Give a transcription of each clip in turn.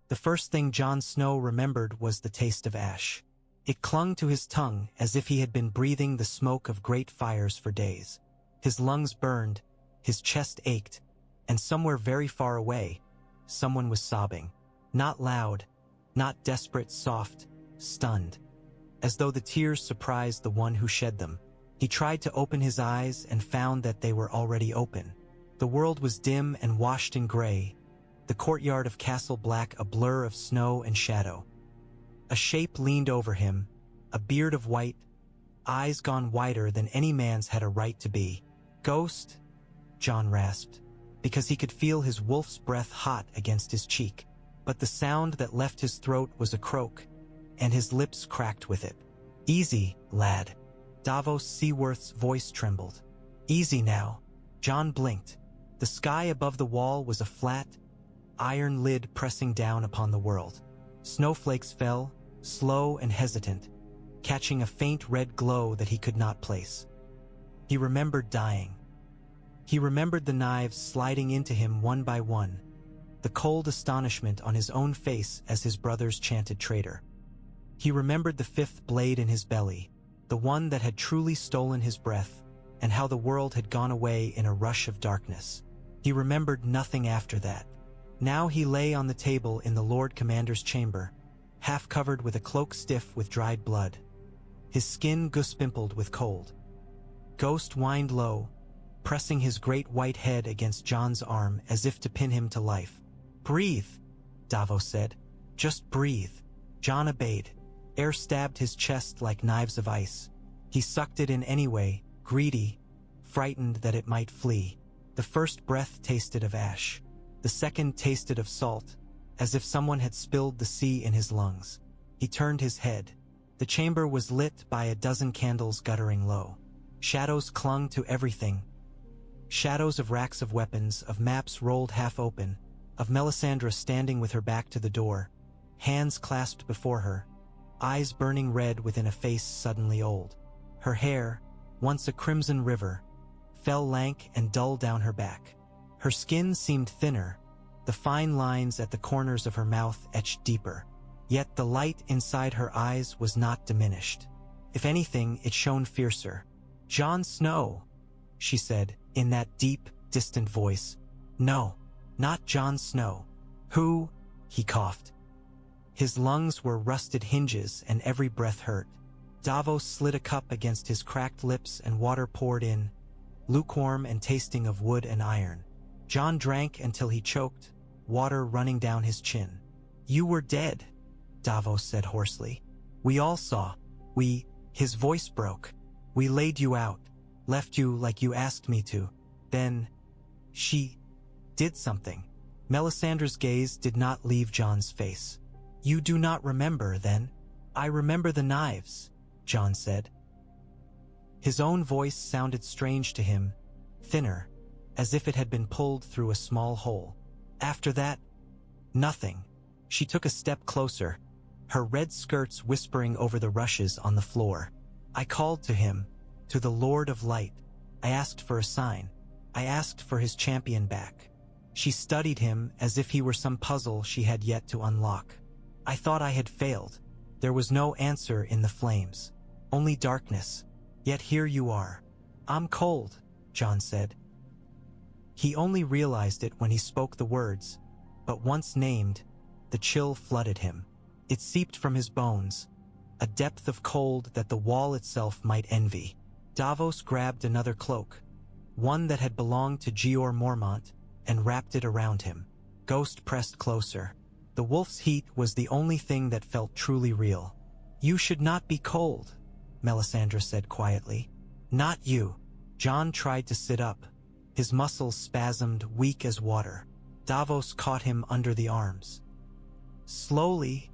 The first thing Jon Snow remembered was the taste of ash. It clung to his tongue as if he had been breathing the smoke of great fires for days. His lungs burned, his chest ached, and somewhere very far away, someone was sobbing. Not loud, not desperate, soft, stunned. As though the tears surprised the one who shed them. He tried to open his eyes and found that they were already open. The world was dim and washed in gray, the courtyard of Castle Black a blur of snow and shadow. A shape leaned over him, a beard of white, eyes gone wider than any man's had a right to be. "Ghost?" Jon rasped, because he could feel his wolf's breath hot against his cheek. But the sound that left his throat was a croak, and his lips cracked with it. "Easy, lad." Davos Seaworth's voice trembled. "Easy now." Jon blinked. The sky above the wall was a flat, iron lid pressing down upon the world. Snowflakes fell, slow and hesitant, catching a faint red glow that he could not place. He remembered dying. He remembered the knives sliding into him one by one, the cold astonishment on his own face as his brothers chanted traitor. He remembered the fifth blade in his belly, the one that had truly stolen his breath, and how the world had gone away in a rush of darkness. He remembered nothing after that. Now he lay on the table in the Lord Commander's chamber, half covered with a cloak stiff with dried blood. His skin goose-pimpled with cold. Ghost whined low, pressing his great white head against Jon's arm as if to pin him to life. "Breathe," Davos said. "Just breathe." Jon obeyed. Air stabbed his chest like knives of ice. He sucked it in anyway, greedy, frightened that it might flee. The first breath tasted of ash. The second tasted of salt, as if someone had spilled the sea in his lungs. He turned his head. The chamber was lit by a dozen candles guttering low. Shadows clung to everything. Shadows of racks of weapons, of maps rolled half open, of Melisandre standing with her back to the door, hands clasped before her, eyes burning red within a face suddenly old. Her hair, once a crimson river, fell lank and dull down her back. Her skin seemed thinner, the fine lines at the corners of her mouth etched deeper. Yet the light inside her eyes was not diminished. If anything, it shone fiercer. "Jon Snow," she said, in that deep, distant voice. "No, not Jon Snow." "Who?" he coughed. His lungs were rusted hinges and every breath hurt. Davos slid a cup against his cracked lips and water poured in, lukewarm and tasting of wood and iron. Jon drank until he choked, water running down his chin. "You were dead," Davos said hoarsely. "We all saw. His voice broke. "We laid you out, left you like you asked me to. Then, she did something." Melisandre's gaze did not leave Jon's face. "You do not remember, then?" "I remember the knives," Jon said. His own voice sounded strange to him, thinner, as if it had been pulled through a small hole. "After that, nothing." She took a step closer, her red skirts whispering over the rushes on the floor. "I called to him, to the Lord of Light. I asked for a sign. I asked for his champion back." She studied him as if he were some puzzle she had yet to unlock. "I thought I had failed. There was no answer in the flames. Only darkness. Yet here you are." "I'm cold," Jon said. He only realized it when he spoke the words, but once named, the chill flooded him. It seeped from his bones, a depth of cold that the wall itself might envy. Davos grabbed another cloak, one that had belonged to Jeor Mormont, and wrapped it around him. Ghost pressed closer. The wolf's heat was the only thing that felt truly real. "You should not be cold," Melisandre said quietly. "Not you." Jon tried to sit up. His muscles spasmed, weak as water. Davos caught him under the arms. "Slowly,"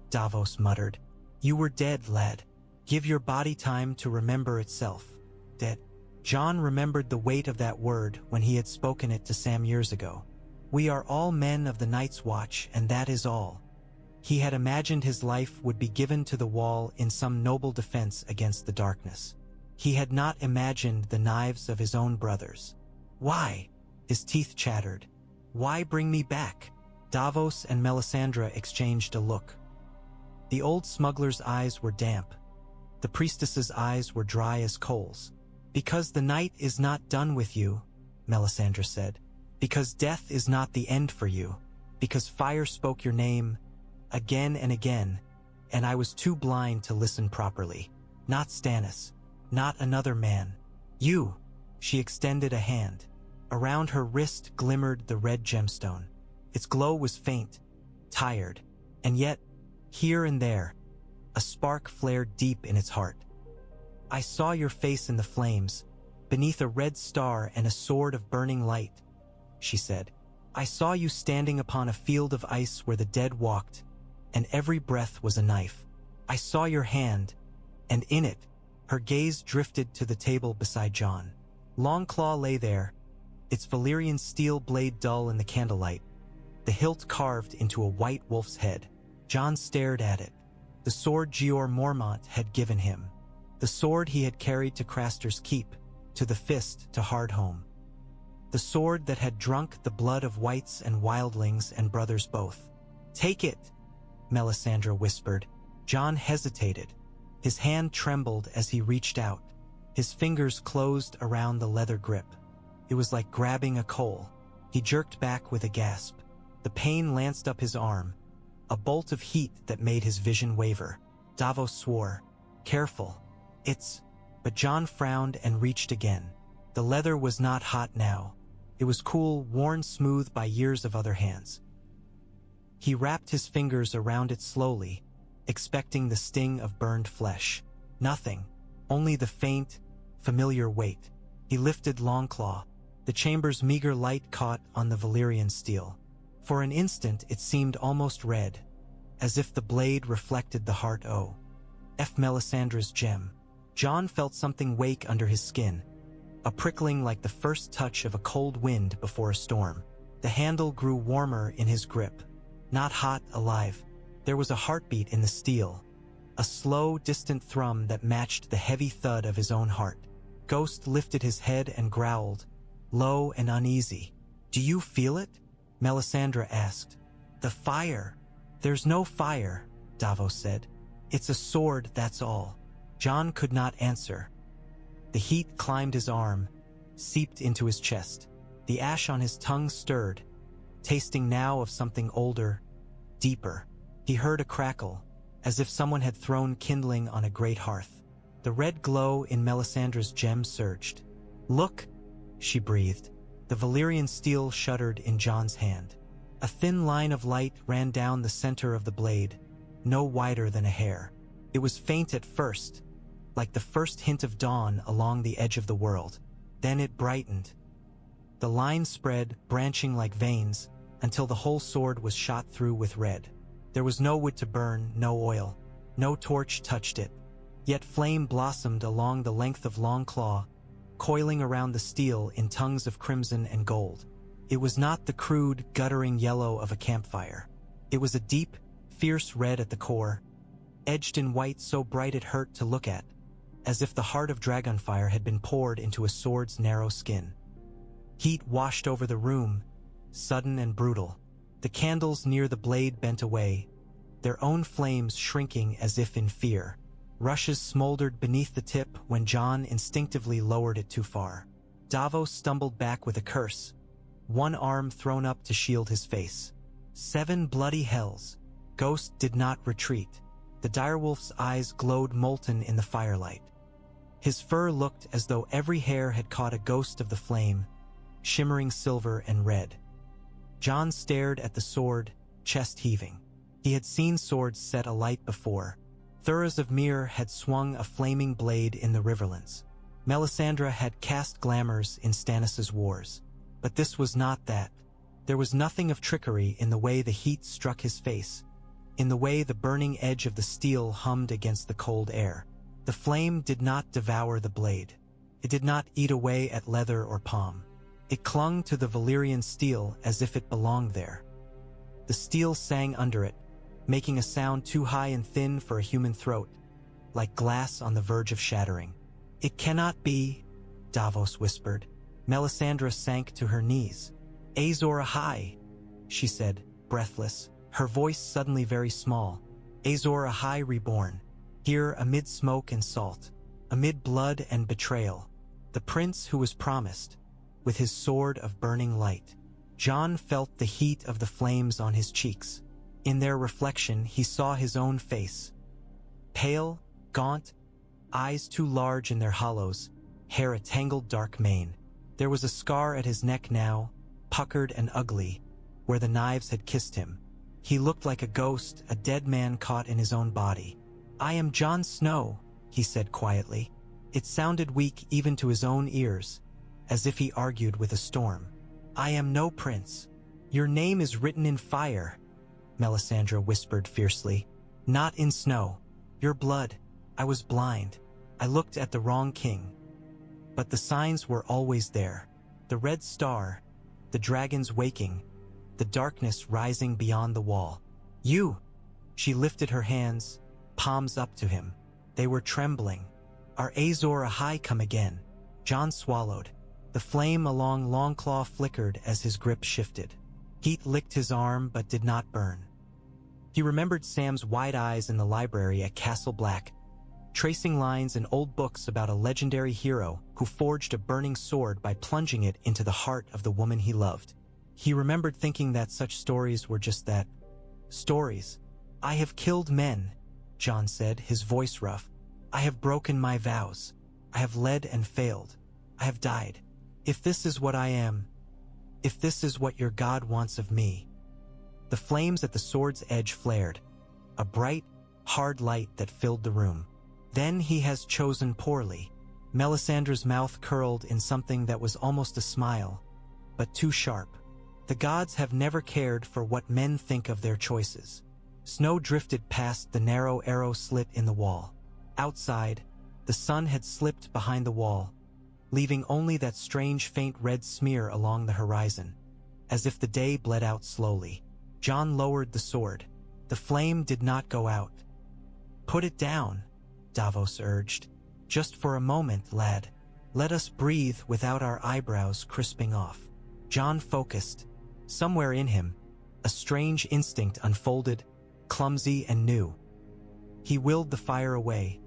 Davos muttered. "You were dead, lad. Give your body time to remember itself." Dead. Jon remembered the weight of that word when he had spoken it to Sam years ago. "We are all men of the Night's Watch, and that is all." He had imagined his life would be given to the wall in some noble defense against the darkness. He had not imagined the knives of his own brothers. "Why?" His teeth chattered. "Why bring me back?" Davos and Melisandre exchanged a look. The old smuggler's eyes were damp. The priestess's eyes were dry as coals. "Because the night is not done with you," Melisandre said. "Because death is not the end for you. Because fire spoke your name again and again, and I was too blind to listen properly. Not Stannis. Not another man. You." She extended a hand. Around her wrist glimmered the red gemstone. Its glow was faint, tired, and yet, here and there, a spark flared deep in its heart. "I saw your face in the flames, beneath a red star and a sword of burning light," she said. "I saw you standing upon a field of ice where the dead walked, and every breath was a knife. I saw your hand, and in it, her gaze drifted to the table beside Jon. Longclaw lay there, its Valyrian steel blade dull in the candlelight, the hilt carved into a white wolf's head. Jon stared at it. The sword Jeor Mormont had given him. The sword he had carried to Craster's Keep, to the fist to Hardhome. The sword that had drunk the blood of whites and wildlings and brothers both. "Take it," Melisandre whispered. Jon hesitated. His hand trembled as he reached out. His fingers closed around the leather grip. It was like grabbing a coal. He jerked back with a gasp. The pain lanced up his arm, a bolt of heat that made his vision waver. Davos swore, "Careful. It's—" But Jon frowned and reached again. The leather was not hot now. It was cool, worn smooth by years of other hands. He wrapped his fingers around it slowly, expecting the sting of burned flesh. Nothing, only the faint, familiar weight. He lifted Longclaw. The chamber's meager light caught on the Valyrian steel. For an instant it seemed almost red, as if the blade reflected the heart of Melisandre's gem. Jon felt something wake under his skin, a prickling like the first touch of a cold wind before a storm. The handle grew warmer in his grip. Not hot, alive. There was a heartbeat in the steel, a slow, distant thrum that matched the heavy thud of his own heart. Ghost lifted his head and growled, low and uneasy. "Do you feel it?" Melisandre asked. "The fire." "There's no fire," Davos said. "It's a sword, that's all." Jon could not answer. The heat climbed his arm, seeped into his chest. The ash on his tongue stirred, tasting now of something older, deeper. He heard a crackle, as if someone had thrown kindling on a great hearth. The red glow in Melisandre's gem surged. "Look," she breathed. The Valyrian steel shuddered in Jon's hand. A thin line of light ran down the center of the blade, no wider than a hair. It was faint at first, like the first hint of dawn along the edge of the world. Then it brightened. The line spread, branching like veins, until the whole sword was shot through with red. There was no wood to burn, no oil. No torch touched it. Yet flame blossomed along the length of Longclaw, coiling around the steel in tongues of crimson and gold. It was not the crude, guttering yellow of a campfire. It was a deep, fierce red at the core, edged in white so bright it hurt to look at, as if the heart of Dragonfire had been poured into a sword's narrow skin. Heat washed over the room, sudden and brutal. The candles near the blade bent away, their own flames shrinking as if in fear. Rushes smoldered beneath the tip when Jon instinctively lowered it too far. Davos stumbled back with a curse, one arm thrown up to shield his face. 7 bloody hells. Ghost did not retreat. The direwolf's eyes glowed molten in the firelight. His fur looked as though every hair had caught a ghost of the flame, shimmering silver and red. Jon stared at the sword, chest heaving. He had seen swords set alight before. Thuras of Myr had swung a flaming blade in the Riverlands. Melisandre had cast glamours in Stannis' wars. But this was not that. There was nothing of trickery in the way the heat struck his face, in the way the burning edge of the steel hummed against the cold air. The flame did not devour the blade. It did not eat away at leather or palm. It clung to the Valyrian steel as if it belonged there. The steel sang under it, making a sound too high and thin for a human throat, like glass on the verge of shattering. "It cannot be," Davos whispered. Melisandre sank to her knees. "Azor Ahai," she said. breathless, her voice suddenly very small. Azor Ahai reborn. Here, amid smoke and salt, amid blood and betrayal, the prince who was promised, with his sword of burning light. John felt the heat of the flames on his cheeks. In their reflection, he saw his own face. Pale, gaunt, eyes too large in their hollows, hair a tangled dark mane. There was a scar at his neck now, puckered and ugly, where the knives had kissed him. He looked like a ghost, a dead man caught in his own body. "I am Jon Snow," he said quietly. It sounded weak even to his own ears, as if he argued with a storm. "I am no prince. Your name is written in fire," Melisandre whispered fiercely. "Not in snow. Your blood. I was blind. I looked at the wrong king. But the signs were always there. The red star, the dragons waking, the darkness rising beyond the wall. You!" She lifted her hands, palms up to him. They were trembling. "Are Azor Ahai come again?" Jon swallowed. The flame along Longclaw flickered as his grip shifted. Heat licked his arm but did not burn. He remembered Sam's wide eyes in the library at Castle Black, tracing lines in old books about a legendary hero who forged a burning sword by plunging it into the heart of the woman he loved. He remembered thinking that such stories were just that. Stories. "I have killed men," Jon said, his voice rough. "I have broken my vows. I have led and failed. I have died. If this is what I am, if this is what your God wants of me." The flames at the sword's edge flared, a bright, hard light that filled the room. "Then he has chosen poorly." Melisandre's mouth curled in something that was almost a smile, but too sharp. "The gods have never cared for what men think of their choices." Snow drifted past the narrow arrow slit in the wall. Outside, the sun had slipped behind the wall, leaving only that strange faint red smear along the horizon, as if the day bled out slowly. Jon lowered the sword. The flame did not go out. "Put it down," Davos urged. "Just for a moment, lad. Let us breathe without our eyebrows crisping off." Jon focused. Somewhere in him, a strange instinct unfolded, clumsy and new. He willed the fire away,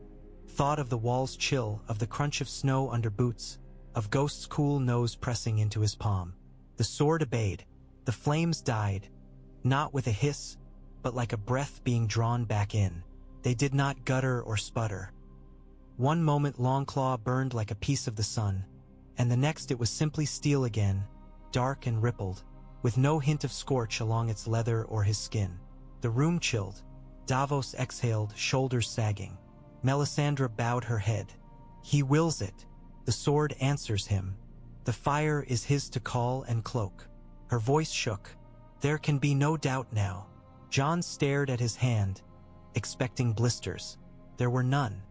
thought of the wall's chill, of the crunch of snow under boots, of Ghost's cool nose pressing into his palm. The sword obeyed. The flames died, not with a hiss, but like a breath being drawn back in. They did not gutter or sputter. One moment Longclaw burned like a piece of the sun, and the next it was simply steel again, dark and rippled, with no hint of scorch along its leather or his skin. The room chilled. Davos exhaled, shoulders sagging. Melisandre bowed her head. "He wills it. The sword answers him. The fire is his to call and cloak." Her voice shook. "There can be no doubt now." Jon stared at his hand, expecting blisters. There were none.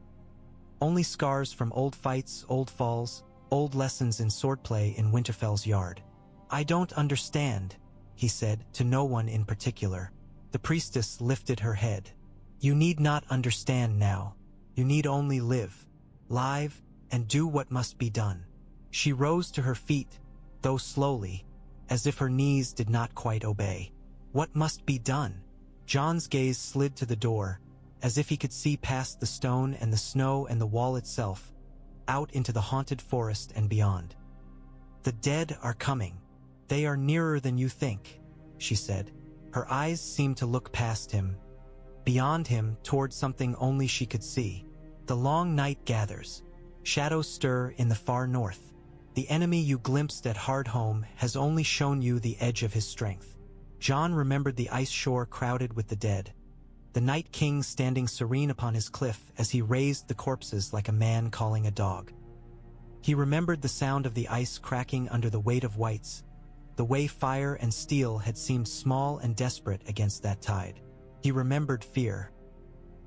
Only scars from old fights, old falls, old lessons in swordplay in Winterfell's yard. "I don't understand," he said, to no one in particular. The priestess lifted her head. "You need not understand now. You need only live. Live, and do what must be done." She rose to her feet, though slowly, as if her knees did not quite obey. What must be done? Jon's gaze slid to the door, as if he could see past the stone and the snow and the wall itself, out into the haunted forest and beyond. "The dead are coming. They are nearer than you think," she said. Her eyes seemed to look past him, beyond him, toward something only she could see. "The long night gathers. Shadows stir in the far north. The enemy you glimpsed at Hardhome has only shown you the edge of his strength." Jon remembered the ice shore crowded with the dead, the Night King standing serene upon his cliff as he raised the corpses like a man calling a dog. He remembered the sound of the ice cracking under the weight of wights, the way fire and steel had seemed small and desperate against that tide. He remembered fear.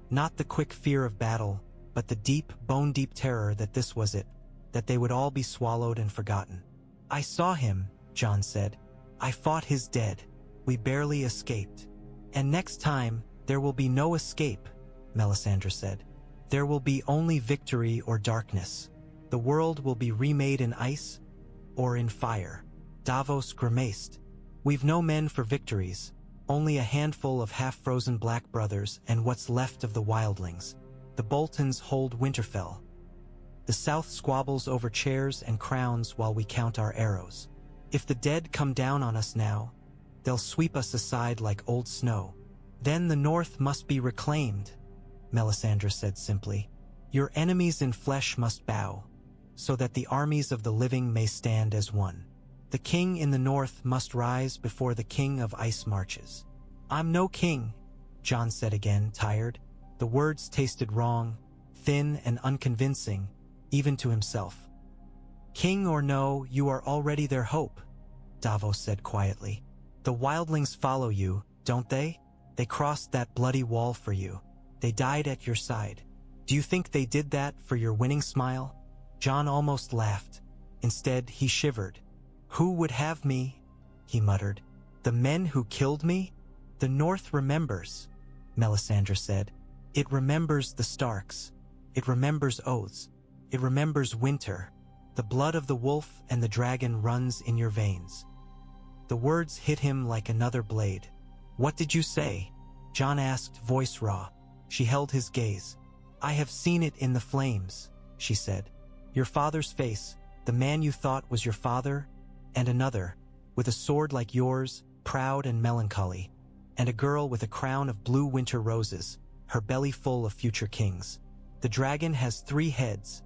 Not the quick fear of battle, but the deep, bone-deep terror that this was it, that they would all be swallowed and forgotten. "I saw him," Jon said. "I fought his dead. We barely escaped. And next time, there will be no escape," Melisandre said. "There will be only victory or darkness. The world will be remade in ice or in fire." Davos grimaced. "We've no men for victories, Only a handful of half-frozen black brothers and what's left of the wildlings. The Boltons hold Winterfell. The South squabbles over chairs and crowns while we count our arrows. If the dead come down on us now, they'll sweep us aside like old snow. Then the North must be reclaimed, Melisandre said simply. Your enemies in flesh must bow, so that the armies of the living may stand as one. The king in the North must rise before the king of ice marches. I'm no king, Jon said again, tired. The words tasted wrong, thin and unconvincing, even to himself. King or no, you are already their hope, Davos said quietly. The wildlings follow you, don't they? They crossed that bloody wall for you. They died at your side. Do you think they did that for your winning smile? Jon almost laughed. Instead, he shivered. Who would have me? He muttered. The men who killed me? The North remembers, Melisandre said. It remembers the Starks. It remembers oaths. It remembers winter. The blood of the wolf and the dragon runs in your veins. The words hit him like another blade. What did you say? Jon asked, voice raw. She held his gaze. I have seen it in the flames, she said. Your father's face, the man you thought was your father, and another, with a sword like yours, proud and melancholy, and a girl with a crown of blue winter roses, her belly full of future kings. The dragon has 3 heads,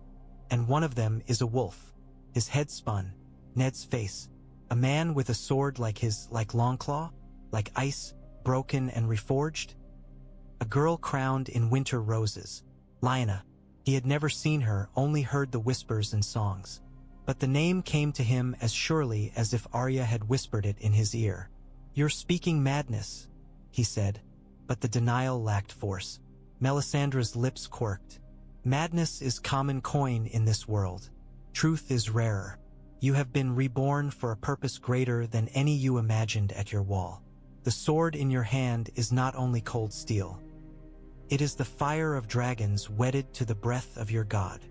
and one of them is a wolf. His head spun, Ned's face. A man with a sword like his, like Longclaw, like ice, broken and reforged. A girl crowned in winter roses. Lyanna. He had never seen her, only heard the whispers and songs. But the name came to him as surely as if Arya had whispered it in his ear. You're speaking madness, he said, but the denial lacked force. Melisandre's lips quirked. Madness is common coin in this world. Truth is rarer. You have been reborn for a purpose greater than any you imagined at your wall. The sword in your hand is not only cold steel. It is the fire of dragons wedded to the breath of your god.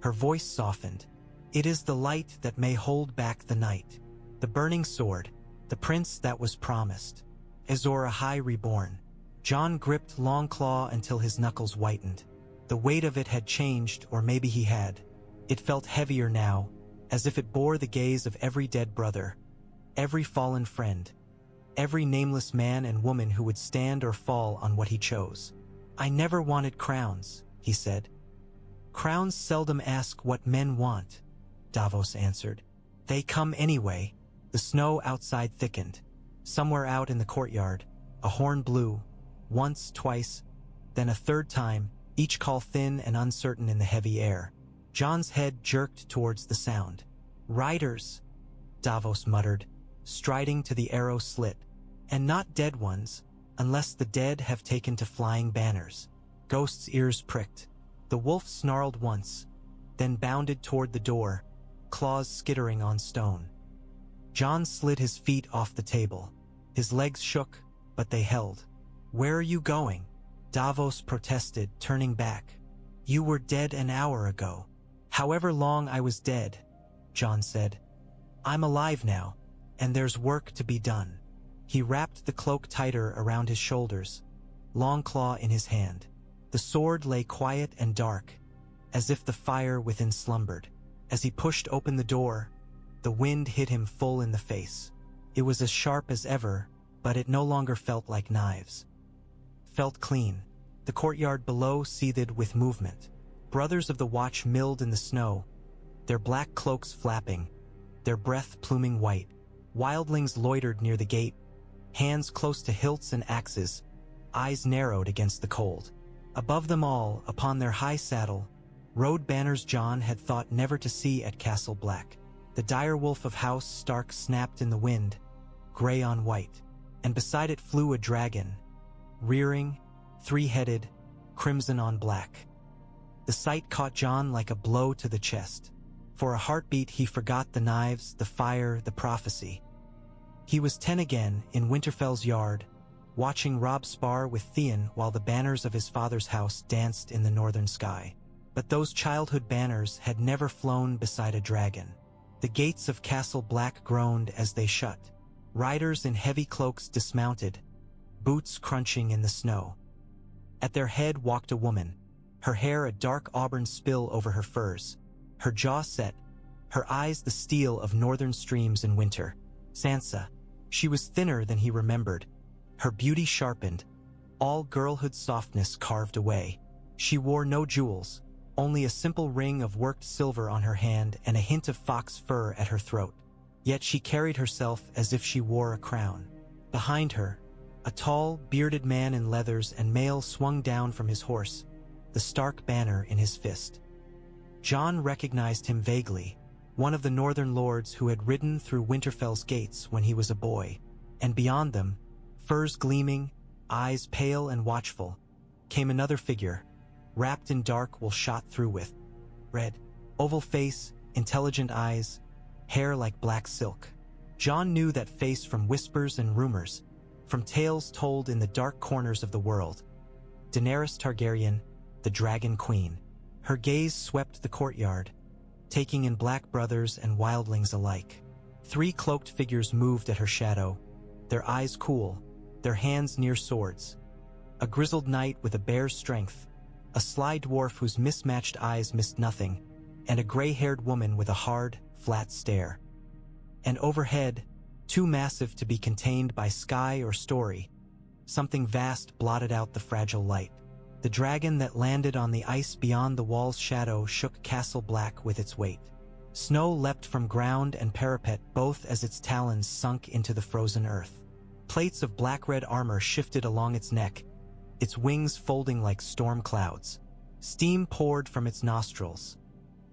Her voice softened. It is the light that may hold back the night. The burning sword, the prince that was promised. Azor Ahai reborn. Jon gripped Longclaw until his knuckles whitened. The weight of it had changed, or maybe he had. It felt heavier now, as if it bore the gaze of every dead brother, every fallen friend, every nameless man and woman who would stand or fall on what he chose. I never wanted crowns, he said. Crowns seldom ask what men want, Davos answered. They come anyway. The snow outside thickened. Somewhere out in the courtyard, a horn blew, once, twice, then a third time, each call thin and uncertain in the heavy air. Jon's head jerked towards the sound. Riders, Davos muttered, striding to the arrow slit. And not dead ones, unless the dead have taken to flying banners. Ghost's ears pricked. The wolf snarled once, then bounded toward the door, claws skittering on stone. Jon slid his feet off the table. His legs shook, but they held. Where are you going? Davos protested, turning back. You were dead an hour ago. However long I was dead, Jon said. I'm alive now, and there's work to be done. He wrapped the cloak tighter around his shoulders, Longclaw in his hand. The sword lay quiet and dark, as if the fire within slumbered. As he pushed open the door, the wind hit him full in the face. It was as sharp as ever, but it no longer felt like knives. Felt clean. The courtyard below seethed with movement. Brothers of the Watch milled in the snow, their black cloaks flapping, their breath pluming white. Wildlings loitered near the gate, hands close to hilts and axes, eyes narrowed against the cold. Above them all, upon their high saddle, rode banners Jon had thought never to see at Castle Black. The direwolf of House Stark snapped in the wind, gray on white, and beside it flew a dragon, rearing, 3-headed, crimson on black. The sight caught Jon like a blow to the chest. For a heartbeat he forgot the knives, the fire, the prophecy. He was 10 again, in Winterfell's yard, watching Robb spar with Theon while the banners of his father's house danced in the northern sky. But those childhood banners had never flown beside a dragon. The gates of Castle Black groaned as they shut. Riders in heavy cloaks dismounted, boots crunching in the snow. At their head walked a woman, her hair a dark auburn spill over her furs, her jaw set, her eyes the steel of northern streams in winter. Sansa. She was thinner than he remembered, her beauty sharpened, all girlhood softness carved away. She wore no jewels, only a simple ring of worked silver on her hand and a hint of fox fur at her throat. Yet she carried herself as if she wore a crown. Behind her, a tall, bearded man in leathers and mail swung down from his horse, the Stark banner in his fist. Jon recognized him vaguely, one of the northern lords who had ridden through Winterfell's gates when he was a boy, and beyond them, furs gleaming, eyes pale and watchful, came another figure, wrapped in dark wool shot through with red, oval face, intelligent eyes, hair like black silk. Jon knew that face from whispers and rumors, from tales told in the dark corners of the world. Daenerys Targaryen, the Dragon Queen. Her gaze swept the courtyard, taking in black brothers and wildlings alike. 3 cloaked figures moved at her shadow, their eyes cool, their hands near swords. A grizzled knight with a bear's strength, a sly dwarf whose mismatched eyes missed nothing, and a gray-haired woman with a hard, flat stare. And overhead, too massive to be contained by sky or story, something vast blotted out the fragile light. The dragon that landed on the ice beyond the wall's shadow shook Castle Black with its weight. Snow leapt from ground and parapet both as its talons sunk into the frozen earth. Plates of black-red armor shifted along its neck, its wings folding like storm clouds. Steam poured from its nostrils.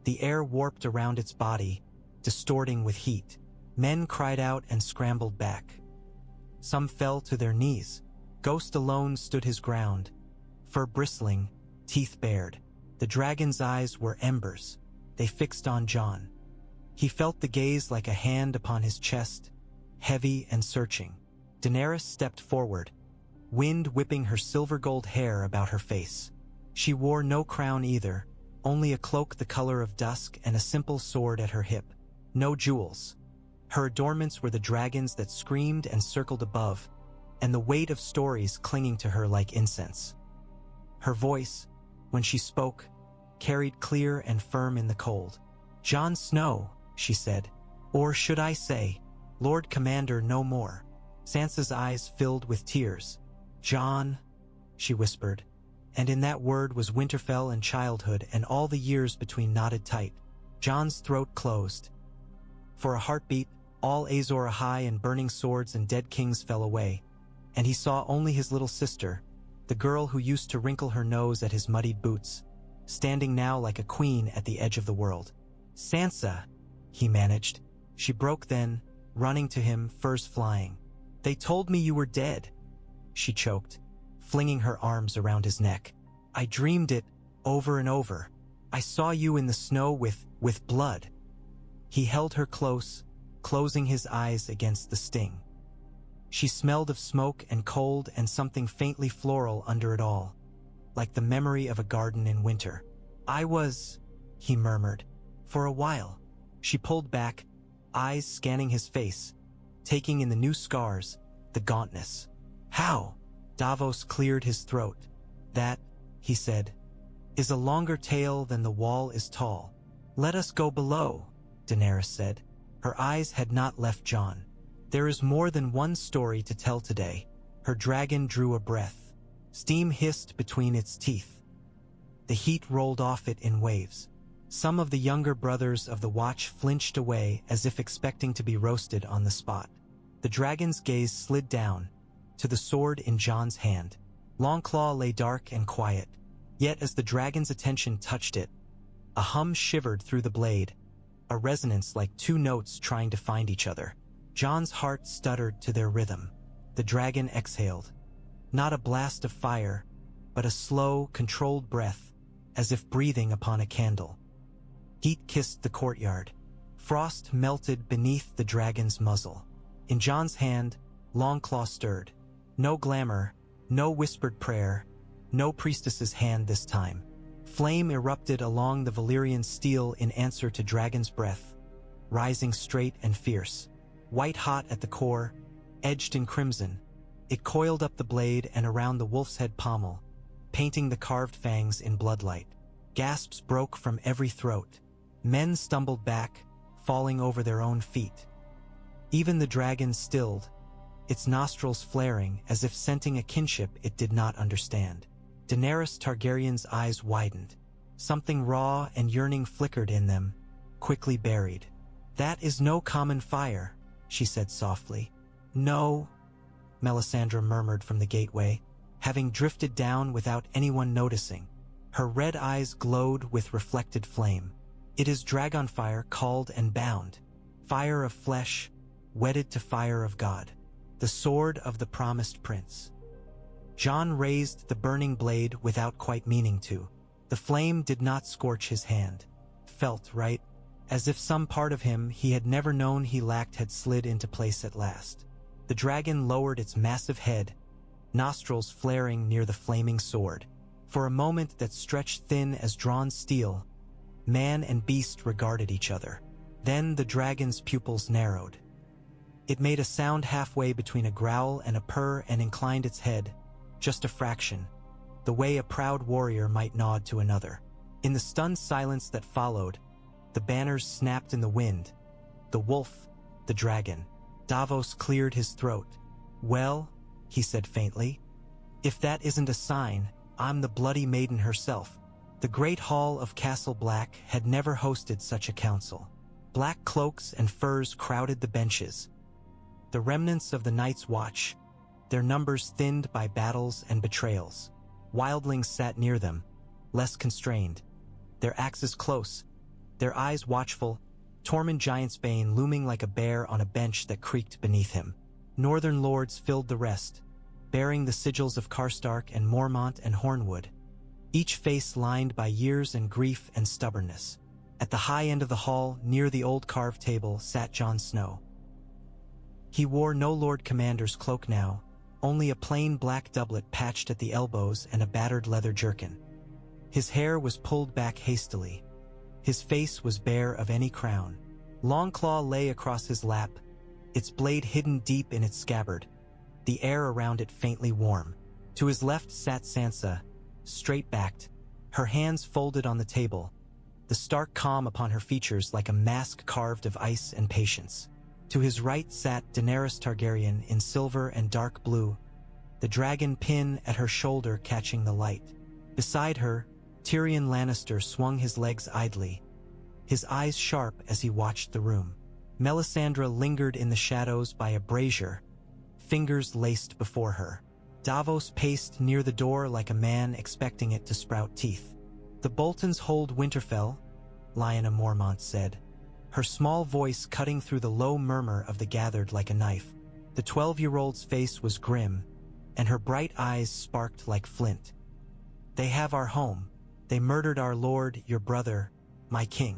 The air warped around its body, distorting with heat. Men cried out and scrambled back. Some fell to their knees. Ghost alone stood his ground, fur bristling, teeth bared. The dragon's eyes were embers. They fixed on Jon. He felt the gaze like a hand upon his chest, heavy and searching. Daenerys stepped forward, wind whipping her silver-gold hair about her face. She wore no crown either, only a cloak the color of dusk and a simple sword at her hip. No jewels. Her adornments were the dragons that screamed and circled above, and the weight of stories clinging to her like incense. Her voice, when she spoke, carried clear and firm in the cold. "Jon Snow," she said. "Or should I say, Lord Commander no more." Sansa's eyes filled with tears. "Jon," she whispered, and in that word was Winterfell and childhood and all the years between knotted tight. Jon's throat closed. For a heartbeat, all Azor Ahai and burning swords and dead kings fell away, and he saw only his little sister, the girl who used to wrinkle her nose at his muddied boots, standing now like a queen at the edge of the world. "Sansa," he managed. She broke then, running to him, furs flying. "They told me you were dead," she choked, flinging her arms around his neck. "I dreamed it over and over. I saw you in the snow with blood." He held her close, closing his eyes against the sting. She smelled of smoke and cold and something faintly floral under it all, like the memory of a garden in winter. "I was," he murmured, "for a while." She pulled back, eyes scanning his face, taking in the new scars, the gauntness. "How?" Davos cleared his throat. "That," he said, "is a longer tale than the wall is tall." "Let us go below," Daenerys said. Her eyes had not left Jon. "There is more than one story to tell today." Her dragon drew a breath. Steam hissed between its teeth. The heat rolled off it in waves. Some of the younger brothers of the Watch flinched away as if expecting to be roasted on the spot. The dragon's gaze slid down, to the sword in Jon's hand. Longclaw lay dark and quiet, yet as the dragon's attention touched it, a hum shivered through the blade, a resonance like 2 notes trying to find each other. Jon's heart stuttered to their rhythm. The dragon exhaled. Not a blast of fire, but a slow, controlled breath, as if breathing upon a candle. Heat kissed the courtyard. Frost melted beneath the dragon's muzzle. In Jon's hand, Longclaw stirred. No glamour, no whispered prayer, no priestess's hand this time. Flame erupted along the Valyrian steel in answer to dragon's breath, rising straight and fierce. White hot at the core, edged in crimson, It coiled up the blade and around the wolf's head pommel, painting the carved fangs in bloodlight. Gasps broke from every throat. Men stumbled back, falling over their own feet. Even the dragon stilled, its nostrils flaring as if scenting a kinship it did not understand. Daenerys Targaryen's eyes widened. Something raw and yearning flickered in them, quickly buried. "That is no common fire," she said softly. "No," Melisandre murmured from the gateway, having drifted down without anyone noticing. Her red eyes glowed with reflected flame. "It is Dragonfire called and bound. Fire of flesh, wedded to fire of God. The sword of the promised prince." Jon raised the burning blade without quite meaning to. The flame did not scorch his hand. Felt right, as if some part of him he had never known he lacked had slid into place at last. The dragon lowered its massive head, nostrils flaring near the flaming sword. For a moment that stretched thin as drawn steel, man and beast regarded each other. Then the dragon's pupils narrowed. It made a sound halfway between a growl and a purr and inclined its head, just a fraction, the way a proud warrior might nod to another. In the stunned silence that followed, the banners snapped in the wind. The wolf, the dragon. Davos cleared his throat. "Well," he said faintly, "if that isn't a sign, I'm the Bloody Maiden herself." The great hall of Castle Black had never hosted such a council. Black cloaks and furs crowded the benches. The remnants of the Night's Watch, their numbers thinned by battles and betrayals. Wildlings sat near them, less constrained, their axes close, their eyes watchful, Tormund Giantsbane looming like a bear on a bench that creaked beneath him. Northern lords filled the rest, bearing the sigils of Karstark and Mormont and Hornwood, each face lined by years and grief and stubbornness. At the high end of the hall, near the old carved table, sat Jon Snow. He wore no Lord Commander's cloak now, only a plain black doublet patched at the elbows and a battered leather jerkin. His hair was pulled back hastily. His face was bare of any crown. Longclaw lay across his lap, its blade hidden deep in its scabbard, the air around it faintly warm. To his left sat Sansa, straight-backed, her hands folded on the table, the stark calm upon her features like a mask carved of ice and patience. To his right sat Daenerys Targaryen in silver and dark blue, the dragon pin at her shoulder catching the light. Beside her, Tyrion Lannister swung his legs idly, his eyes sharp as he watched the room. Melisandre lingered in the shadows by a brazier, fingers laced before her. Davos paced near the door like a man expecting it to sprout teeth. "The Boltons hold Winterfell," Lyanna Mormont said, her small voice cutting through the low murmur of the gathered like a knife. The 12-year-old's face was grim, and her bright eyes sparked like flint. "They have our home. They murdered our lord, your brother, my king.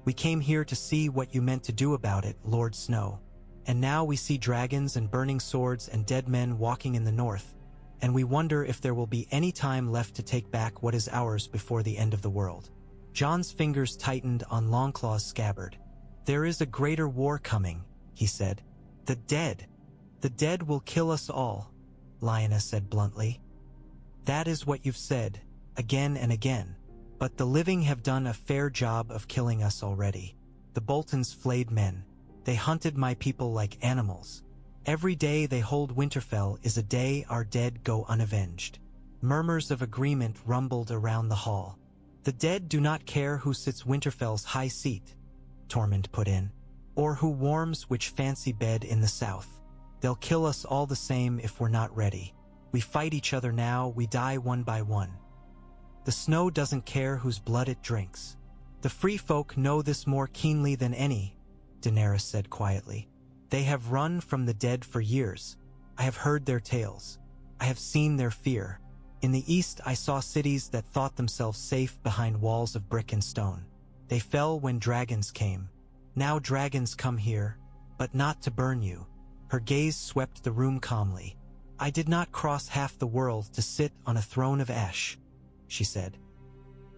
We came here to see what you meant to do about it, Lord Snow. And now we see dragons and burning swords and dead men walking in the north, and we wonder if there will be any time left to take back what is ours before the end of the world." Jon's fingers tightened on Longclaw's scabbard. "There is a greater war coming," he said. "The dead. The dead will kill us all," Lyanna said bluntly. "That is what you've said, again and again. But the living have done a fair job of killing us already. The Boltons flayed men. They hunted my people like animals. Every day they hold Winterfell is a day our dead go unavenged." Murmurs of agreement rumbled around the hall. "The dead do not care who sits Winterfell's high seat," Tormund put in, "or who warms which fancy bed in the south. They'll kill us all the same if we're not ready. We fight each other now, we die one by one. The snow doesn't care whose blood it drinks. The free folk know this more keenly than any," Daenerys said quietly. "They have run from the dead for years. I have heard their tales. I have seen their fear. In the east I saw cities that thought themselves safe behind walls of brick and stone. They fell when dragons came. Now dragons come here, but not to burn you." Her gaze swept the room calmly. "I did not cross half the world to sit on a throne of ash," she said.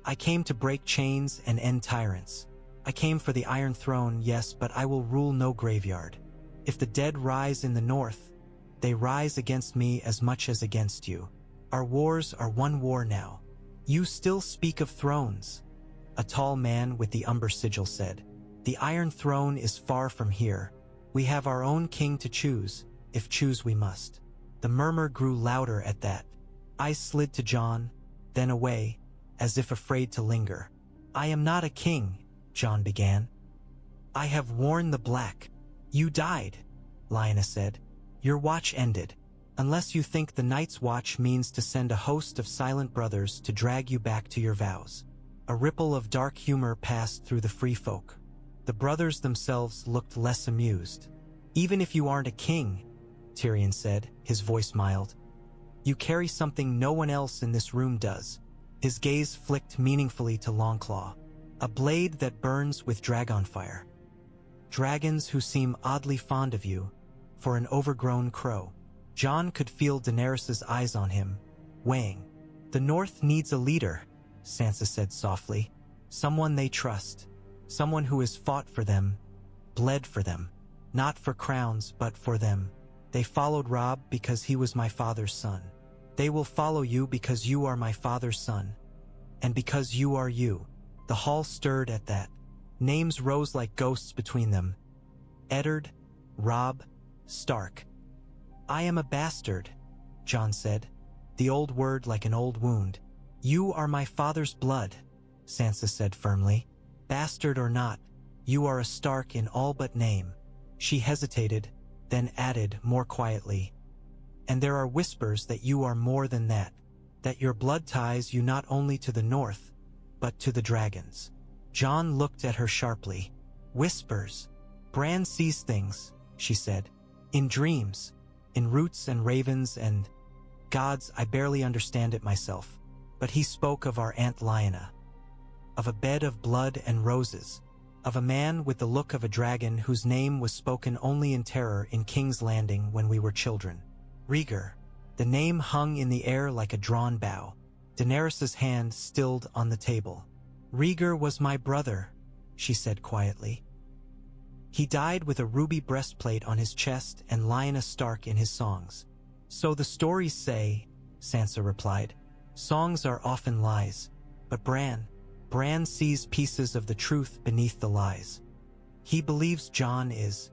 "I came to break chains and end tyrants. I came for the Iron Throne, yes, but I will rule no graveyard. If the dead rise in the north, They rise against me as much as against you. Our wars are one war now. You still speak of thrones, a tall man with the umber sigil said. The Iron Throne is far from here. We have our own king to choose, if choose we must. The murmur grew louder at that. Eyes slid to Jon, then away, as if afraid to linger. I am not a king, Jon began. I have worn the black. You died, Lyanna said. Your watch ended. Unless you think the Night's Watch means to send a host of silent brothers to drag you back to your vows. A ripple of dark humor passed through the free folk. The brothers themselves looked less amused. Even if you aren't a king, Tyrion said, his voice mild, you carry something no one else in this room does. His gaze flicked meaningfully to Longclaw. A blade that burns with dragonfire. Dragons who seem oddly fond of you, for an overgrown crow. Jon could feel Daenerys's eyes on him, weighing. The North needs a leader, Sansa said softly. Someone they trust. Someone who has fought for them, bled for them. Not for crowns, but for them. They followed Robb because he was my father's son. They will follow you because you are my father's son. And because you are you. The hall stirred at that. Names rose like ghosts between them. Eddard, Robb, Stark. I am a bastard, Jon said, the old word like an old wound. You are my father's blood, Sansa said firmly. Bastard or not, you are a Stark in all but name. She hesitated, then added more quietly. And there are whispers that you are more than that your blood ties you not only to the North, but to the dragons. Jon looked at her sharply. Whispers. Bran sees things, she said. In dreams, in roots and ravens and... Gods, I barely understand it myself. But he spoke of our Aunt Lyanna. Of a bed of blood and roses. Of a man with the look of a dragon whose name was spoken only in terror in King's Landing when we were children. Rhaegar. The name hung in the air like a drawn bow. Daenerys's hand stilled on the table. Rhaegar was my brother, she said quietly. He died with a ruby breastplate on his chest and Lyanna Stark in his songs. So the stories say, Sansa replied. Songs are often lies. But Bran sees pieces of the truth beneath the lies. He believes Jon is...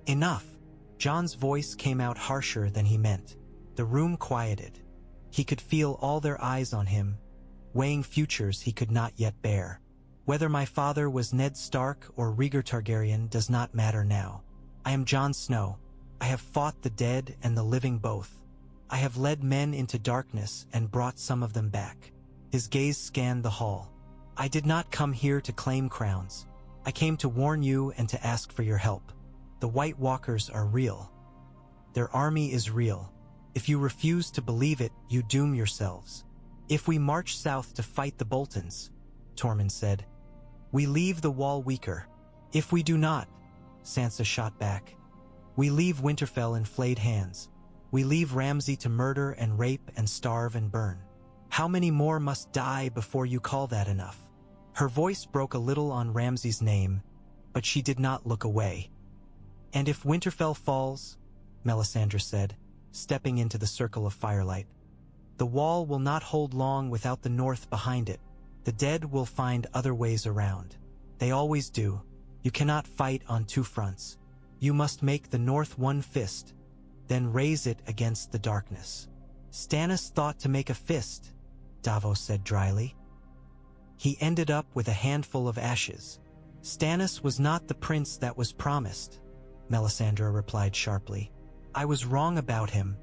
Enough. Jon's voice came out harsher than he meant. The room quieted. He could feel all their eyes on him, weighing futures he could not yet bear. Whether my father was Ned Stark or Rhaegar Targaryen does not matter now. I am Jon Snow. I have fought the dead and the living both. I have led men into darkness and brought some of them back. His gaze scanned the hall. I did not come here to claim crowns. I came to warn you and to ask for your help. The White Walkers are real. Their army is real. If you refuse to believe it, you doom yourselves. If we march south to fight the Boltons, Tormund said, we leave the wall weaker. If we do not, Sansa shot back, we leave Winterfell in flayed hands. We leave Ramsay to murder and rape and starve and burn. How many more must die before you call that enough? Her voice broke a little on Ramsay's name, but she did not look away. And if Winterfell falls, Melisandre said, stepping into the circle of firelight, the wall will not hold long without the North behind it. The dead will find other ways around. They always do. You cannot fight on two fronts. You must make the North one fist, then raise it against the darkness. Stannis thought to make a fist, Davos said dryly. He ended up with a handful of ashes. Stannis was not the prince that was promised, Melisandre replied sharply. I was wrong about him.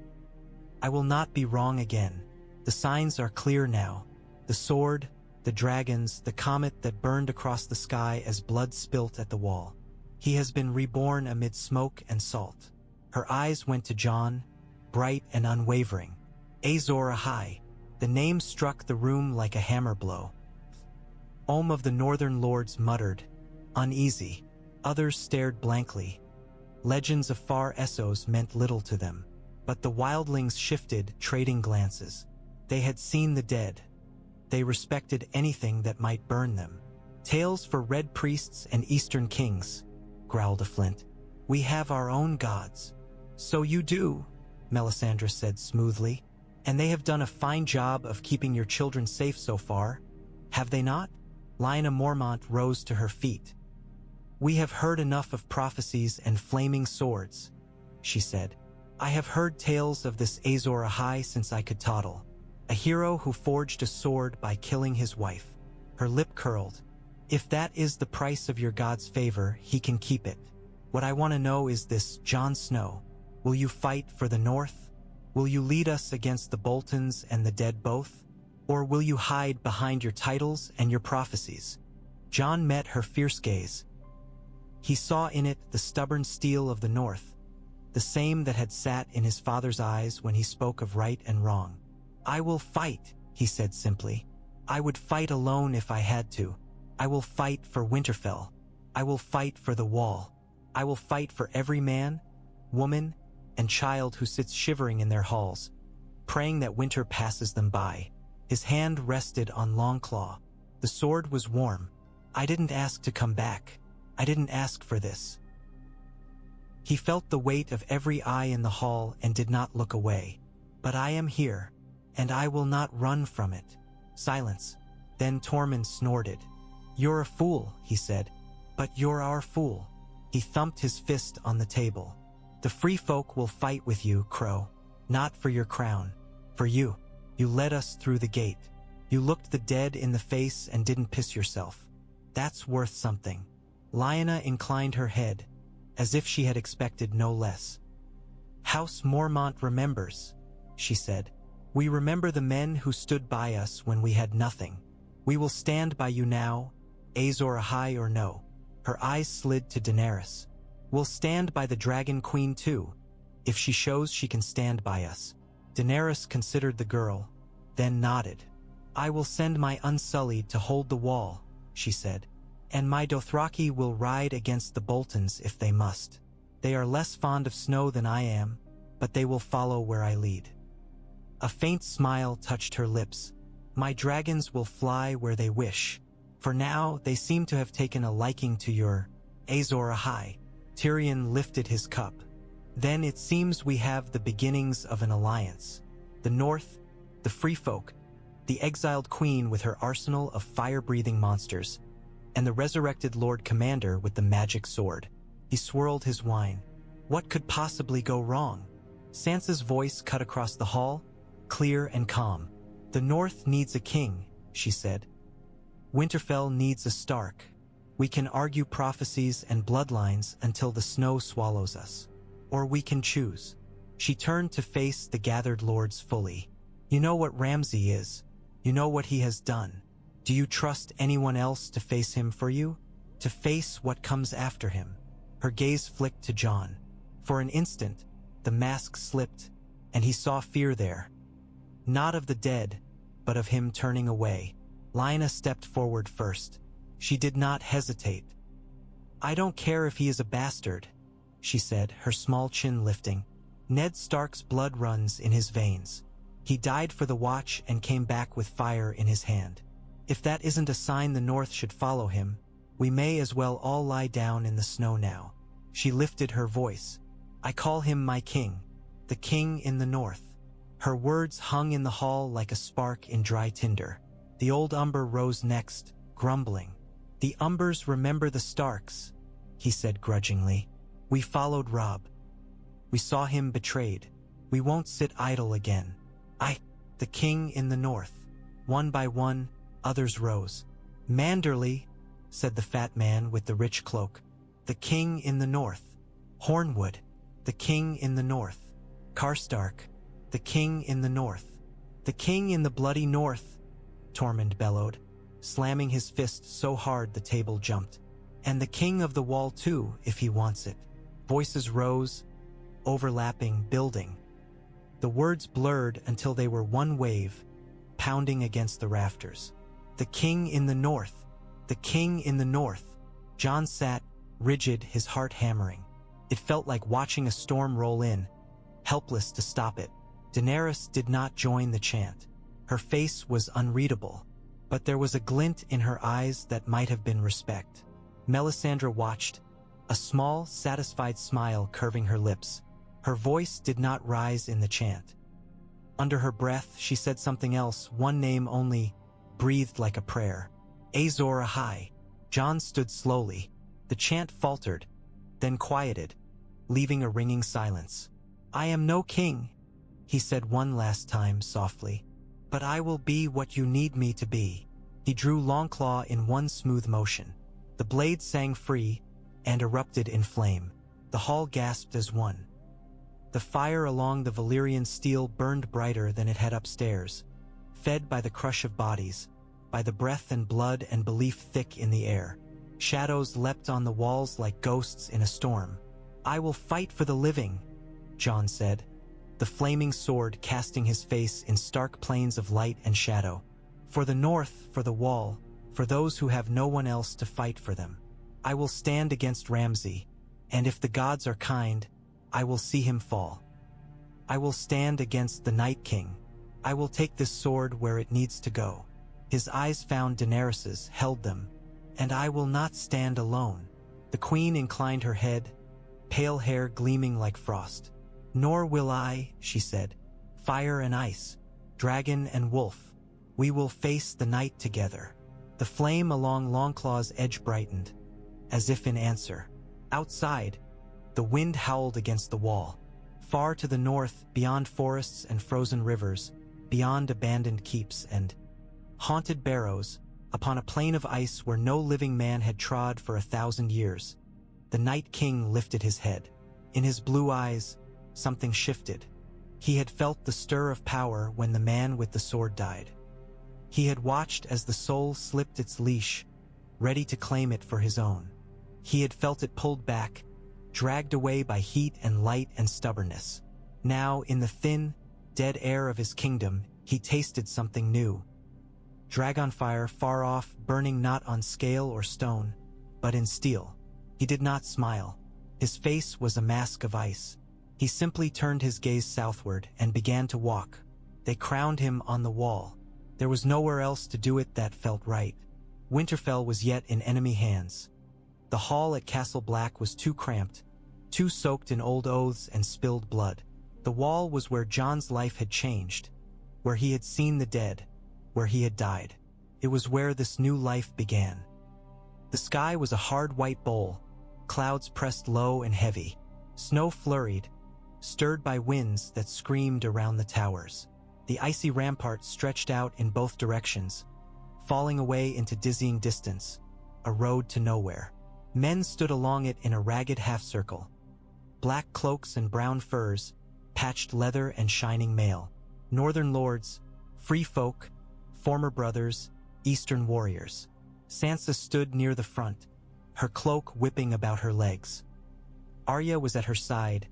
I will not be wrong again. The signs are clear now. The sword, the dragons, the comet that burned across the sky as blood spilt at the wall. He has been reborn amid smoke and salt. Her eyes went to Jon, bright and unwavering. Azor Ahai. The name struck the room like a hammer blow. Ohm of the Northern Lords muttered, uneasy. Others stared blankly. Legends of far Essos meant little to them. But the wildlings shifted, trading glances. They had seen the dead. They respected anything that might burn them. Tales for red priests and eastern kings, growled a Flint. We have our own gods. So you do, Melisandre said smoothly. "And they have done a fine job of keeping your children safe so far, have they not?" Lyanna Mormont rose to her feet. "We have heard enough of prophecies and flaming swords," she said. "I have heard tales of this Azor Ahai since I could toddle. A hero who forged a sword by killing his wife." Her lip curled. "If that is the price of your god's favor, he can keep it. What I want to know is this, Jon Snow. Will you fight for the North? Will you lead us against the Boltons and the dead both? Or will you hide behind your titles and your prophecies?" Jon met her fierce gaze. He saw in it the stubborn steel of the North, the same that had sat in his father's eyes when he spoke of right and wrong. "I will fight," he said simply. "I would fight alone if I had to. I will fight for Winterfell. I will fight for the Wall. I will fight for every man, woman, and child who sits shivering in their halls, praying that winter passes them by." His hand rested on Longclaw. The sword was warm. "I didn't ask to come back. I didn't ask for this." He felt the weight of every eye in the hall and did not look away. "But I am here, and I will not run from it." Silence. Then Tormund snorted. "You're a fool," he said. "But you're our fool." He thumped his fist on the table. "The free folk will fight with you, Crow. Not for your crown. For you. You led us through the gate. You looked the dead in the face and didn't piss yourself. That's worth something." Lyanna inclined her head, as if she had expected no less. "House Mormont remembers," she said. "We remember the men who stood by us when we had nothing. We will stand by you now, Azor Ahai or no." Her eyes slid to Daenerys. "We'll stand by the Dragon Queen too, if she shows she can stand by us." Daenerys considered the girl, then nodded. "I will send my Unsullied to hold the wall," she said. "And my Dothraki will ride against the Boltons if they must. They are less fond of snow than I am, but they will follow where I lead." A faint smile touched her lips. "My dragons will fly where they wish. For now, they seem to have taken a liking to your Azor Ahai." Tyrion lifted his cup. "Then it seems we have the beginnings of an alliance. The North, the Free Folk, the exiled queen with her arsenal of fire-breathing monsters, and the resurrected Lord Commander with the magic sword." He swirled his wine. "What could possibly go wrong?" Sansa's voice cut across the hall, clear and calm. "The North needs a king," she said. "Winterfell needs a Stark. We can argue prophecies and bloodlines until the snow swallows us. Or we can choose." She turned to face the gathered lords fully. "You know what Ramsay is. You know what he has done. Do you trust anyone else to face him for you? To face what comes after him?" Her gaze flicked to Jon. For an instant, the mask slipped, and he saw fear there. Not of the dead, but of him turning away. Lyanna stepped forward first. She did not hesitate. "I don't care if he is a bastard," she said, her small chin lifting. "Ned Stark's blood runs in his veins. He died for the Watch and came back with fire in his hand. If that isn't a sign the North should follow him, we may as well all lie down in the snow now." She lifted her voice. "I call him my king, the king in the North." Her words hung in the hall like a spark in dry tinder. The old Umber rose next, grumbling. "The Umbers remember the Starks," he said grudgingly. "We followed Robb. We saw him betrayed. We won't sit idle again. The king in the North." One by one, others rose. "Manderly," said the fat man with the rich cloak. "The king in the North." "Hornwood, the king in the North." "Karstark, the king in the North." "The king in the bloody North," Tormund bellowed, slamming his fist so hard the table jumped. "And the king of the Wall too, if he wants it." Voices rose, overlapping, building. The words blurred until they were one wave, pounding against the rafters. "The king in the North, the king in the North." Jon sat, rigid, his heart hammering. It felt like watching a storm roll in, helpless to stop it. Daenerys did not join the chant. Her face was unreadable, but there was a glint in her eyes that might have been respect. Melisandre watched, a small, satisfied smile curving her lips. Her voice did not rise in the chant. Under her breath, she said something else, one name only, breathed like a prayer. Azor Ahai. Jon stood slowly. The chant faltered, then quieted, leaving a ringing silence. I am no king, he said one last time softly, but I will be what you need me to be. He drew Longclaw in one smooth motion. The blade sang free and erupted in flame. The hall gasped as one. The fire along the Valyrian steel burned brighter than it had upstairs, fed by the crush of bodies, by the breath and blood and belief thick in the air. Shadows leapt on the walls like ghosts in a storm. I will fight for the living, Jon said, the flaming sword casting his face in stark plains of light and shadow. For the North, for the Wall, for those who have no one else to fight for them. I will stand against Ramsay, and if the gods are kind, I will see him fall. I will stand against the Night King. I will take this sword where it needs to go. His eyes found Daenerys's, held them, and I will not stand alone. The queen inclined her head, pale hair gleaming like frost. Nor will I, she said. Fire and ice, dragon and wolf, we will face the night together. The flame along Longclaw's edge brightened, as if in answer. Outside, the wind howled against the wall. Far to the north, beyond forests and frozen rivers, beyond abandoned keeps and haunted barrows, upon a plain of ice where no living man had trod for 1,000 years, the Night King lifted his head. In his blue eyes, something shifted. He had felt the stir of power when the man with the sword died. He had watched as the soul slipped its leash, ready to claim it for his own. He had felt it pulled back, dragged away by heat and light and stubbornness. Now, in the thin, dead air of his kingdom, he tasted something new. Dragonfire far off, burning not on scale or stone, but in steel. He did not smile. His face was a mask of ice. He simply turned his gaze southward and began to walk. They crowned him on the wall. There was nowhere else to do it that felt right. Winterfell was yet in enemy hands. The hall at Castle Black was too cramped, too soaked in old oaths and spilled blood. The wall was where Jon's life had changed, where he had seen the dead, where he had died. It was where this new life began. The sky was a hard white bowl, clouds pressed low and heavy, snow flurried, stirred by winds that screamed around the towers. The icy ramparts stretched out in both directions, falling away into dizzying distance, a road to nowhere. Men stood along it in a ragged half-circle. Black cloaks and brown furs, patched leather and shining mail. Northern lords, free folk, former brothers, eastern warriors. Sansa stood near the front, her cloak whipping about her legs. Arya was at her side,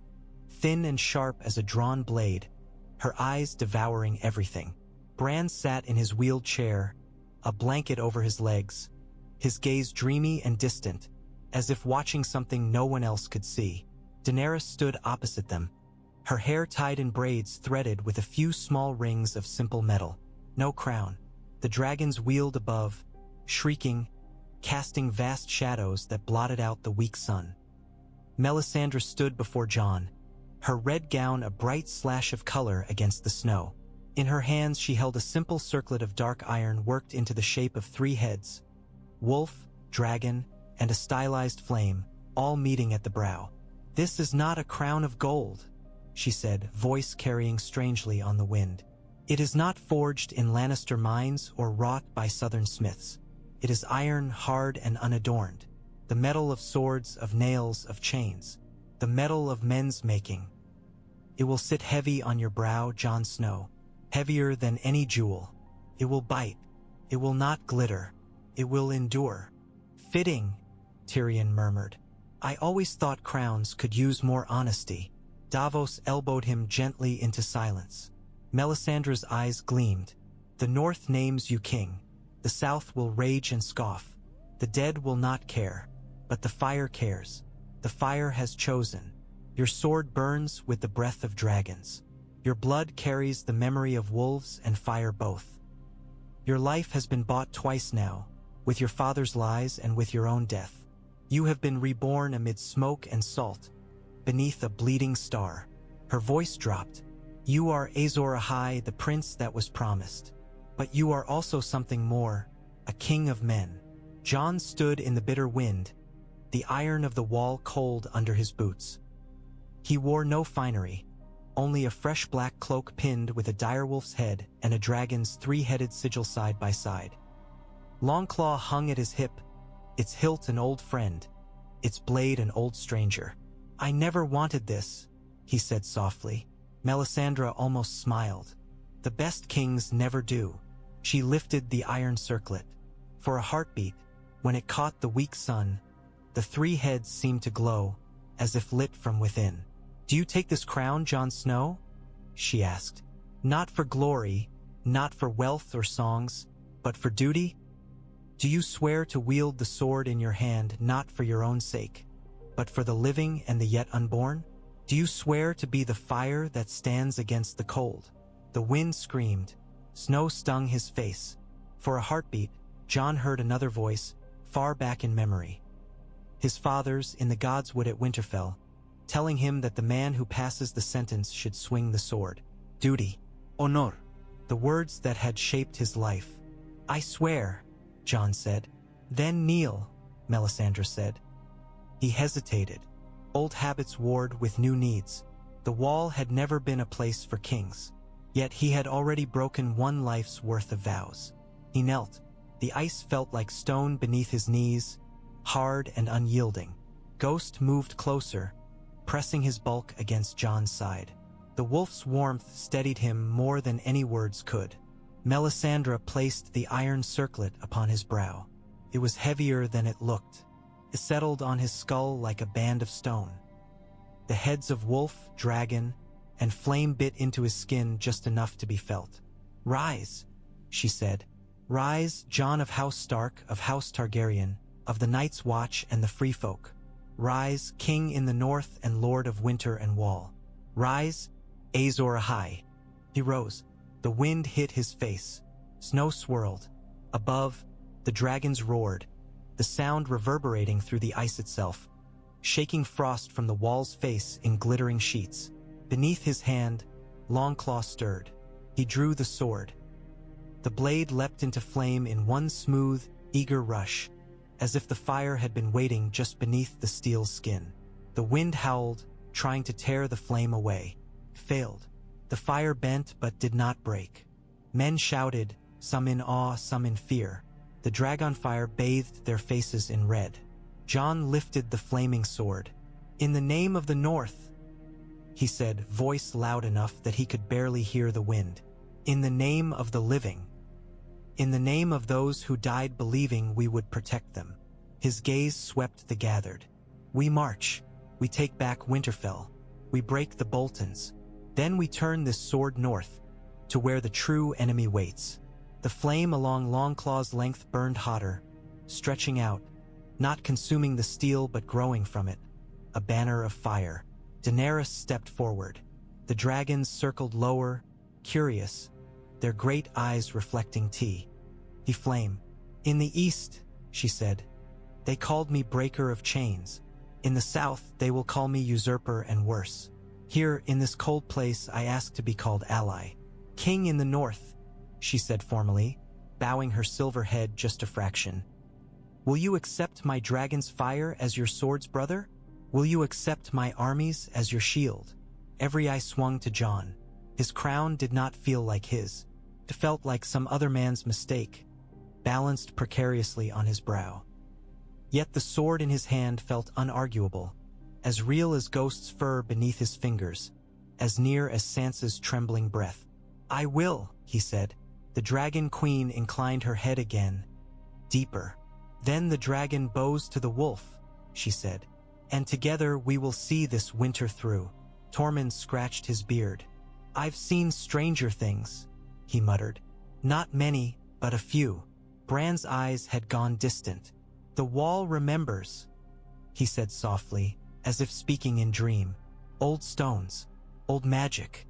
thin and sharp as a drawn blade, her eyes devouring everything. Bran sat in his wheeled chair, a blanket over his legs, his gaze dreamy and distant, as if watching something no one else could see. Daenerys stood opposite them, her hair tied in braids threaded with a few small rings of simple metal. No crown. The dragons wheeled above, shrieking, casting vast shadows that blotted out the weak sun. Melisandre stood before Jon, her red gown a bright slash of color against the snow. In her hands she held a simple circlet of dark iron worked into the shape of 3 heads, wolf, dragon, and a stylized flame, all meeting at the brow. "This is not a crown of gold," she said, voice carrying strangely on the wind. "It is not forged in Lannister mines or wrought by southern smiths. It is iron, hard and unadorned, the metal of swords, of nails, of chains, the metal of men's making. It will sit heavy on your brow, Jon Snow, heavier than any jewel. It will bite. It will not glitter. It will endure." "Fitting," Tyrion murmured. "I always thought crowns could use more honesty." Davos elbowed him gently into silence. Melisandre's eyes gleamed. "The North names you king. The South will rage and scoff. The dead will not care. But the fire cares. The fire has chosen. Your sword burns with the breath of dragons. Your blood carries the memory of wolves and fire both. Your life has been bought twice now, with your father's lies and with your own death. You have been reborn amid smoke and salt, beneath a bleeding star. Her voice dropped. You are Azor Ahai, the prince that was promised. But you are also something more, a king of men. Jon stood in the bitter wind, the iron of the wall cold under his boots. He wore no finery, only a fresh black cloak pinned with a direwolf's head and a dragon's three-headed sigil side by side. Longclaw hung at his hip, its hilt an old friend, its blade an old stranger. I never wanted this, he said softly. Melisandre almost smiled. The best kings never do. She lifted the iron circlet. For a heartbeat, when it caught the weak sun, the three heads seemed to glow, as if lit from within. Do you take this crown, Jon Snow? She asked. Not for glory, not for wealth or songs, but for duty? Do you swear to wield the sword in your hand not for your own sake, but for the living and the yet unborn? Do you swear to be the fire that stands against the cold? The wind screamed. Snow stung his face. For a heartbeat, Jon heard another voice, far back in memory. His father's in the Godswood at Winterfell, telling him that the man who passes the sentence should swing the sword. Duty. Honor. The words that had shaped his life. I swear, Jon said. Then kneel, Melisandre said. He hesitated. Old habits warred with new needs. The wall had never been a place for kings. Yet he had already broken one life's worth of vows. He knelt. The ice felt like stone beneath his knees, hard and unyielding. Ghost moved closer, pressing his bulk against Jon's side. The wolf's warmth steadied him more than any words could. Melisandre placed the iron circlet upon his brow. It was heavier than it looked. It settled on his skull like a band of stone. The heads of wolf, dragon, and flame bit into his skin just enough to be felt. Rise, she said. Rise, Jon of House Stark, of House Targaryen, of the Night's Watch and the Free Folk. Rise, King in the North and Lord of Winter and Wall. Rise, Azor Ahai. He rose. The wind hit his face. Snow swirled. Above, the dragons roared, the sound reverberating through the ice itself, shaking frost from the wall's face in glittering sheets. Beneath his hand, Longclaw stirred. He drew the sword. The blade leapt into flame in one smooth, eager rush, as if the fire had been waiting just beneath the steel's skin. The wind howled, trying to tear the flame away. Failed. The fire bent but did not break. Men shouted, some in awe, some in fear. The Dragonfire bathed their faces in red. Jon lifted the flaming sword. In the name of the North, he said, voice loud enough that he could barely hear the wind. In the name of the living. In the name of those who died believing we would protect them. His gaze swept the gathered. We march. We take back Winterfell. We break the Boltons. Then we turn this sword north, to where the true enemy waits. The flame along Longclaw's length burned hotter, stretching out, not consuming the steel but growing from it, a banner of fire. Daenerys stepped forward. The dragons circled lower, curious, their great eyes reflecting tea. He flame. In the east, she said, they called me breaker of chains. In the south, they will call me usurper and worse. Here, in this cold place, I ask to be called ally. King in the north, she said formally, bowing her silver head just a fraction. Will you accept my dragon's fire as your sword's brother? Will you accept my armies as your shield? Every eye swung to Jon. His crown did not feel like his. It felt like some other man's mistake, balanced precariously on his brow. Yet the sword in his hand felt unarguable, as real as Ghost's fur beneath his fingers, as near as Sansa's trembling breath. I will, he said. The dragon queen inclined her head again, deeper. Then the dragon bows to the wolf, she said, and together we will see this winter through. Tormund scratched his beard. I've seen stranger things, he muttered. Not many, but a few. Bran's eyes had gone distant. The wall remembers, he said softly, as if speaking in dream. Old stones, old magic,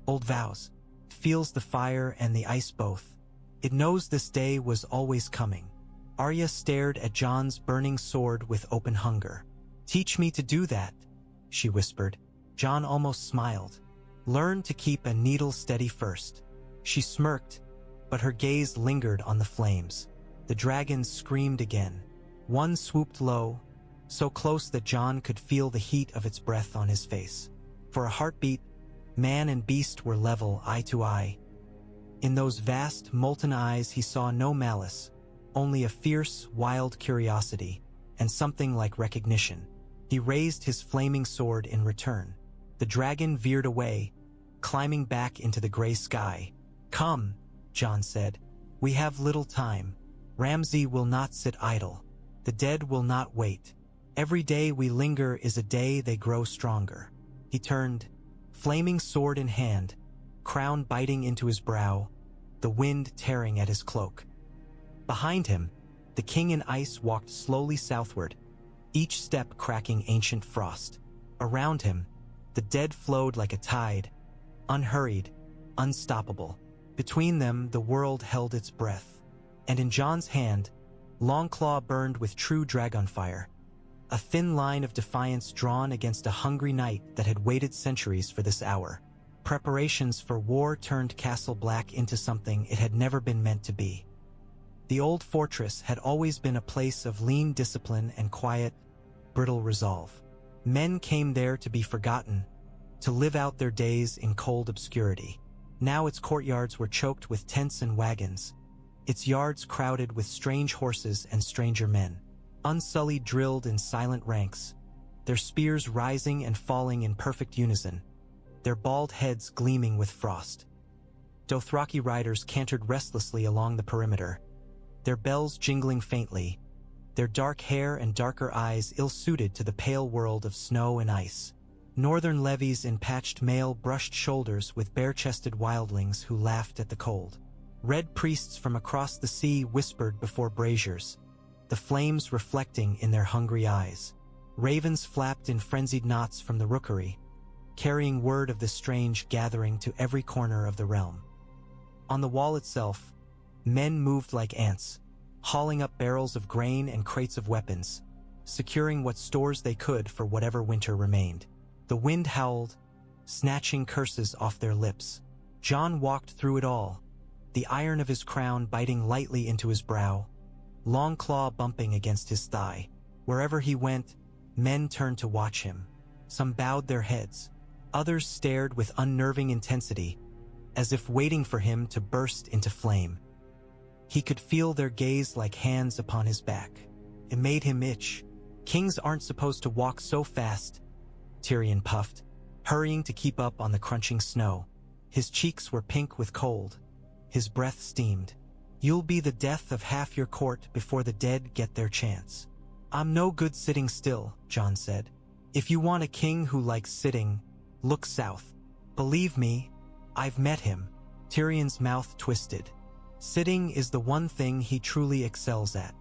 old vows. Feels the fire and the ice both. It knows this day was always coming. Arya stared at Jon's burning sword with open hunger. Teach me to do that, she whispered. Jon almost smiled. Learn to keep a needle steady first. She smirked, but her gaze lingered on the flames. The dragons screamed again. One swooped low, so close that Jon could feel the heat of its breath on his face. For a heartbeat, man and beast were level, eye to eye. In those vast, molten eyes he saw no malice, only a fierce, wild curiosity, and something like recognition. He raised his flaming sword in return. The dragon veered away, climbing back into the gray sky. "Come," Jon said. "We have little time. Ramsay will not sit idle. The dead will not wait. Every day we linger is a day they grow stronger." He turned, flaming sword in hand, crown biting into his brow, the wind tearing at his cloak. Behind him, the king in ice walked slowly southward, each step cracking ancient frost. Around him, the dead flowed like a tide, unhurried, unstoppable. Between them, the world held its breath. And in Jon's hand, Longclaw burned with true dragonfire, a thin line of defiance drawn against a hungry night that had waited centuries for this hour. Preparations for war turned Castle Black into something it had never been meant to be. The old fortress had always been a place of lean discipline and quiet, brittle resolve. Men came there to be forgotten, to live out their days in cold obscurity. Now its courtyards were choked with tents and wagons, its yards crowded with strange horses and stranger men. Unsullied drilled in silent ranks, their spears rising and falling in perfect unison, their bald heads gleaming with frost. Dothraki riders cantered restlessly along the perimeter, their bells jingling faintly, their dark hair and darker eyes ill-suited to the pale world of snow and ice. Northern levies in patched mail brushed shoulders with bare-chested wildlings who laughed at the cold. Red priests from across the sea whispered before braziers, the flames reflecting in their hungry eyes. Ravens flapped in frenzied knots from the rookery, carrying word of the strange gathering to every corner of the realm. On the wall itself, men moved like ants, hauling up barrels of grain and crates of weapons, securing what stores they could for whatever winter remained. The wind howled, snatching curses off their lips. Jon walked through it all, the iron of his crown biting lightly into his brow, Longclaw bumping against his thigh. Wherever he went, men turned to watch him. Some bowed their heads, others stared with unnerving intensity, as if waiting for him to burst into flame. He could feel their gaze like hands upon his back. It made him itch. Kings aren't supposed to walk so fast, Tyrion puffed, hurrying to keep up on the crunching snow. His cheeks were pink with cold. His breath steamed. "You'll be the death of half your court before the dead get their chance." "I'm no good sitting still," Jon said. "If you want a king who likes sitting, look south. Believe me, I've met him." Tyrion's mouth twisted. Sitting is the one thing he truly excels at.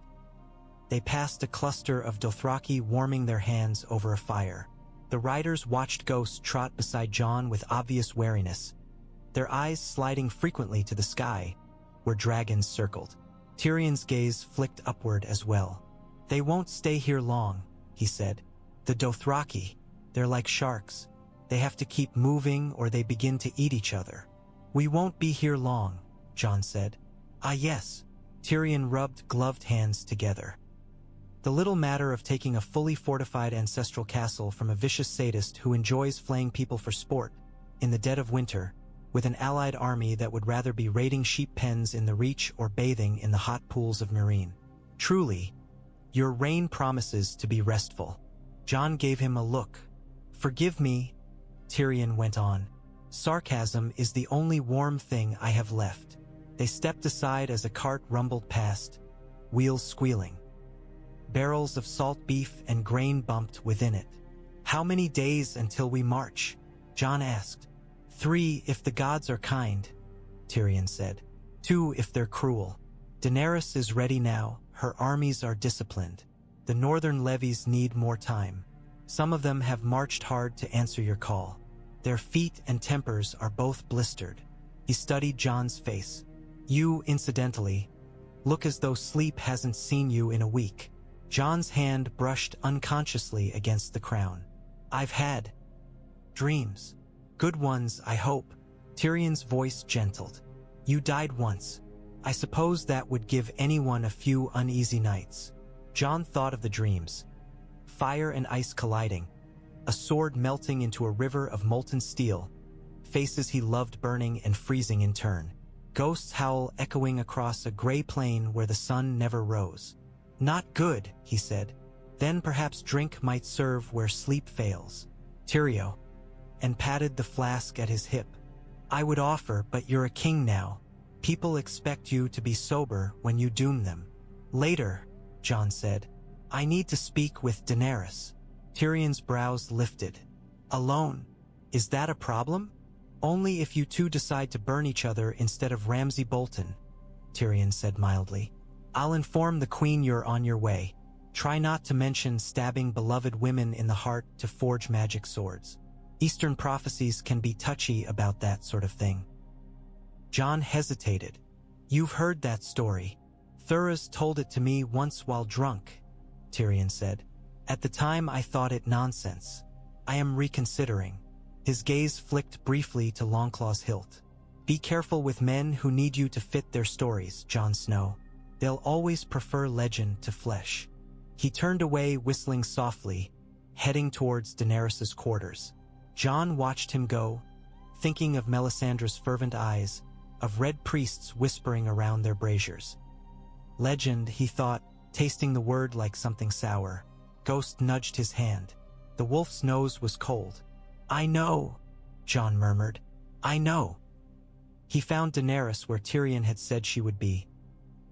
They passed a cluster of Dothraki warming their hands over a fire. The riders watched ghosts trot beside Jon with obvious wariness, their eyes sliding frequently to the sky, where dragons circled. Tyrion's gaze flicked upward as well. "They won't stay here long," he said. "The Dothraki, they're like sharks. They have to keep moving or they begin to eat each other." "We won't be here long," Jon said. "Ah yes." Tyrion rubbed gloved hands together. The little matter of taking a fully fortified ancestral castle from a vicious sadist who enjoys flaying people for sport, in the dead of winter, with an allied army that would rather be raiding sheep pens in the Reach or bathing in the hot pools of Meereen. "Truly, your reign promises to be restful." Jon gave him a look. "Forgive me," Tyrion went on. "Sarcasm is the only warm thing I have left." They stepped aside as a cart rumbled past, wheels squealing. Barrels of salt beef and grain bumped within it. "How many days until we march?" Jon asked. 3 if the gods are kind," Tyrion said. 2 if they're cruel. Daenerys is ready now, her armies are disciplined. The northern levies need more time. Some of them have marched hard to answer your call. Their feet and tempers are both blistered. He studied Jon's face. "You, incidentally, look as though sleep hasn't seen you in a week." Jon's hand brushed unconsciously against the crown. "I've had Dreams. Good ones, I hope. Tyrion's voice gentled. You died once. I suppose that would give anyone a few uneasy nights. Jon thought of the dreams. Fire and ice colliding. A sword melting into a river of molten steel. Faces he loved burning and freezing in turn. Ghosts howl echoing across a gray plain where the sun never rose. Not good, he said. Then perhaps drink might serve where sleep fails. Tyrion. And patted the flask at his hip. I would offer, but you're a king now. People expect you to be sober when you doom them. Later, Jon said. I need to speak with Daenerys. Tyrion's brows lifted. Alone? Is that a problem? Only if you two decide to burn each other instead of Ramsay Bolton, Tyrion said mildly. I'll inform the queen you're on your way. Try not to mention stabbing beloved women in the heart to forge magic swords. Eastern prophecies can be touchy about that sort of thing. Jon hesitated. You've heard that story. Thoros told it to me once while drunk, Tyrion said. At the time I thought it nonsense. I am reconsidering. His gaze flicked briefly to Longclaw's hilt. Be careful with men who need you to fit their stories, Jon Snow. They'll always prefer legend to flesh. He turned away, whistling softly, heading towards Daenerys' quarters. Jon watched him go, thinking of Melisandre's fervent eyes, of red priests whispering around their braziers. Legend, he thought, tasting the word like something sour. Ghost nudged his hand. The wolf's nose was cold. I know, Jon murmured. I know. He found Daenerys where Tyrion had said she would be.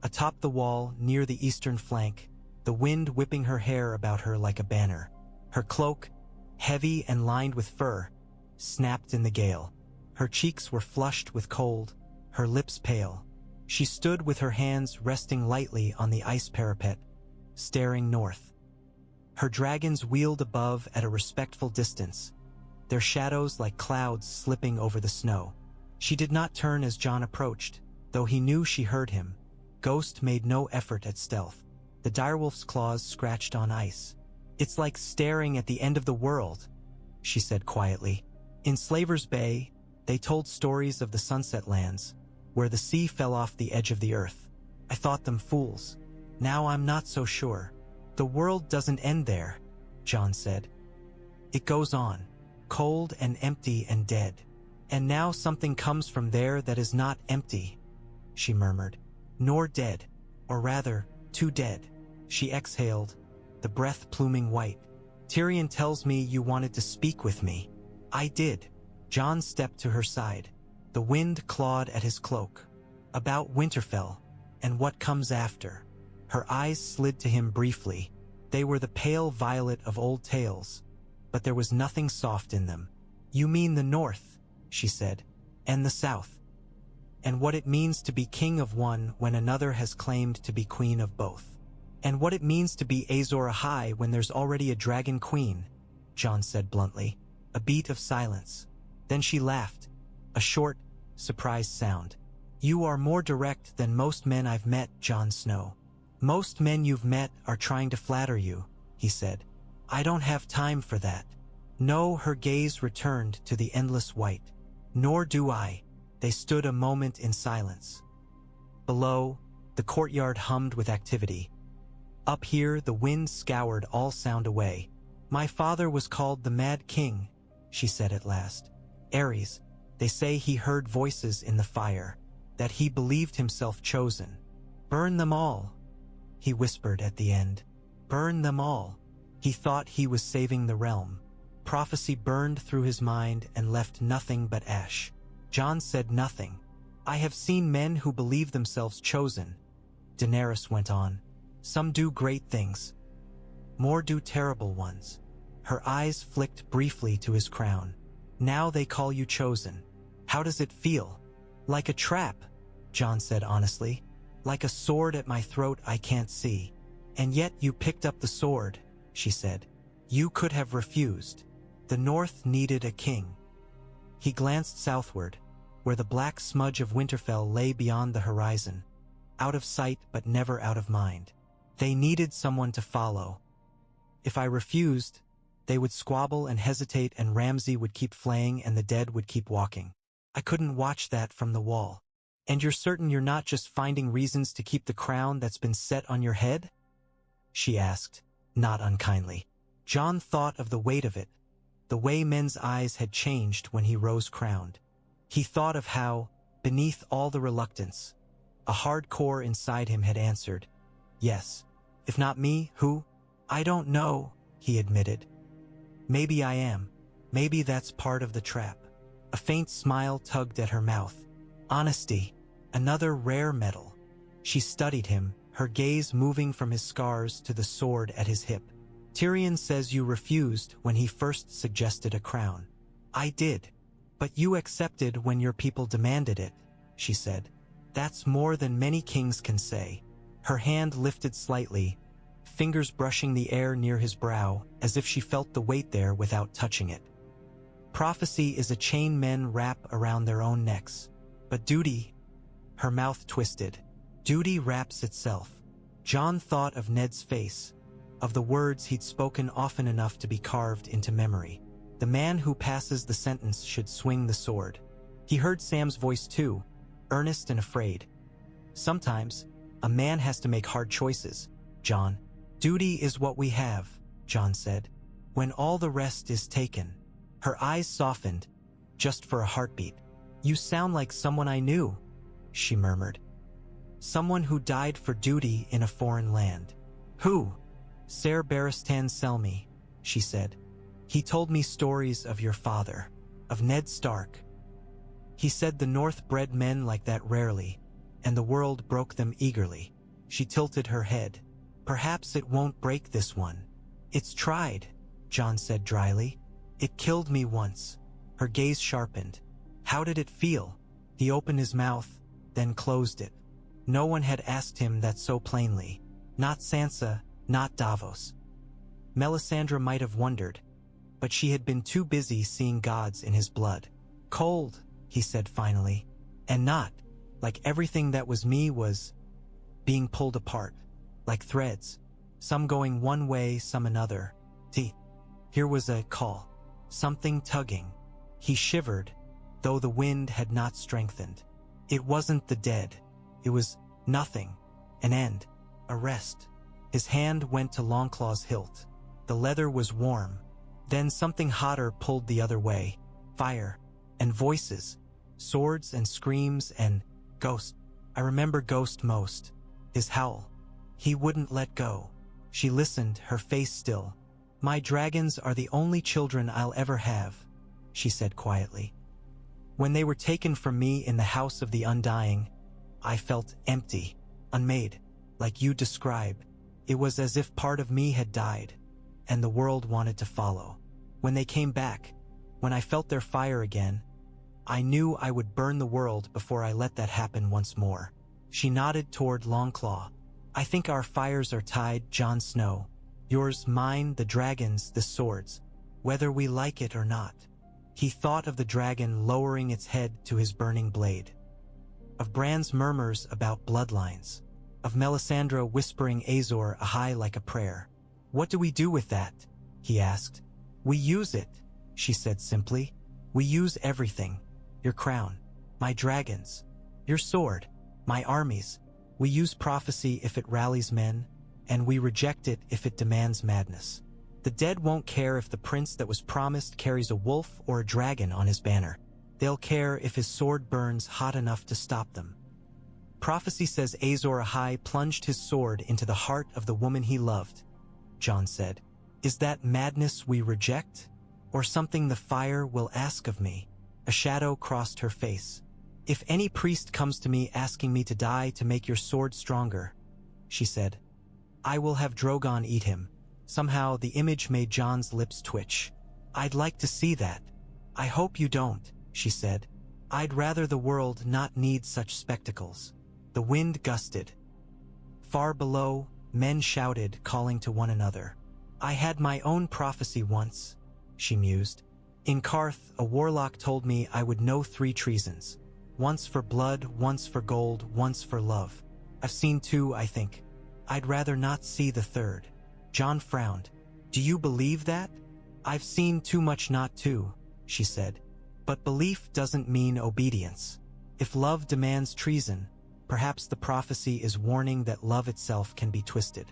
Atop the wall, near the eastern flank, the wind whipping her hair about her like a banner. Her cloak, heavy and lined with fur, snapped in the gale. Her cheeks were flushed with cold, her lips pale. She stood with her hands resting lightly on the ice parapet, staring north. Her dragons wheeled above at a respectful distance, their shadows like clouds slipping over the snow. She did not turn as Jon approached, though he knew she heard him. Ghost made no effort at stealth. The direwolf's claws scratched on ice. It's like staring at the end of the world, she said quietly. In Slaver's Bay, they told stories of the Sunset Lands, where the sea fell off the edge of the earth. I thought them fools. Now I'm not so sure. The world doesn't end there, Jon said. It goes on, cold and empty and dead. And now something comes from there that is not empty, she murmured. Nor dead, or rather, too dead. She exhaled, the breath pluming white. Tyrion tells me you wanted to speak with me. I did. Jon stepped to her side. The wind clawed at his cloak. About Winterfell, and what comes after. Her eyes slid to him briefly. They were the pale violet of old tales, but there was nothing soft in them. You mean the North, she said, and the South. And what it means to be king of one when another has claimed to be queen of both. And what it means to be Azor Ahai when there's already a dragon queen, Jon said bluntly. A beat of silence. Then she laughed, a short, surprised sound. You are more direct than most men I've met, Jon Snow. Most men you've met are trying to flatter you, he said. I don't have time for that. No, her gaze returned to the endless white. Nor do I. They stood a moment in silence. Below, the courtyard hummed with activity. Up here, the wind scoured all sound away. My father was called the Mad King, she said at last. Ares, they say he heard voices in the fire, that he believed himself chosen. Burn them all, he whispered at the end. Burn them all. He thought he was saving the realm. Prophecy burned through his mind and left nothing but ash. Jon said nothing. I have seen men who believe themselves chosen, Daenerys went on. Some do great things. More do terrible ones. Her eyes flicked briefly to his crown. Now they call you chosen. How does it feel? Like a trap, Jon said honestly. Like a sword at my throat I can't see. And yet you picked up the sword, she said. You could have refused. The North needed a king. He glanced southward, where the black smudge of Winterfell lay beyond the horizon. Out of sight but never out of mind. They needed someone to follow. If I refused, They would squabble and hesitate, and Ramsay would keep flaying and the dead would keep walking. I couldn't watch that from the wall. And you're certain you're not just finding reasons to keep the crown that's been set on your head? She asked, not unkindly. Jon thought of the weight of it, the way men's eyes had changed when he rose crowned. He thought of how, beneath all the reluctance, a hard core inside him had answered, yes. If not me, who? I don't know, he admitted. Maybe I am. Maybe that's part of the trap. A faint smile tugged at her mouth. Honesty, another rare metal. She studied him, her gaze moving from his scars to the sword at his hip. Tyrion says you refused when he first suggested a crown. I did. But you accepted when your people demanded it, she said. That's more than many kings can say. Her hand lifted slightly, fingers brushing the air near his brow, as if she felt the weight there without touching it. Prophecy is a chain men wrap around their own necks. But duty, her mouth twisted, duty wraps itself. Jon thought of Ned's face, of the words he'd spoken often enough to be carved into memory. The man who passes the sentence should swing the sword. He heard Sam's voice too, earnest and afraid. Sometimes, a man has to make hard choices, Jon. Duty is what we have, Jon said. When all the rest is taken. Her eyes softened, just for a heartbeat. You sound like someone I knew, she murmured. Someone who died for duty in a foreign land. Who? Ser Barristan Selmy, she said. He told me stories of your father, of Ned Stark. He said the North bred men like that rarely, and the world broke them eagerly. She tilted her head. Perhaps it won't break this one. It's tried, Jon said dryly. It killed me once. Her gaze sharpened. How did it feel? He opened his mouth, then closed it. No one had asked him that so plainly. Not Sansa, not Davos. Melisandre might have wondered, but she had been too busy seeing gods in his blood. Cold, he said finally, and not, like everything that was me was being pulled apart, like threads, some going one way, some another. Here was a call, something tugging. He shivered, though the wind had not strengthened. It wasn't the dead. It was nothing, an end, a rest. His hand went to Longclaw's hilt. The leather was warm. Then something hotter pulled the other way. Fire, and voices, swords and screams and Ghost. I remember Ghost most. His howl. He wouldn't let go. She listened, her face still. My dragons are the only children I'll ever have, she said quietly. When they were taken from me in the House of the Undying, I felt empty, unmade, like you describe. It was as if part of me had died, and the world wanted to follow. When they came back, when I felt their fire again, I knew I would burn the world before I let that happen once more. She nodded toward Longclaw. I think our fires are tied, Jon Snow. Yours, mine, the dragons, the swords, whether we like it or not. He thought of the dragon lowering its head to his burning blade, of Bran's murmurs about bloodlines, of Melisandre whispering Azor Ahai like a prayer. What do we do with that? He asked. We use it, she said simply. We use everything. Your crown, my dragons, your sword, my armies. We use prophecy if it rallies men, and we reject it if it demands madness. The dead won't care if the prince that was promised carries a wolf or a dragon on his banner. They'll care if his sword burns hot enough to stop them. Prophecy says Azor Ahai plunged his sword into the heart of the woman he loved, Jon said. Is that madness we reject, or something the fire will ask of me? A shadow crossed her face. If any priest comes to me asking me to die to make your sword stronger, she said, I will have Drogon eat him. Somehow the image made Jon's lips twitch. I'd like to see that. I hope you don't, she said. I'd rather the world not need such spectacles. The wind gusted. Far below, men shouted, calling to one another. I had my own prophecy once, she mused. In Karth, a warlock told me I would know 3 treasons. Once for blood, once for gold, once for love. I've seen 2, I think. I'd rather not see the 3rd. Jon frowned. Do you believe that? I've seen too much not to, she said. But belief doesn't mean obedience. If love demands treason, perhaps the prophecy is warning that love itself can be twisted.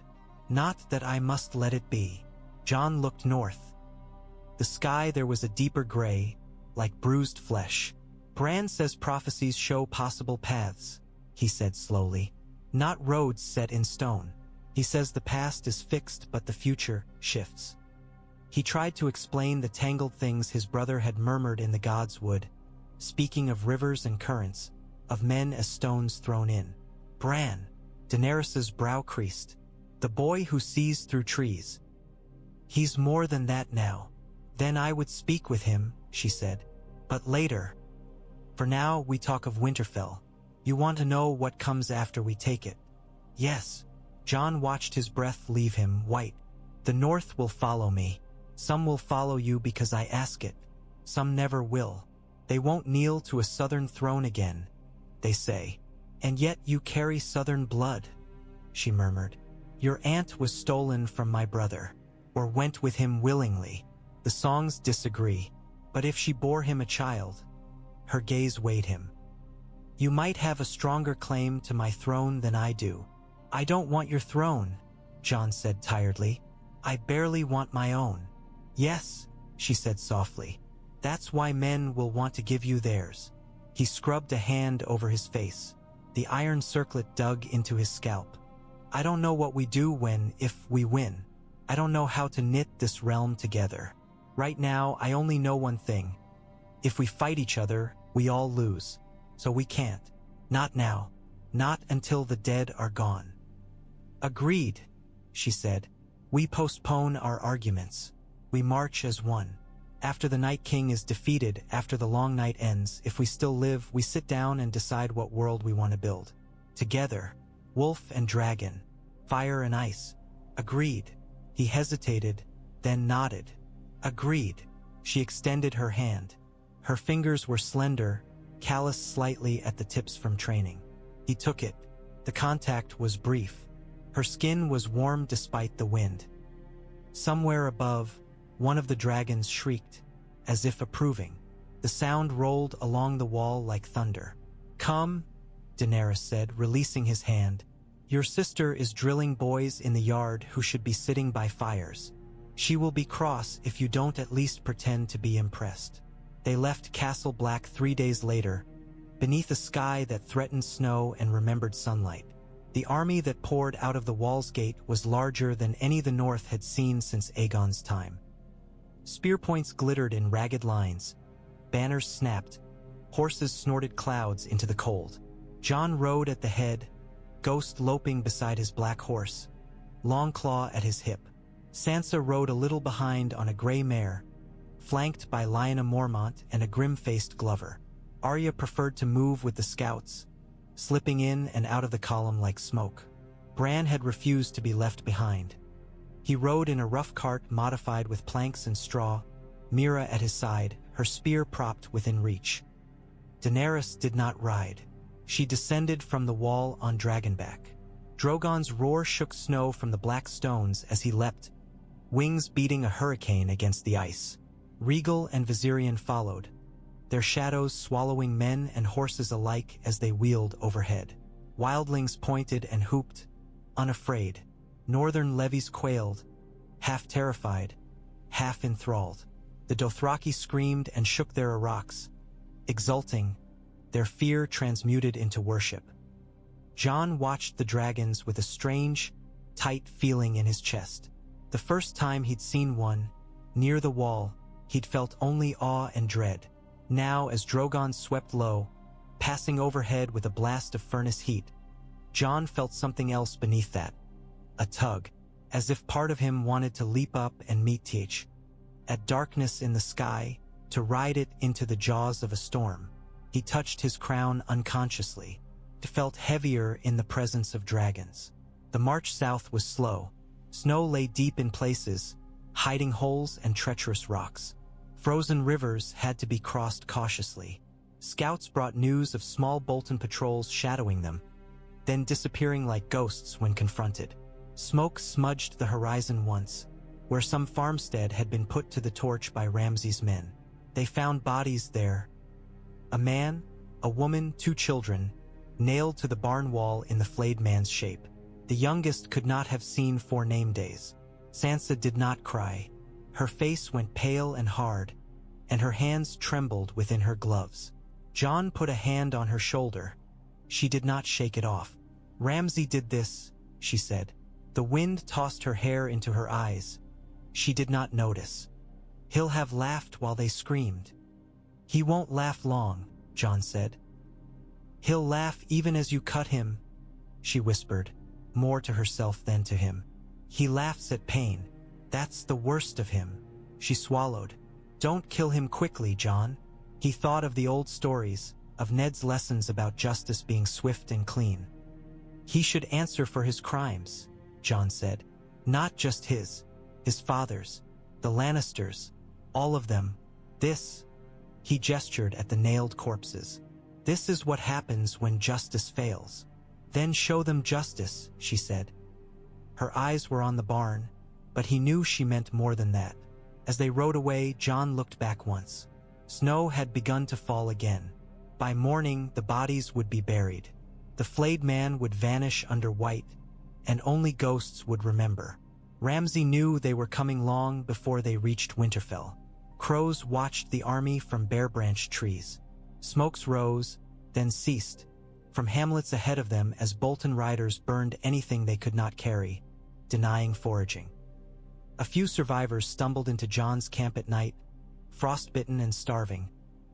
Not that I must let it be. Jon looked north. The sky there was a deeper gray, like bruised flesh. Bran says prophecies show possible paths, he said slowly. Not roads set in stone. He says the past is fixed but the future shifts. He tried to explain the tangled things his brother had murmured in the gods would, speaking of rivers and currents, of men as stones thrown in. Bran, Daenerys's brow creased. The boy who sees through trees. He's more than that now. Then I would speak with him, she said. But later. For now we talk of Winterfell. You want to know what comes after we take it? Yes. Jon watched his breath leave him white. The North will follow me. Some will follow you because I ask it. Some never will. They won't kneel to a southern throne again, they say. And yet you carry southern blood, she murmured. Your aunt was stolen from my brother, or went with him willingly. The songs disagree, but if she bore him a child, her gaze weighed him. You might have a stronger claim to my throne than I do. I don't want your throne, Jon said tiredly. I barely want my own. Yes, she said softly. That's why men will want to give you theirs. He scrubbed a hand over his face. The iron circlet dug into his scalp. I don't know what we do if we win. I don't know how to knit this realm together. Right now, I only know one thing. If we fight each other, we all lose. So we can't. Not now. Not until the dead are gone. Agreed, she said. We postpone our arguments. We march as one. After the Night King is defeated, after the long night ends, if we still live, we sit down and decide what world we want to build. Together, wolf and dragon, fire and ice. Agreed. He hesitated, then nodded. Agreed. She extended her hand. Her fingers were slender, calloused slightly at the tips from training. He took it. The contact was brief. Her skin was warm despite the wind. Somewhere above, one of the dragons shrieked, as if approving. The sound rolled along the wall like thunder. Come, Daenerys said, releasing his hand. Your sister is drilling boys in the yard who should be sitting by fires. She will be cross if you don't at least pretend to be impressed. They left Castle Black 3 days later, beneath a sky that threatened snow and remembered sunlight. The army that poured out of the Wall's Gate was larger than any the North had seen since Aegon's time. Spear points glittered in ragged lines. Banners snapped. Horses snorted clouds into the cold. Jon rode at the head, Ghost loping beside his black horse, Longclaw at his hip. Sansa rode a little behind on a gray mare, flanked by Lyanna Mormont and a grim-faced Glover. Arya preferred to move with the scouts, slipping in and out of the column like smoke. Bran had refused to be left behind. He rode in a rough cart modified with planks and straw, Mira at his side, her spear propped within reach. Daenerys did not ride. She descended from the wall on dragonback. Drogon's roar shook snow from the black stones as he leapt, wings beating a hurricane against the ice. Rhaegal and Viserion followed, their shadows swallowing men and horses alike as they wheeled overhead. Wildlings pointed and hooped, unafraid. Northern levies quailed, half terrified, half enthralled. The Dothraki screamed and shook their araks, exulting, their fear transmuted into worship. Jon watched the dragons with a strange, tight feeling in his chest. The first time he'd seen one, near the wall, he'd felt only awe and dread. Now, as Drogon swept low, passing overhead with a blast of furnace heat, Jon felt something else beneath that. A tug, as if part of him wanted to leap up and meet Teach. At darkness in the sky, to ride it into the jaws of a storm. He touched his crown unconsciously. It felt heavier in the presence of dragons. The march south was slow. Snow lay deep in places, hiding holes and treacherous rocks. Frozen rivers had to be crossed cautiously. Scouts brought news of small Bolton patrols shadowing them, then disappearing like ghosts when confronted. Smoke smudged the horizon once, where some farmstead had been put to the torch by Ramsay's men. They found bodies there. A man, a woman, 2 children, nailed to the barn wall in the flayed man's shape. The youngest could not have seen 4 name days. Sansa did not cry. Her face went pale and hard, and her hands trembled within her gloves. Jon put a hand on her shoulder. She did not shake it off. "Ramsay did this," she said. The wind tossed her hair into her eyes. She did not notice. "He'll have laughed while they screamed." "He won't laugh long," Jon said. "He'll laugh even as you cut him," she whispered, more to herself than to him. "He laughs at pain. That's the worst of him." She swallowed. "Don't kill him quickly, Jon." He thought of the old stories, of Ned's lessons about justice being swift and clean. "He should answer for his crimes," Jon said. "Not just his father's, the Lannisters, all of them. This," he gestured at the nailed corpses. "This is what happens when justice fails." "Then show them justice," she said. Her eyes were on the barn, but he knew she meant more than that. As they rode away, Jon looked back once. Snow had begun to fall again. By morning, the bodies would be buried. The flayed man would vanish under white, and only ghosts would remember. Ramsay knew they were coming long before they reached Winterfell. Crows watched the army from bare-branched trees. Smokes rose, then ceased, from hamlets ahead of them as Bolton riders burned anything they could not carry, denying foraging. A few survivors stumbled into Jon's camp at night, frostbitten and starving,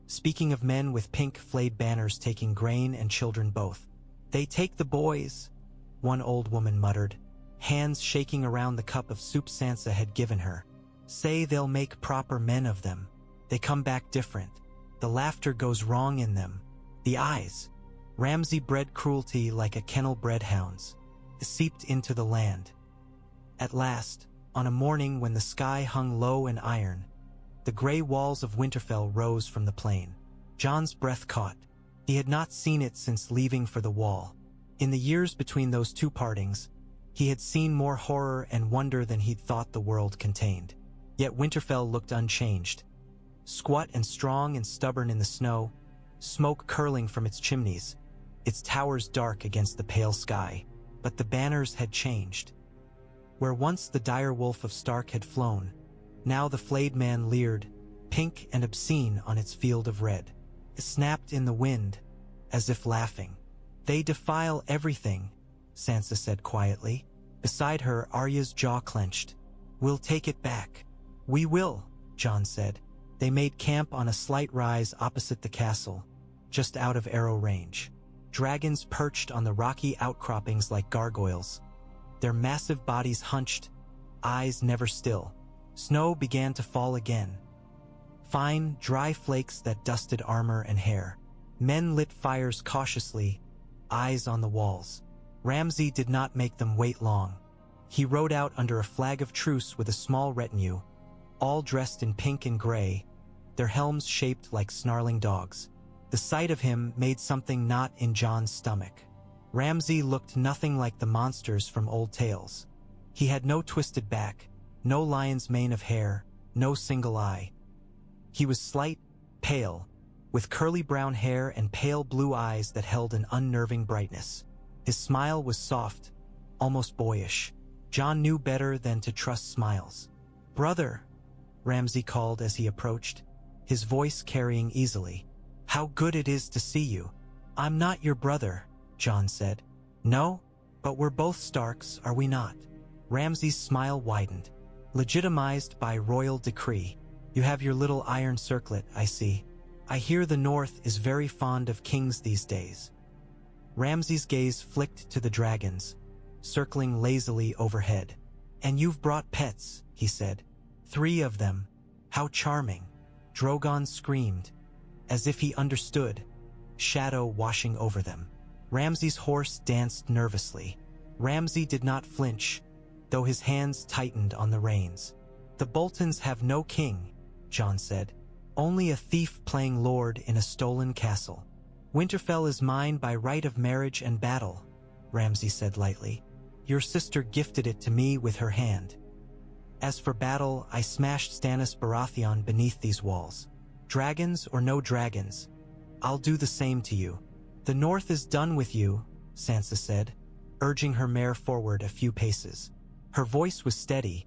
speaking of men with pink flayed banners taking grain and children both. "They take the boys," one old woman muttered, hands shaking around the cup of soup Sansa had given her. "Say they'll make proper men of them. They come back different. The laughter goes wrong in them. The eyes." Ramsay bred cruelty like a kennel bred hounds, seeped into the land. At last, on a morning when the sky hung low and iron, the gray walls of Winterfell rose from the plain. Jon's breath caught. He had not seen it since leaving for the Wall. In the years between those 2 partings, he had seen more horror and wonder than he'd thought the world contained. Yet Winterfell looked unchanged. Squat and strong and stubborn in the snow, smoke curling from its chimneys, its towers dark against the pale sky. But the banners had changed. Where once the dire wolf of Stark had flown, now the flayed man leered, pink and obscene on its field of red. It snapped in the wind, as if laughing. "They defile everything," Sansa said quietly. Beside her, Arya's jaw clenched. "We'll take it back." "We will," Jon said. They made camp on a slight rise opposite the castle, just out of arrow range. Dragons perched on the rocky outcroppings like gargoyles, their massive bodies hunched, eyes never still. Snow began to fall again. Fine, dry flakes that dusted armor and hair. Men lit fires cautiously, eyes on the walls. Ramsay did not make them wait long. He rode out under a flag of truce with a small retinue, all dressed in pink and gray, their helms shaped like snarling dogs. The sight of him made something knot in Jon's stomach. Ramsay looked nothing like the monsters from old tales. He had no twisted back, no lion's mane of hair, no single eye. He was slight, pale, with curly brown hair and pale blue eyes that held an unnerving brightness. His smile was soft, almost boyish. Jon knew better than to trust smiles. "Brother," Ramsay called as he approached, his voice carrying easily. "How good it is to see you." "I'm not your brother," Jon said. "No, but we're both Starks, are we not?" Ramsay's smile widened. "Legitimized by royal decree. You have your little iron circlet, I see. I hear the North is very fond of kings these days." Ramsay's gaze flicked to the dragons, circling lazily overhead. "And you've brought pets," he said. "3 of them. How charming." Drogon screamed, as if he understood, shadow washing over them. Ramsay's horse danced nervously. Ramsay did not flinch, though his hands tightened on the reins. "The Boltons have no king," Jon said. "Only a thief playing lord in a stolen castle." "Winterfell is mine by right of marriage and battle," Ramsay said lightly. "Your sister gifted it to me with her hand." As for battle, I smashed Stannis Baratheon beneath these walls. Dragons or no dragons, I'll do the same to you. The North is done with you, Sansa said, urging her mare forward a few paces. Her voice was steady,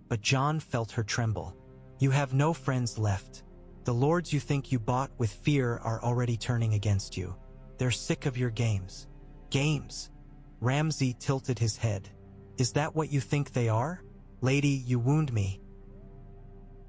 but Jon felt her tremble. You have no friends left. The lords you think you bought with fear are already turning against you. They're sick of your games. Games? Ramsay tilted his head. Is that what you think they are? Lady, you wound me.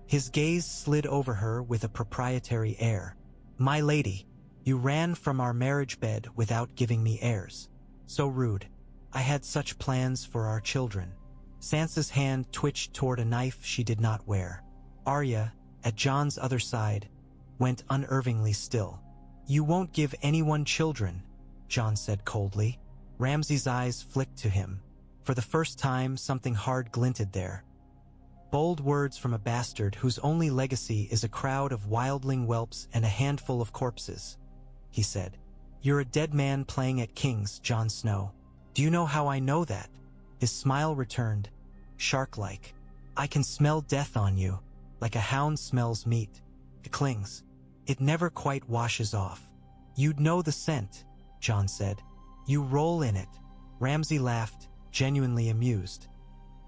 His gaze slid over her with a proprietary air. My lady, you ran from our marriage bed without giving me heirs. So rude. I had such plans for our children. Sansa's hand twitched toward a knife she did not wear. Arya, at Jon's other side, went unervingly still. You won't give anyone children, Jon said coldly. Ramsay's eyes flicked to him. For the first time, something hard glinted there. Bold words from a bastard whose only legacy is a crowd of wildling whelps and a handful of corpses, he said. You're a dead man playing at kings, Jon Snow. Do you know how I know that? His smile returned, shark-like. I can smell death on you, like a hound smells meat. It clings. It never quite washes off. You'd know the scent, Jon said. You roll in it. Ramsay laughed, genuinely amused.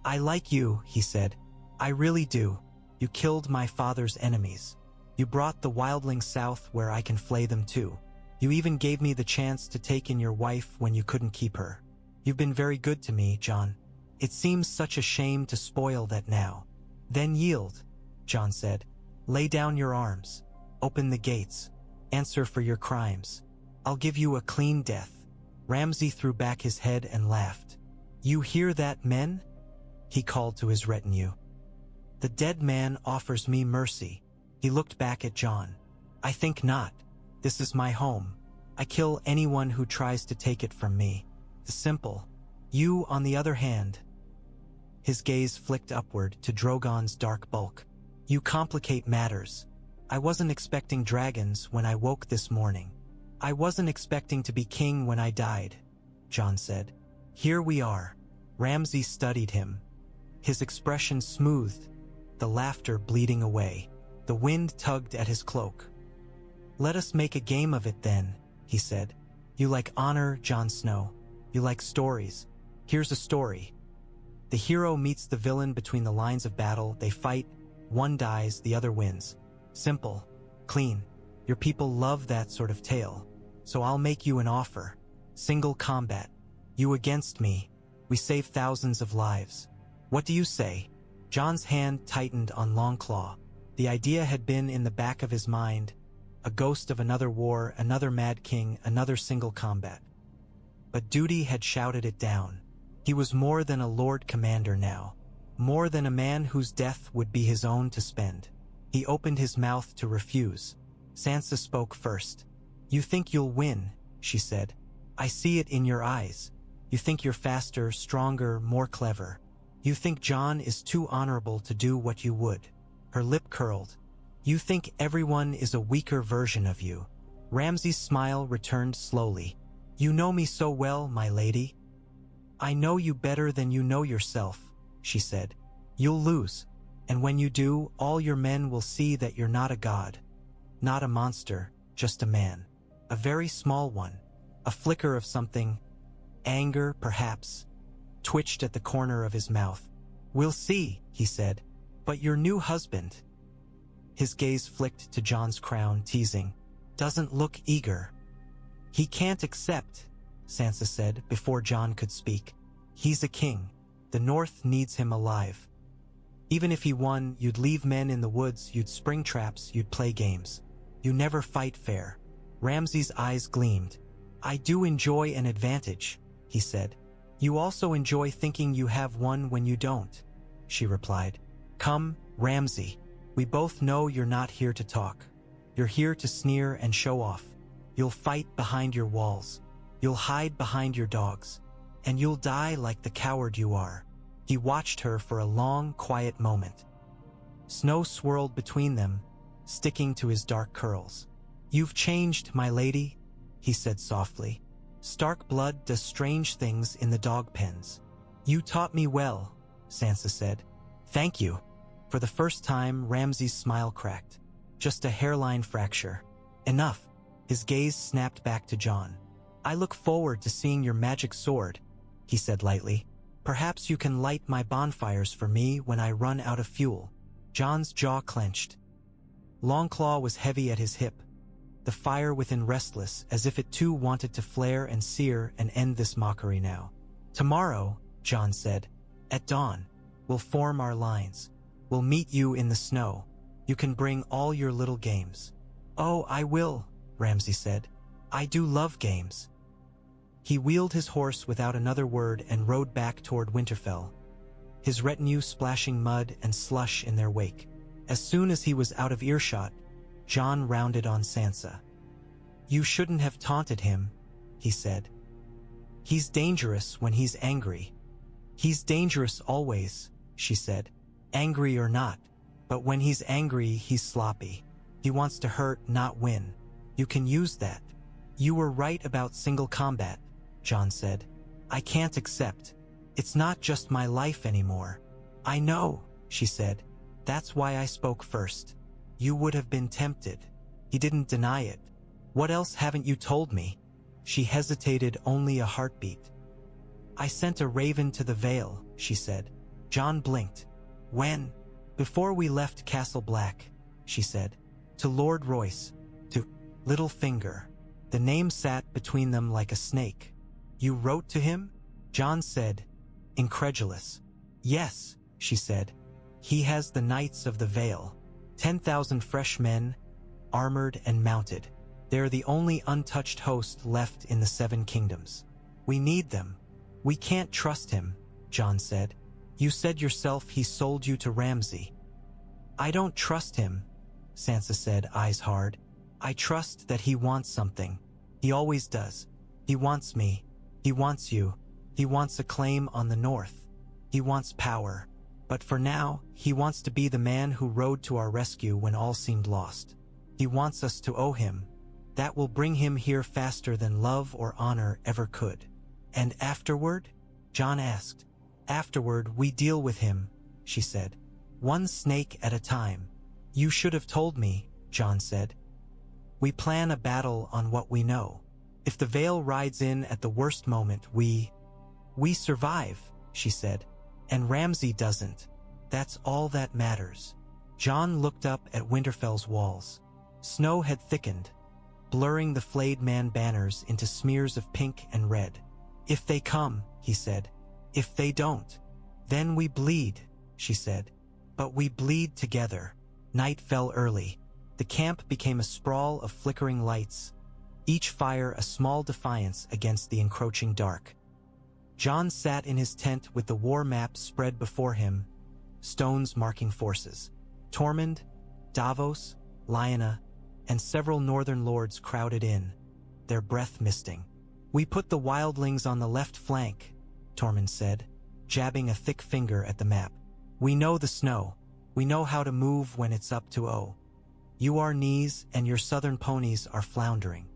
I like you, he said. I really do. You killed my father's enemies. You brought the wildlings south where I can flay them too. You even gave me the chance to take in your wife when you couldn't keep her. You've been very good to me, Jon. It seems such a shame to spoil that now. Then yield, Jon said. Lay down your arms. Open the gates. Answer for your crimes. I'll give you a clean death. Ramsay threw back his head and laughed. You hear that, men? He called to his retinue. The dead man offers me mercy. He looked back at Jon. I think not. This is my home. I kill anyone who tries to take it from me. Simple. You, on the other hand. His gaze flicked upward to Drogon's dark bulk. You complicate matters. I wasn't expecting dragons when I woke this morning. I wasn't expecting to be king when I died, Jon said. Here we are. Ramsay studied him. His expression smoothed, the laughter bleeding away. The wind tugged at his cloak. Let us make a game of it then, he said. You like honor, Jon Snow. You like stories. Here's a story. The hero meets the villain between the lines of battle. They fight. One dies, the other wins. Simple. Clean. Your people love that sort of tale. So I'll make you an offer. Single combat. You against me. We save thousands of lives. What do you say? Jon's hand tightened on Longclaw. The idea had been in the back of his mind. A ghost of another war, another mad king, another single combat. But duty had shouted it down. He was more than a Lord Commander now. More than a man whose death would be his own to spend. He opened his mouth to refuse. Sansa spoke first. You think you'll win, she said. I see it in your eyes. You think you're faster, stronger, more clever. You think Jon is too honorable to do what you would. Her lip curled. You think everyone is a weaker version of you. Ramsay's smile returned slowly. You know me so well, my lady. I know you better than you know yourself, she said. You'll lose. And when you do, all your men will see that you're not a god. Not a monster, just a man. A very small one. A flicker of something, anger perhaps, twitched at the corner of his mouth. We'll see, he said. But your new husband. His gaze flicked to Jon's crown, teasing. Doesn't look eager. He can't accept, Sansa said before Jon could speak. He's a king. The North needs him alive. Even if he won, you'd leave men in the woods, you'd spring traps, you'd play games. You never fight fair. Ramsay's eyes gleamed. I do enjoy an advantage, he said. You also enjoy thinking you have one when you don't, she replied. Come, Ramsay. We both know you're not here to talk. You're here to sneer and show off. You'll fight behind your walls. You'll hide behind your dogs. And you'll die like the coward you are. He watched her for a long, quiet moment. Snow swirled between them, sticking to his dark curls. You've changed, my lady, he said softly. Stark blood does strange things in the dog pens. You taught me well, Sansa said. Thank you. For the first time, Ramsay's smile cracked. Just a hairline fracture. Enough. His gaze snapped back to Jon. I look forward to seeing your magic sword, he said lightly. Perhaps you can light my bonfires for me when I run out of fuel. Jon's jaw clenched. Longclaw was heavy at his hip, the fire within restless, as if it too wanted to flare and sear and end this mockery now. Tomorrow, Jon said, at dawn, we'll form our lines. We'll meet you in the snow. You can bring all your little games. Oh, I will, Ramsay said. I do love games. He wheeled his horse without another word and rode back toward Winterfell, his retinue splashing mud and slush in their wake. As soon as he was out of earshot, Jon rounded on Sansa. You shouldn't have taunted him, he said. He's dangerous when he's angry. He's dangerous always, she said. Angry or not, but when he's angry, he's sloppy. He wants to hurt, not win. You can use that. You were right about single combat, Jon said. I can't accept. It's not just my life anymore. I know, she said. That's why I spoke first. You would have been tempted. He didn't deny it. What else haven't you told me? She hesitated only a heartbeat. I sent a raven to the Vale, she said. Jon blinked. When? Before we left Castle Black, she said. To Lord Royce. To Littlefinger. The name sat between them like a snake. You wrote to him? Jon said, incredulous. Yes, she said. He has the Knights of the Vale. 10,000 fresh men, armored and mounted. They're the only untouched host left in the Seven Kingdoms. We need them. We can't trust him, Jon said. You said yourself he sold you to Ramsay. I don't trust him, Sansa said, eyes hard. I trust that he wants something. He always does. He wants me. He wants you. He wants a claim on the north. He wants power. But for now, he wants to be the man who rode to our rescue when all seemed lost. He wants us to owe him. That will bring him here faster than love or honor ever could. And afterward? Jon asked. Afterward, we deal with him, she said. One snake at a time. You should have told me, Jon said. We plan a battle on what we know. If the Vale rides in at the worst moment, we survive, she said. And Ramsay doesn't. That's all that matters. Jon looked up at Winterfell's walls. Snow had thickened, blurring the flayed man banners into smears of pink and red. If they come, he said. If they don't, then we bleed, she said. But we bleed together. Night fell early. The camp became a sprawl of flickering lights, each fire a small defiance against the encroaching dark. Jon sat in his tent with the war map spread before him, stones marking forces. Tormund, Davos, Lyanna, and several northern lords crowded in, their breath misting. We put the wildlings on the left flank, Tormund said, jabbing a thick finger at the map. We know the snow. We know how to move when it's up to O. You are knees and your southern ponies are floundering.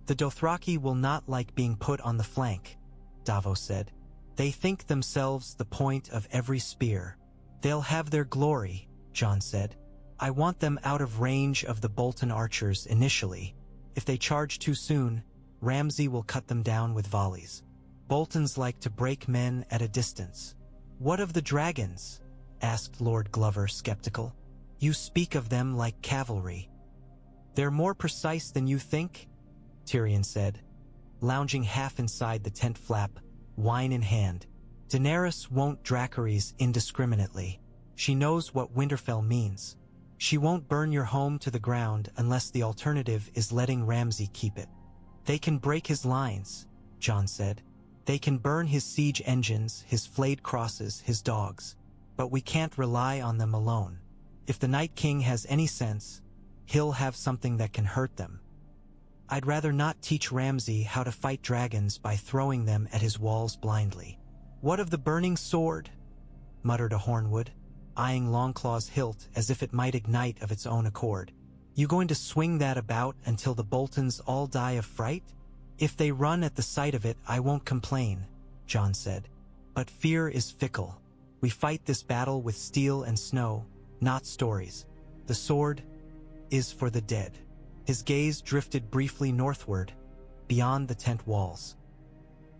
The Dothraki will not like being put on the flank, Davos said. They think themselves the point of every spear. They'll have their glory, Jon said. I want them out of range of the Bolton archers initially. If they charge too soon, Ramsay will cut them down with volleys. Boltons like to break men at a distance. What of the dragons? Asked Lord Glover, skeptical. You speak of them like cavalry. They're more precise than you think, Tyrion said, lounging half inside the tent flap, wine in hand. Daenerys won't Dracarys indiscriminately. She knows what Winterfell means. She won't burn your home to the ground unless the alternative is letting Ramsay keep it. They can break his lines, Jon said. They can burn his siege engines, his flayed crosses, his dogs. But we can't rely on them alone. If the Night King has any sense, he'll have something that can hurt them. I'd rather not teach Ramsay how to fight dragons by throwing them at his walls blindly. What of the burning sword? Muttered a Hornwood, eyeing Longclaw's hilt as if it might ignite of its own accord. You going to swing that about until the Boltons all die of fright? If they run at the sight of it, I won't complain, Jon said. But fear is fickle. We fight this battle with steel and snow, not stories. The sword is for the dead. His gaze drifted briefly northward, beyond the tent walls.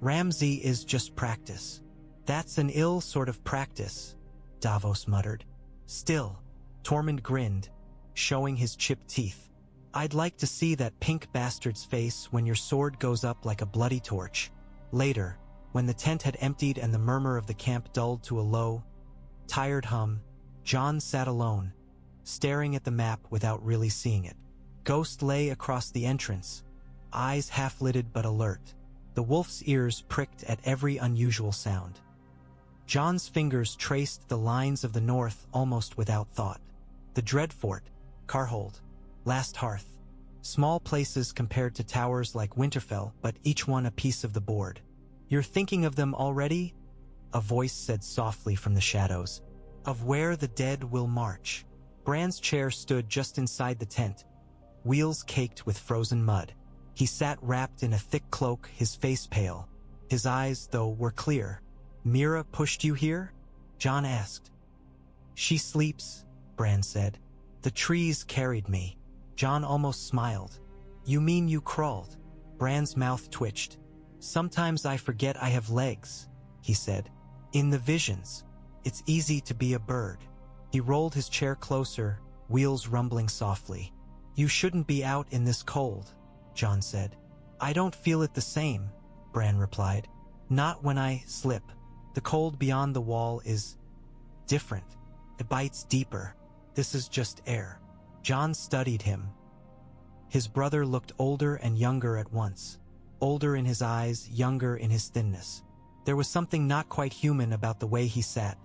Ramsay is just practice. That's an ill sort of practice, Davos muttered. Still, Tormund grinned, showing his chipped teeth. I'd like to see that pink bastard's face when your sword goes up like a bloody torch. Later, when the tent had emptied and the murmur of the camp dulled to a low, tired hum, Jon sat alone, staring at the map without really seeing it. Ghost lay across the entrance, eyes half-lidded but alert. The wolf's ears pricked at every unusual sound. Jon's fingers traced the lines of the north almost without thought. The Dreadfort, Carhold, Last Hearth. Small places compared to towers like Winterfell, but each one a piece of the board. You're thinking of them already? A voice said softly from the shadows. Of where the dead will march. Bran's chair stood just inside the tent, wheels caked with frozen mud. He sat wrapped in a thick cloak, his face pale. His eyes, though, were clear. Mira pushed you here? Jon asked. She sleeps, Bran said. The trees carried me. Jon almost smiled. You mean you crawled? Bran's mouth twitched. Sometimes I forget I have legs, he said. In the visions, it's easy to be a bird. He rolled his chair closer, wheels rumbling softly. You shouldn't be out in this cold, Jon said. I don't feel it the same, Bran replied. Not when I slip. The cold beyond the wall is different. It bites deeper. This is just air. Jon studied him. His brother looked older and younger at once. Older in his eyes, younger in his thinness. There was something not quite human about the way he sat,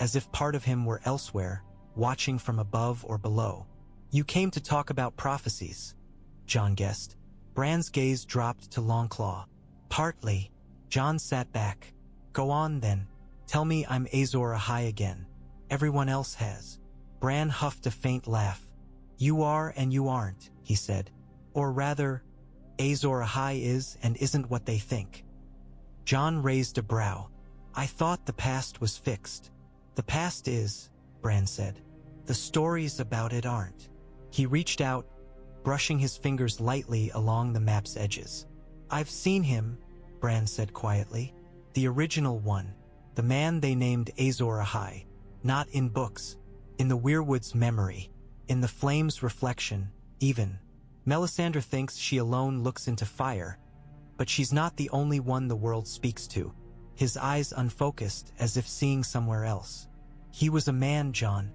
as if part of him were elsewhere, watching from above or below. You came to talk about prophecies, Jon guessed. Bran's gaze dropped to Longclaw. Partly. Jon sat back. Go on then. Tell me I'm Azor Ahai again. Everyone else has. Bran huffed a faint laugh. You are and you aren't, he said. Or rather, Azor Ahai is and isn't what they think. Jon raised a brow. I thought the past was fixed. The past is, Bran said. The stories about it aren't. He reached out, brushing his fingers lightly along the map's edges. I've seen him, Bran said quietly. The original one. The man they named Azor Ahai. Not in books. In the Weirwood's memory. In the flame's reflection, even. Melisandre thinks she alone looks into fire, but she's not the only one the world speaks to. His eyes unfocused, as if seeing somewhere else. He was a man, Jon.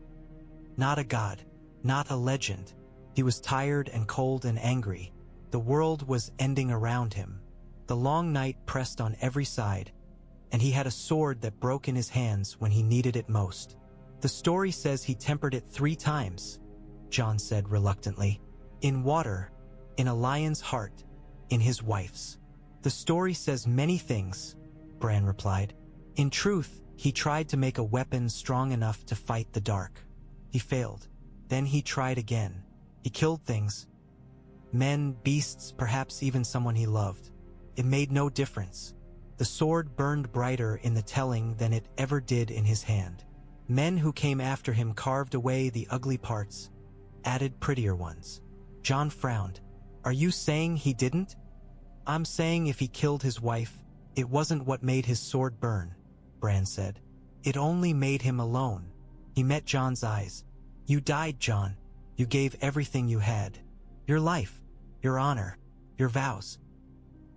Not a god. Not a legend. He was tired and cold and angry. The world was ending around him. The long night pressed on every side, and he had a sword that broke in his hands when he needed it most. The story says he tempered it 3 times, Jon said reluctantly. In water, in a lion's heart, in his wife's. The story says many things, Bran replied. In truth, he tried to make a weapon strong enough to fight the dark. He failed. Then he tried again. He killed things. Men, beasts, perhaps even someone he loved. It made no difference. The sword burned brighter in the telling than it ever did in his hand. Men who came after him carved away the ugly parts, added prettier ones. Jon frowned. Are you saying he didn't? I'm saying if he killed his wife, it wasn't what made his sword burn, Bran said. It only made him alone. He met Jon's eyes. You died, Jon. You gave everything you had. Your life, your honor, your vows.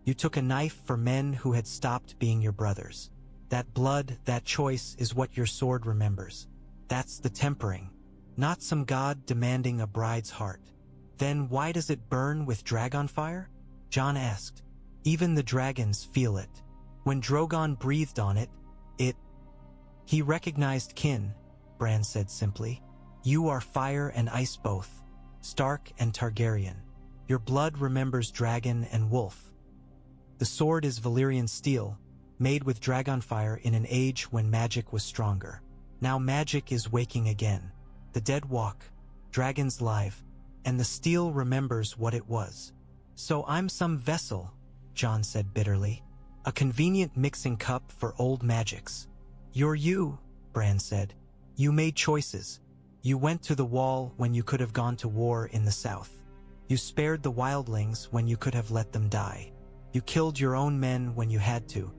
You took a knife for men who had stopped being your brothers. That blood, that choice is what your sword remembers. That's the tempering. Not some god demanding a bride's heart. Then why does it burn with Dragonfire? Jon asked. Even the dragons feel it. When Drogon breathed on it, He recognized kin, Bran said simply. You are fire and ice both, Stark and Targaryen. Your blood remembers dragon and wolf. The sword is Valyrian steel, made with Dragonfire in an age when magic was stronger. Now magic is waking again. The dead walk, dragons live, and the steel remembers what it was. So I'm some vessel, Jon said bitterly. A convenient mixing cup for old magics. You're you, Bran said. You made choices. You went to the wall when you could have gone to war in the south. You spared the wildlings when you could have let them die. You killed your own men when you had to.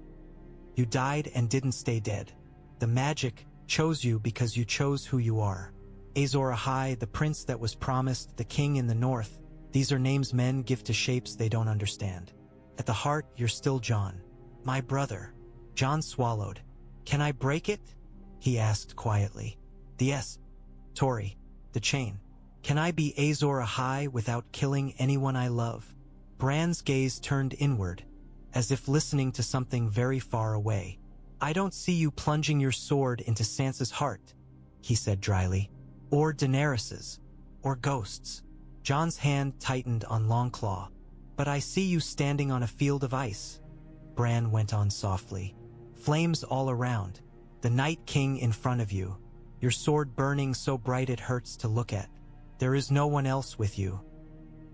You died and didn't stay dead. The magic chose you because you chose who you are. Azor Ahai, the prince that was promised, the king in the north. These are names men give to shapes they don't understand. At the heart, you're still Jon. My brother. Jon swallowed. Can I break it? He asked quietly. Yes. Tori. The chain. Can I be Azor Ahai without killing anyone I love? Bran's gaze turned inward, as if listening to something very far away. I don't see you plunging your sword into Sansa's heart, he said dryly. Or Daenerys's. Or Ghost's. Jon's hand tightened on Longclaw. But I see you standing on a field of ice. Bran went on softly. Flames all around. The Night King in front of you. Your sword burning so bright it hurts to look at. There is no one else with you.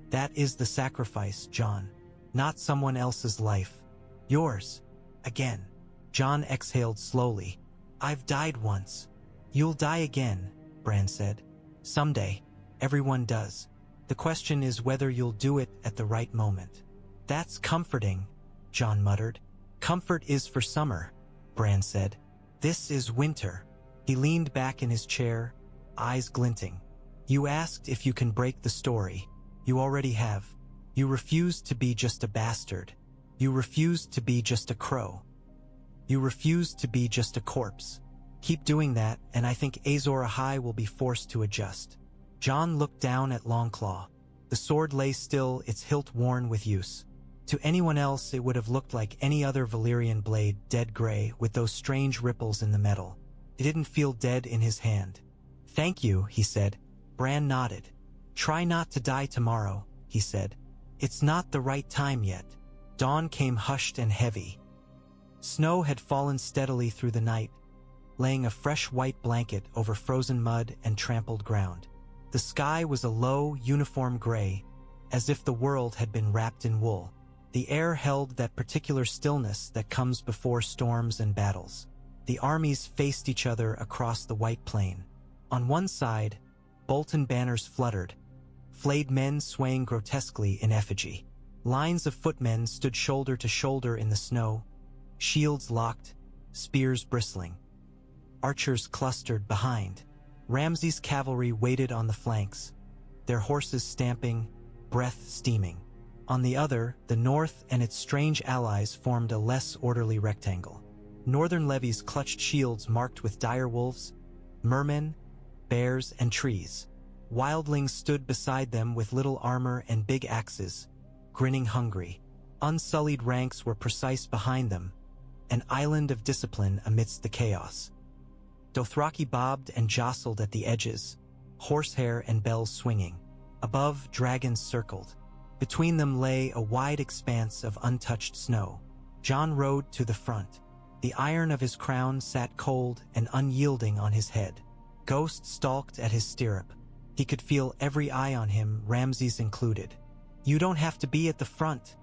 That is the sacrifice, Jon. Not someone else's life. Yours. Again. Jon exhaled slowly. I've died once. You'll die again, Bran said. Someday. Everyone does. The question is whether you'll do it at the right moment. That's comforting, Jon muttered. Comfort is for summer, Bran said. This is winter. He leaned back in his chair, eyes glinting. You asked if you can break the story. You already have. You refused to be just a bastard. You refused to be just a crow. You refused to be just a corpse. Keep doing that, and I think Azor Ahai will be forced to adjust. Jon looked down at Longclaw. The sword lay still, its hilt worn with use. To anyone else, it would have looked like any other Valyrian blade, dead gray, with those strange ripples in the metal. It didn't feel dead in his hand. Thank you, he said. Bran nodded. Try not to die tomorrow, he said. It's not the right time yet. Dawn came hushed and heavy. Snow had fallen steadily through the night, laying a fresh white blanket over frozen mud and trampled ground. The sky was a low, uniform gray, as if the world had been wrapped in wool. The air held that particular stillness that comes before storms and battles. The armies faced each other across the white plain. On one side, Bolton banners fluttered, flayed men swaying grotesquely in effigy. Lines of footmen stood shoulder to shoulder in the snow, shields locked, spears bristling. Archers clustered behind. Ramsay's cavalry waited on the flanks, their horses stamping, breath steaming. On the other, the north and its strange allies formed a less orderly rectangle. Northern levies clutched shields marked with dire wolves, mermen, bears, and trees. Wildlings stood beside them with little armor and big axes, grinning hungry. Unsullied ranks were precise behind them, an island of discipline amidst the chaos. Dothraki bobbed and jostled at the edges, horsehair and bells swinging. Above, dragons circled. Between them lay a wide expanse of untouched snow. Jon rode to the front. The iron of his crown sat cold and unyielding on his head. Ghost stalked at his stirrup. He could feel every eye on him, Ramsay's included. You don't have to be at the front,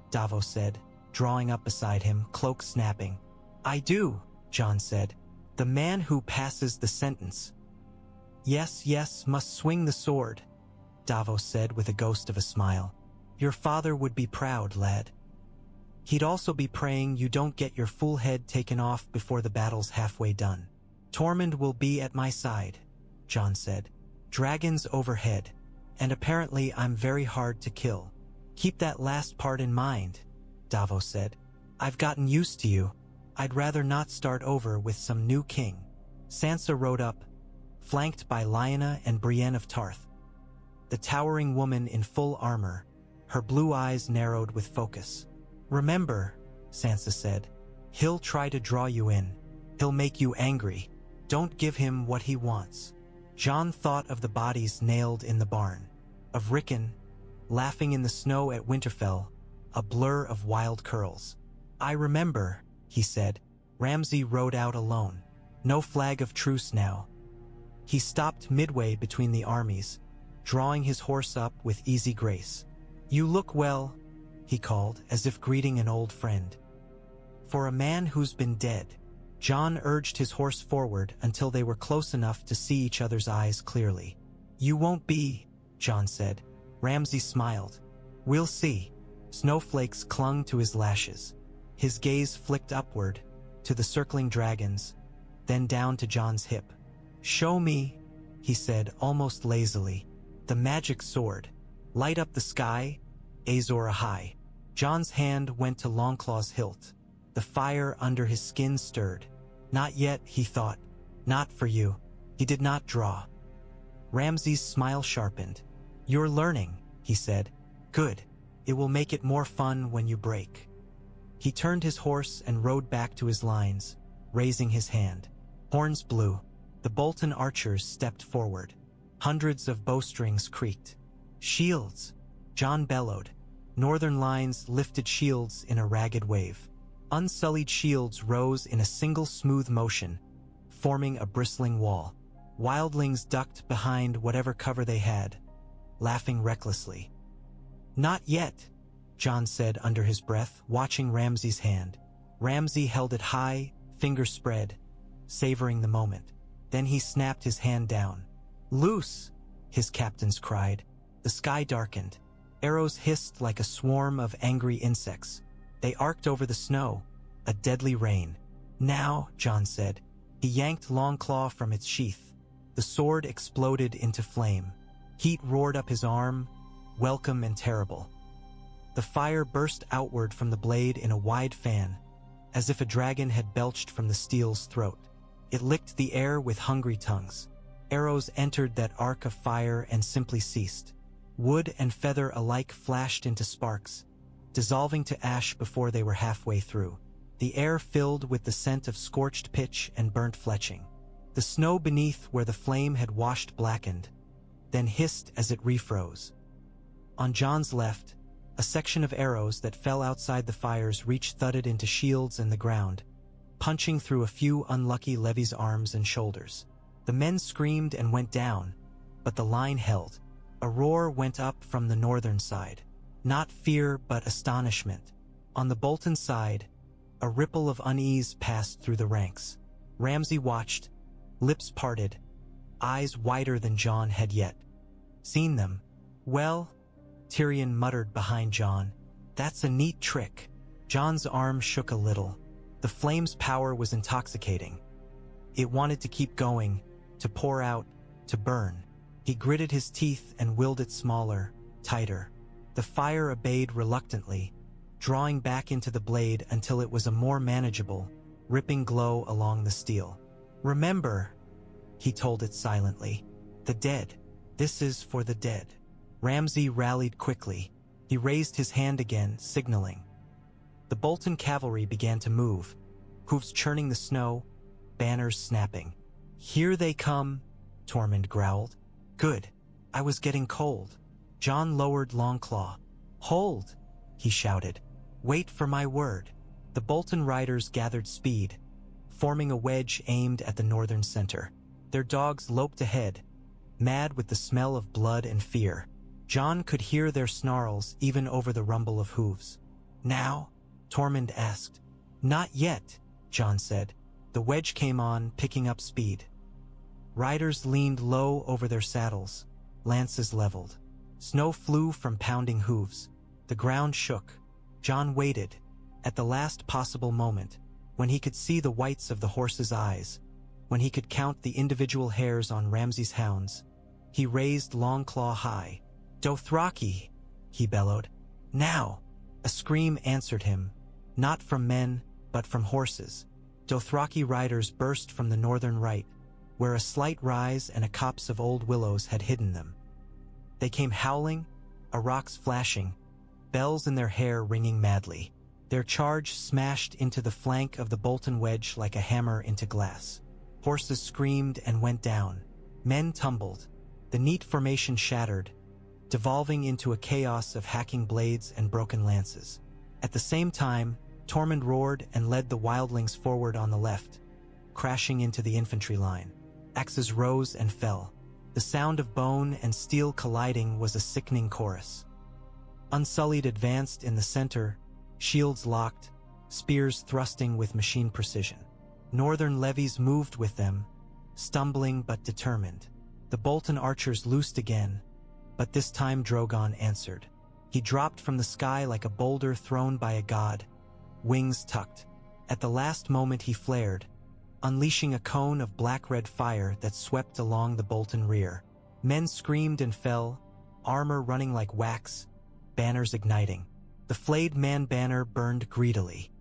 Davos said, drawing up beside him, cloak snapping. I do, Jon said. The man who passes the sentence. Yes, must swing the sword, Davos said with a ghost of a smile. Your father would be proud, lad. He'd also be praying you don't get your fool head taken off before the battle's halfway done. Tormund will be at my side, Jon said. Dragons overhead, and apparently I'm very hard to kill. Keep that last part in mind, Davos said. I've gotten used to you. I'd rather not start over with some new king. Sansa rode up, flanked by Lyanna and Brienne of Tarth. The towering woman in full armor, her blue eyes narrowed with focus. Remember, Sansa said, he'll try to draw you in. He'll make you angry. Don't give him what he wants. Jon thought of the bodies nailed in the barn, of Rickon, laughing in the snow at Winterfell, a blur of wild curls. I remember, he said. Ramsay rode out alone. No flag of truce now. He stopped midway between the armies, drawing his horse up with easy grace. You look well, he called, as if greeting an old friend. For a man who's been dead. Jon urged his horse forward until they were close enough to see each other's eyes clearly. "You won't be," Jon said. Ramsay smiled. "We'll see." Snowflakes clung to his lashes. His gaze flicked upward, to the circling dragons, then down to Jon's hip. "Show me," he said almost lazily. "The magic sword. Light up the sky, Azor Ahai." Jon's hand went to Longclaw's hilt. The fire under his skin stirred. "Not yet," he thought. "Not for you." He did not draw. Ramsay's smile sharpened. "You're learning," he said. "Good. It will make it more fun when you break." He turned his horse and rode back to his lines, raising his hand. Horns blew. The Bolton archers stepped forward. Hundreds of bowstrings creaked. "Shields!" Jon bellowed. Northern lines lifted shields in a ragged wave. Unsullied shields rose in a single smooth motion, forming a bristling wall. Wildlings ducked behind whatever cover they had, laughing recklessly. "Not yet," Jon said under his breath, watching Ramsay's hand. Ramsay held it high, fingers spread, savoring the moment. Then he snapped his hand down. "Loose!" his captains cried. The sky darkened. Arrows hissed like a swarm of angry insects. They arced over the snow, a deadly rain. "Now," Jon said. He yanked Longclaw from its sheath. The sword exploded into flame. Heat roared up his arm, welcome and terrible. The fire burst outward from the blade in a wide fan, as if a dragon had belched from the steel's throat. It licked the air with hungry tongues. Arrows entered that arc of fire and simply ceased. Wood and feather alike flashed into sparks, dissolving to ash before they were halfway through. The air filled with the scent of scorched pitch and burnt fletching. The snow beneath where the flame had washed blackened, then hissed as it refroze. On Jon's left, a section of arrows that fell outside the fires reached thudded into shields and the ground, punching through a few unlucky levies' arms and shoulders. The men screamed and went down, but the line held. A roar went up from the northern side. Not fear, but astonishment. On the Bolton side, a ripple of unease passed through the ranks. Ramsay watched, lips parted, eyes wider than Jon had yet seen them. "Well," Tyrion muttered behind Jon, "that's a neat trick." Jon's arm shook a little. The flame's power was intoxicating. It wanted to keep going, to pour out, to burn. He gritted his teeth and willed it smaller, tighter. The fire obeyed reluctantly, drawing back into the blade until it was a more manageable, ripping glow along the steel. "Remember," he told it silently, "the dead. This is for the dead." Ramsay rallied quickly. He raised his hand again, signaling. The Bolton cavalry began to move, hooves churning the snow, banners snapping. "Here they come," Tormund growled. "Good. I was getting cold." Jon lowered Longclaw. "Hold," he shouted. "Wait for my word." The Bolton riders gathered speed, forming a wedge aimed at the northern center. Their dogs loped ahead, mad with the smell of blood and fear. Jon could hear their snarls even over the rumble of hooves. "Now?" Tormund asked. "Not yet," Jon said. The wedge came on, picking up speed. Riders leaned low over their saddles, lances leveled. Snow flew from pounding hooves. The ground shook. Jon waited, at the last possible moment, when he could see the whites of the horse's eyes, when he could count the individual hairs on Ramsay's hounds. He raised Longclaw high. "Dothraki!" he bellowed. "Now!" A scream answered him, not from men, but from horses. Dothraki riders burst from the northern right, where a slight rise and a copse of old willows had hidden them. They came howling, rocks flashing, bells in their hair ringing madly. Their charge smashed into the flank of the Bolton wedge like a hammer into glass. Horses screamed and went down. Men tumbled. The neat formation shattered, devolving into a chaos of hacking blades and broken lances. At the same time, Tormund roared and led the wildlings forward on the left, crashing into the infantry line. Axes rose and fell. The sound of bone and steel colliding was a sickening chorus. Unsullied advanced in the center, shields locked, spears thrusting with machine precision. Northern levies moved with them, stumbling but determined. The Bolton archers loosed again, but this time Drogon answered. He dropped from the sky like a boulder thrown by a god, wings tucked. At the last moment he flared, unleashing a cone of black-red fire that swept along the Bolton rear. Men screamed and fell, armor running like wax, banners igniting. The flayed man banner burned greedily.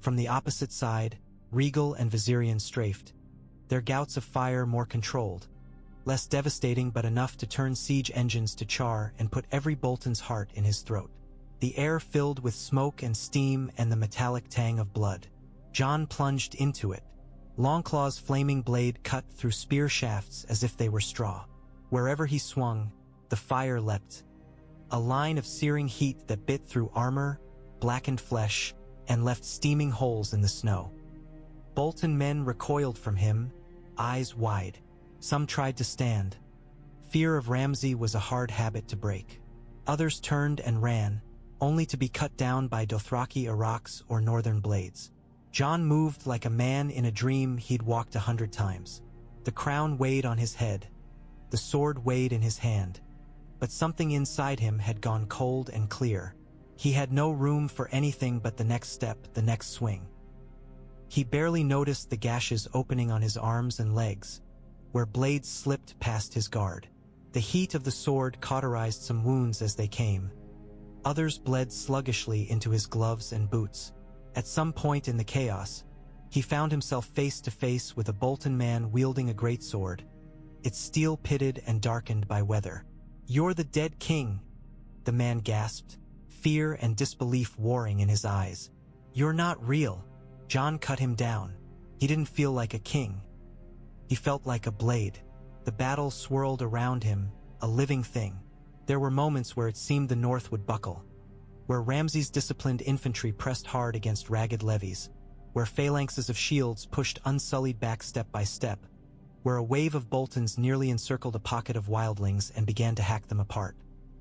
From the opposite side, Regal and Viserion strafed, their gouts of fire more controlled, less devastating but enough to turn siege engines to char and put every Bolton's heart in his throat. The air filled with smoke and steam and the metallic tang of blood. Jon plunged into it. Longclaw's flaming blade cut through spear shafts as if they were straw. Wherever he swung, the fire leapt, a line of searing heat that bit through armor, blackened flesh, and left steaming holes in the snow. Bolton men recoiled from him, eyes wide. Some tried to stand. Fear of Ramsay was a hard habit to break. Others turned and ran, only to be cut down by Dothraki Araks or Northern blades. Jon moved like a man in a dream he'd walked 100 times. The crown weighed on his head. The sword weighed in his hand. But something inside him had gone cold and clear. He had no room for anything but the next step, the next swing. He barely noticed the gashes opening on his arms and legs, where blades slipped past his guard. The heat of the sword cauterized some wounds as they came. Others bled sluggishly into his gloves and boots. At some point in the chaos, he found himself face to face with a Bolton man wielding a greatsword, its steel pitted and darkened by weather. "You're the dead king," the man gasped, fear and disbelief warring in his eyes. "You're not real." Jon cut him down. He didn't feel like a king. He felt like a blade. The battle swirled around him, a living thing. There were moments where it seemed the North would buckle, where Ramsay's disciplined infantry pressed hard against ragged levies, where phalanxes of shields pushed unsullied back step by step, where a wave of Boltons nearly encircled a pocket of wildlings and began to hack them apart.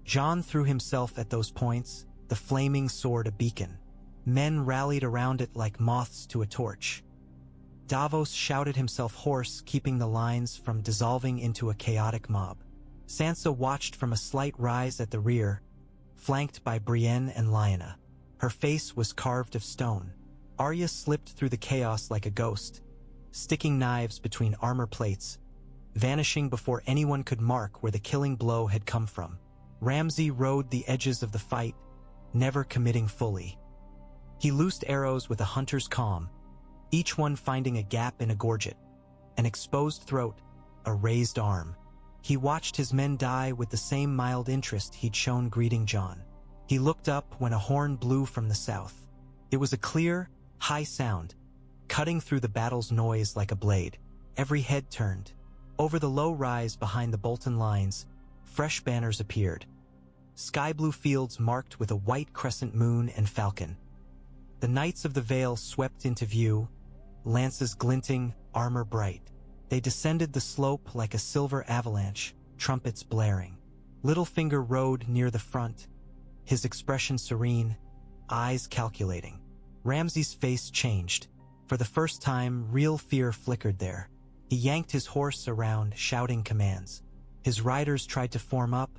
Jon threw himself at those points, the flaming sword a beacon. Men rallied around it like moths to a torch. Davos shouted himself hoarse, keeping the lines from dissolving into a chaotic mob. Sansa watched from a slight rise at the rear, flanked by Brienne and Lyanna. Her face was carved of stone. Arya slipped through the chaos like a ghost, sticking knives between armor plates, vanishing before anyone could mark where the killing blow had come from. Ramsay rode the edges of the fight, never committing fully. He loosed arrows with a hunter's calm, each one finding a gap in a gorget, an exposed throat, a raised arm. He watched his men die with the same mild interest he'd shown greeting Jon. He looked up when a horn blew from the south. It was a clear, high sound, cutting through the battle's noise like a blade. Every head turned. Over the low rise behind the Bolton lines, fresh banners appeared. Sky-blue fields marked with a white crescent moon and falcon. The Knights of the Vale swept into view, lances glinting, armor bright. They descended the slope like a silver avalanche, trumpets blaring. Littlefinger rode near the front, his expression serene, eyes calculating. Ramsay's face changed. For the first time, real fear flickered there. He yanked his horse around, shouting commands. His riders tried to form up,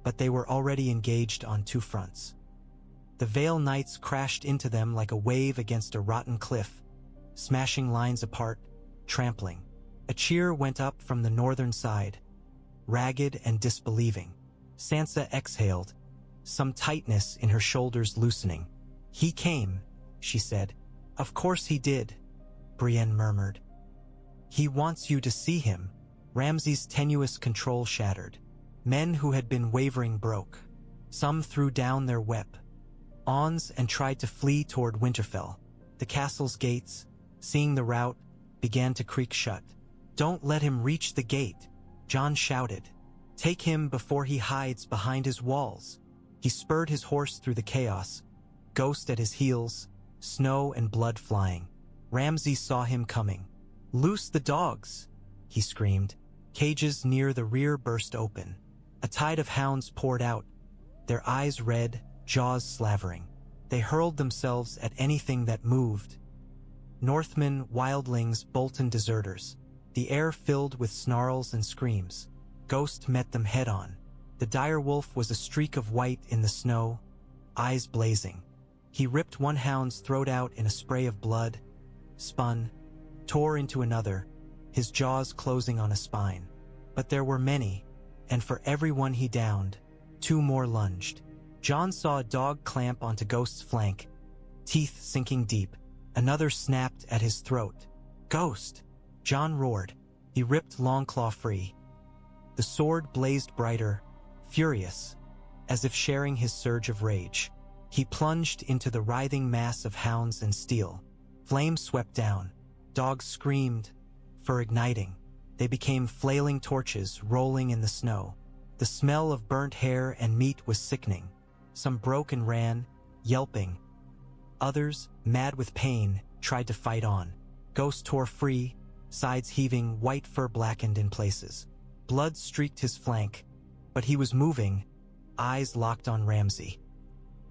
but they were already engaged on two fronts. The Vale Knights crashed into them like a wave against a rotten cliff, smashing lines apart, trampling. A cheer went up from the northern side, ragged and disbelieving. Sansa exhaled, some tightness in her shoulders loosening. "He came," she said. "Of course he did," Brienne murmured. "He wants you to see him." Ramsay's tenuous control shattered. Men who had been wavering broke. Some threw down their weapons and tried to flee toward Winterfell. The castle's gates, seeing the rout, began to creak shut. "Don't let him reach the gate," Jon shouted. "Take him before he hides behind his walls." He spurred his horse through the chaos, Ghost at his heels, snow and blood flying. Ramsay saw him coming. "Loose the dogs," he screamed. Cages near the rear burst open. A tide of hounds poured out, their eyes red, jaws slavering. They hurled themselves at anything that moved. Northmen, wildlings, Bolton deserters. The air filled with snarls and screams. Ghost met them head-on. The dire wolf was a streak of white in the snow, eyes blazing. He ripped one hound's throat out in a spray of blood, spun, tore into another, his jaws closing on a spine. But there were many, and for every one he downed, two more lunged. John saw a dog clamp onto Ghost's flank, teeth sinking deep. Another snapped at his throat. "Ghost!" John roared. He ripped Longclaw free. The sword blazed brighter, furious, as if sharing his surge of rage. He plunged into the writhing mass of hounds and steel. Flames swept down. Dogs screamed, fur igniting. They became flailing torches rolling in the snow. The smell of burnt hair and meat was sickening. Some broke and ran, yelping. Others, mad with pain, tried to fight on. Ghost tore free, sides heaving, white fur blackened in places. Blood streaked his flank, but he was moving, eyes locked on Ramsay.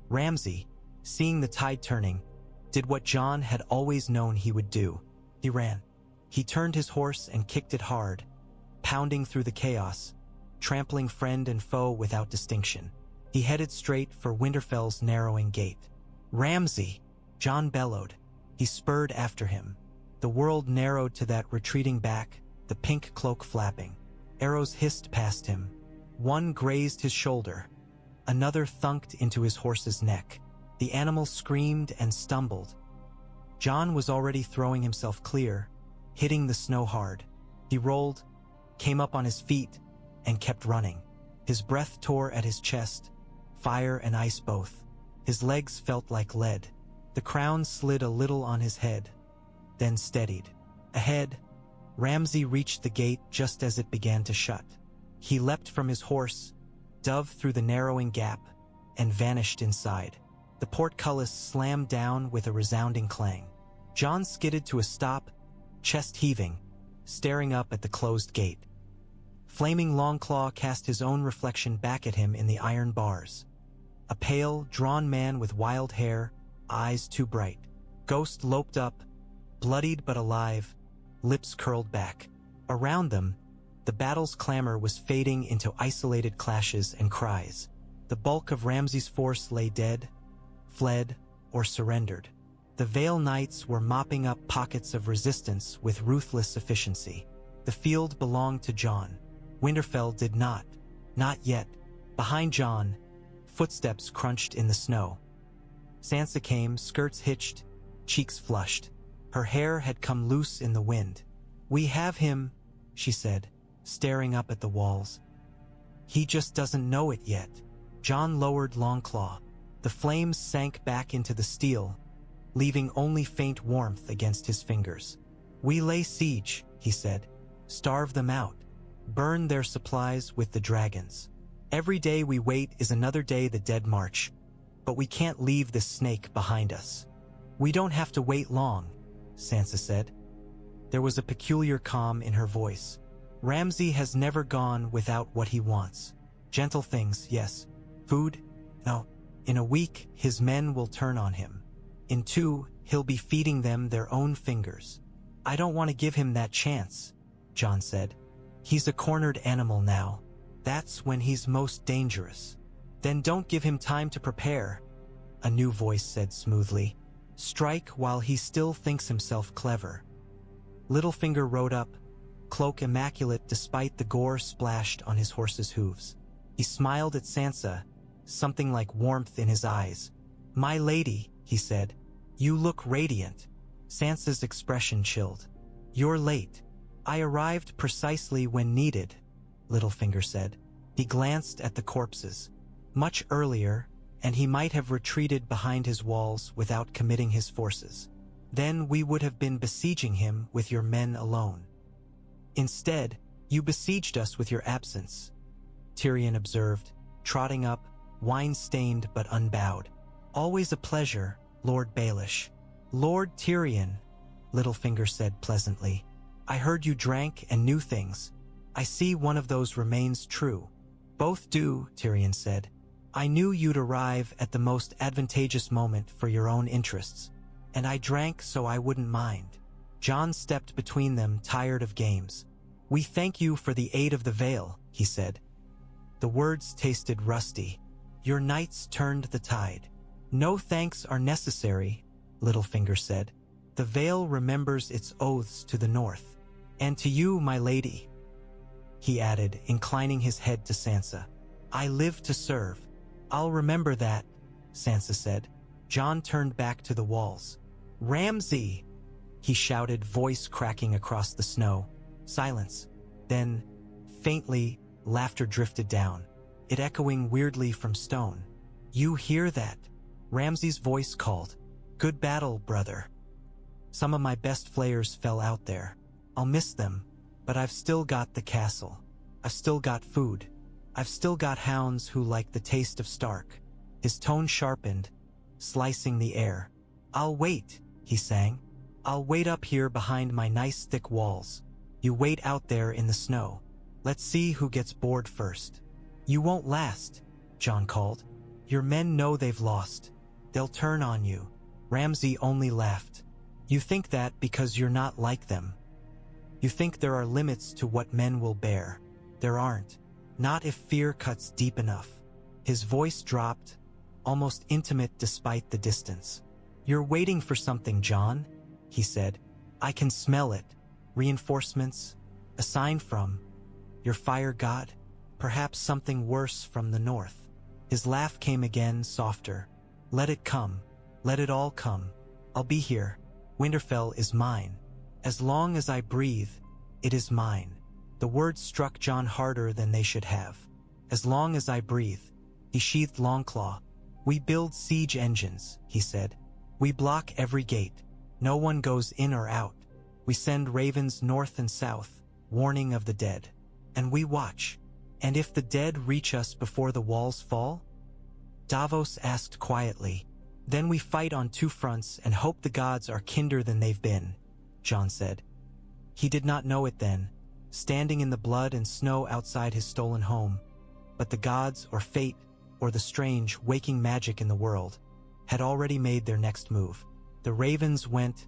Ramsay, seeing the tide turning, did what John had always known he would do. He ran. He turned his horse and kicked it hard, pounding through the chaos, trampling friend and foe without distinction. He headed straight for Winterfell's narrowing gate. "Ramsay!" John bellowed. He spurred after him. The world narrowed to that retreating back, the pink cloak flapping. Arrows hissed past him. One grazed his shoulder. Another thunked into his horse's neck. The animal screamed and stumbled. John was already throwing himself clear, hitting the snow hard. He rolled, came up on his feet, and kept running. His breath tore at his chest, fire and ice both. His legs felt like lead. The crown slid a little on his head, then steadied. Ahead, Ramsay reached the gate just as it began to shut. He leapt from his horse, dove through the narrowing gap, and vanished inside. The portcullis slammed down with a resounding clang. John skidded to a stop, chest heaving, staring up at the closed gate. Flaming Longclaw cast his own reflection back at him in the iron bars. A pale, drawn man with wild hair, eyes too bright. Ghost loped up, bloodied but alive, lips curled back. Around them, the battle's clamor was fading into isolated clashes and cries. The bulk of Ramsay's force lay dead, fled, or surrendered. The Vale Knights were mopping up pockets of resistance with ruthless efficiency. The field belonged to John. Winterfell did not. Not yet. Behind John, footsteps crunched in the snow. Sansa came, skirts hitched, cheeks flushed. Her hair had come loose in the wind. "We have him," she said, staring up at the walls. "He just doesn't know it yet." John lowered Longclaw. The flames sank back into the steel, leaving only faint warmth against his fingers. "We lay siege," he said. "Starve them out. Burn their supplies with the dragons. Every day we wait is another day the dead march. But we can't leave this snake behind us." "We don't have to wait long," Sansa said. There was a peculiar calm in her voice. "Ramsay has never gone without what he wants. Gentle things, yes. Food? No. In a week, his men will turn on him. In 2, he'll be feeding them their own fingers." "I don't want to give him that chance," John said. "He's a cornered animal now. That's when he's most dangerous." "Then don't give him time to prepare," a new voice said smoothly. "Strike while he still thinks himself clever." Littlefinger rode up, cloak immaculate despite the gore splashed on his horse's hooves. He smiled at Sansa, something like warmth in his eyes. "My lady," he said, "you look radiant." Sansa's expression chilled. "You're late. I arrived precisely when needed," Littlefinger said. He glanced at the corpses. Much earlier, and he might have retreated behind his walls without committing his forces. Then we would have been besieging him with your men alone. Instead, you besieged us with your absence," Tyrion observed, trotting up, wine-stained but unbowed. "Always a pleasure, Lord Baelish." "Lord Tyrion," Littlefinger said pleasantly. "I heard you drank and knew things. I see one of those remains true." "Both do," Tyrion said. "I knew you'd arrive at the most advantageous moment for your own interests. And I drank so I wouldn't mind. Jon stepped between them, tired of games. We thank you for the aid of the veil, he said. The words tasted rusty. Your knights turned the tide. No thanks are necessary, Littlefinger said. The veil remembers its oaths to the north. And to you, my lady, he added, inclining his head to Sansa. I live to serve. I'll remember that, Sansa said. Jon turned back to the walls. Ramsay, he shouted, voice cracking across the snow. Silence. Then, faintly, laughter drifted down, it echoing weirdly from stone. You hear that? Ramsay's voice called. Good battle, brother. Some of my best flayers fell out there. I'll miss them, but I've still got the castle. I've still got food. I've still got hounds who like the taste of Stark. His tone sharpened, slicing the air. I'll wait, he sang. I'll wait up here behind my nice thick walls. You wait out there in the snow. Let's see who gets bored first. You won't last, Jon called. Your men know they've lost. They'll turn on you. Ramsay only laughed. You think that because you're not like them. You think there are limits to what men will bear. There aren't. Not if fear cuts deep enough. His voice dropped, almost intimate despite the distance. You're waiting for something, Jon, he said. I can smell it. Reinforcements, a sign from your fire god, perhaps something worse from the north. His laugh came again, softer. Let it come. Let it all come. I'll be here. Winterfell is mine. As long as I breathe, it is mine. The words struck Jon harder than they should have. As long as I breathe. He sheathed Longclaw. We build siege engines, he said. We block every gate. No one goes in or out. We send ravens north and south, warning of the dead. And we watch. And if the dead reach us before the walls fall? Davos asked quietly. Then we fight on two fronts and hope the gods are kinder than they've been, Jon said. He did not know it then, standing in the blood and snow outside his stolen home. But the gods, or fate, or the strange, waking magic in the world, had already made their next move. The ravens went,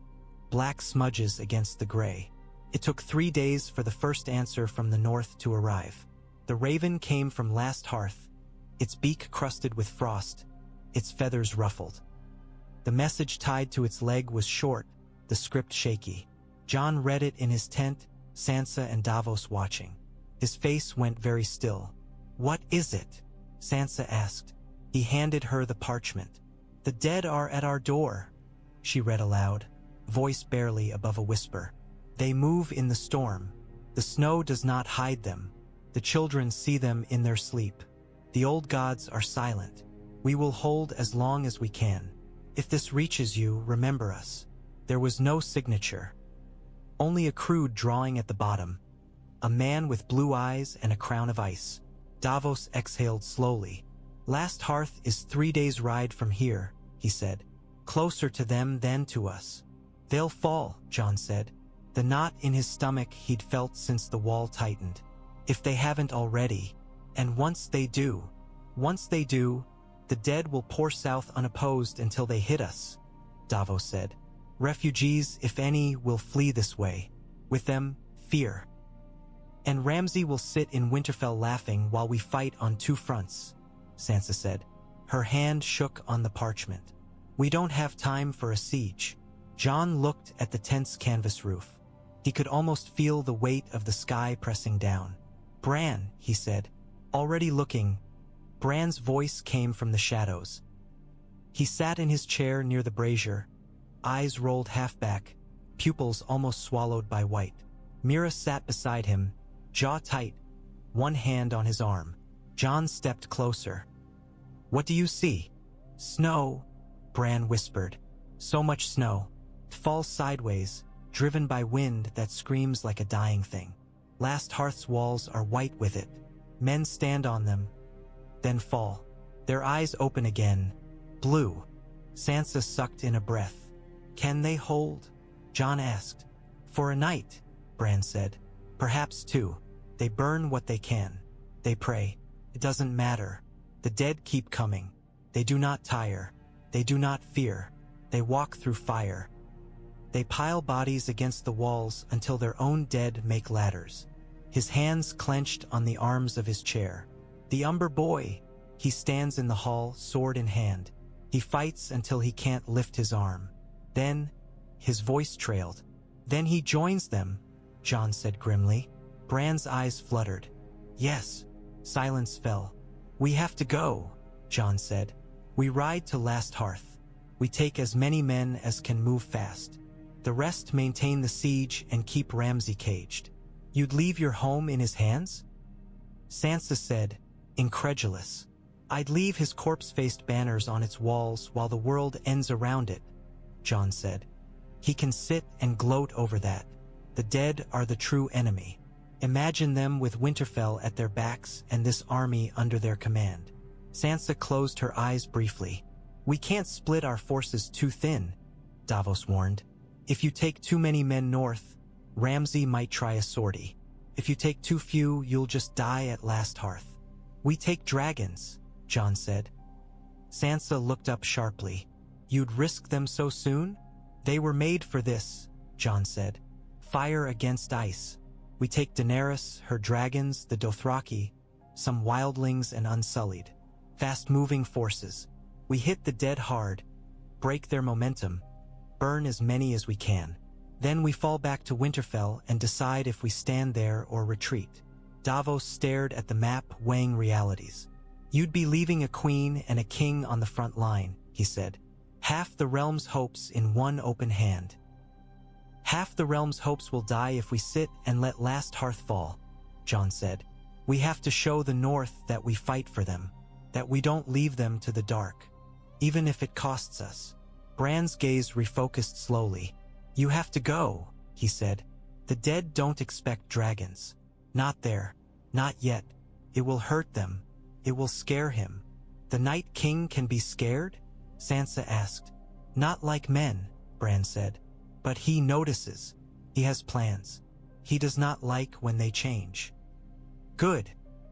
black smudges against the gray. It took 3 days for the first answer from the north to arrive. The raven came from Last Hearth, its beak crusted with frost, its feathers ruffled. The message tied to its leg was short, the script shaky. Jon read it in his tent, Sansa and Davos watching. His face went very still. What is it? Sansa asked. He handed her the parchment. The dead are at our door, she read aloud, voice barely above a whisper. They move in the storm. The snow does not hide them. The children see them in their sleep. The old gods are silent. We will hold as long as we can. If this reaches you, remember us. There was no signature. Only a crude drawing at the bottom. A man with blue eyes and a crown of ice. Davos exhaled slowly. Last Hearth is 3 days' ride from here, he said. Closer to them than to us. They'll fall, Jon said. The knot in his stomach he'd felt since the wall tightened. If they haven't already. And once they do, the dead will pour south unopposed until they hit us, Davos said. Refugees, if any, will flee this way. With them, fear. And Ramsay will sit in Winterfell laughing while we fight on two fronts, Sansa said. Her hand shook on the parchment. We don't have time for a siege. Jon looked at the tent's canvas roof. He could almost feel the weight of the sky pressing down. Bran, he said, already looking. Bran's voice came from the shadows. He sat in his chair near the brazier, eyes rolled half back, pupils almost swallowed by white. Mira sat beside him, jaw tight, one hand on his arm. Jon stepped closer. What do you see? Snow, Bran whispered. So much snow. It falls sideways, driven by wind that screams like a dying thing. Last Hearth's walls are white with it. Men stand on them, then fall. Their eyes open again. Blue. Sansa sucked in a breath. Can they hold? Jon asked. For a night, Bran said. Perhaps two. They burn what they can. They pray. It doesn't matter. The dead keep coming. They do not tire. They do not fear. They walk through fire. They pile bodies against the walls until their own dead make ladders. His hands clenched on the arms of his chair. The Umber boy. He stands in the hall, sword in hand. He fights until he can't lift his arm. Then, his voice trailed. Then he joins them, Jon said grimly. Bran's eyes fluttered. Yes. Silence fell. We have to go, Jon said. We ride to Last Hearth. We take as many men as can move fast. The rest maintain the siege and keep Ramsay caged. You'd leave your home in his hands? Sansa said, incredulous. I'd leave his corpse-faced banners on its walls while the world ends around it, Jon said. He can sit and gloat over that. The dead are the true enemy. Imagine them with Winterfell at their backs and this army under their command. Sansa closed her eyes briefly. We can't split our forces too thin, Davos warned. If you take too many men north, Ramsay might try a sortie. If you take too few, you'll just die at Last Hearth. We take dragons, Jon said. Sansa looked up sharply. You'd risk them so soon? They were made for this, Jon said. Fire against ice. We take Daenerys, her dragons, the Dothraki, some wildlings and unsullied. Fast-moving forces. We hit the dead hard, break their momentum, burn as many as we can. Then we fall back to Winterfell and decide if we stand there or retreat. Davos stared at the map, weighing realities. You'd be leaving a queen and a king on the front line, he said. Half the realm's hopes in one open hand. Half the realm's hopes will die if we sit and let Last Hearth fall, Jon said. We have to show the North that we fight for them, that we don't leave them to the dark, even if it costs us. Bran's gaze refocused slowly. You have to go, he said. The dead don't expect dragons. Not there. Not yet. It will hurt them. It will scare him. The Night King can be scared? Sansa asked. Not like men, Bran said. But he notices. He has plans. He does not like when they change. Good,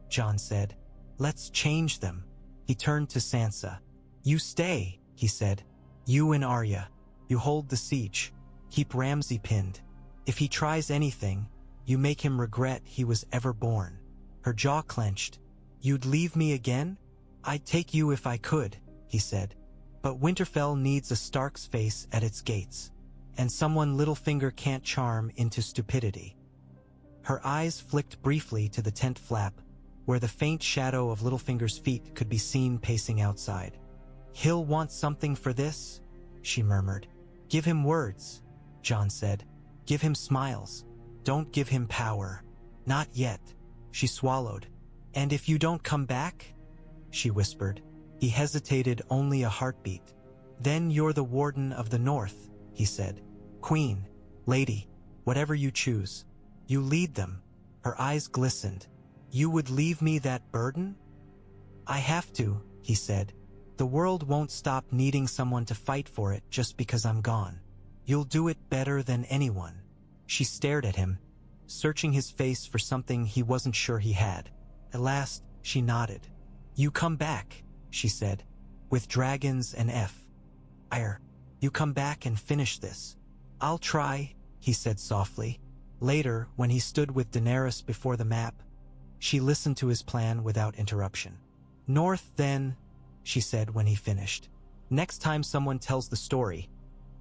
Jon said. Let's change them. He turned to Sansa. You stay, he said. You and Arya. You hold the siege. Keep Ramsay pinned. If he tries anything, you make him regret he was ever born. Her jaw clenched. You'd leave me again? I'd take you if I could, he said. But Winterfell needs a Stark's face at its gates, and someone Littlefinger can't charm into stupidity. Her eyes flicked briefly to the tent flap, where the faint shadow of Littlefinger's feet could be seen pacing outside. He'll want something for this, she murmured. Give him words, Jon said. Give him smiles. Don't give him power. Not yet, she swallowed. And if you don't come back? She whispered. He hesitated only a heartbeat. Then you're the Warden of the North, he said. Queen, lady, whatever you choose. You lead them. Her eyes glistened. You would leave me that burden? I have to, he said. The world won't stop needing someone to fight for it just because I'm gone. You'll do it better than anyone. She stared at him, searching his face for something he wasn't sure he had. At last, she nodded. You come back, she said, with dragons and fire. You come back and finish this. I'll try, he said softly. Later, when he stood with Daenerys before the map, she listened to his plan without interruption. North, then, she said when he finished. Next time someone tells the story,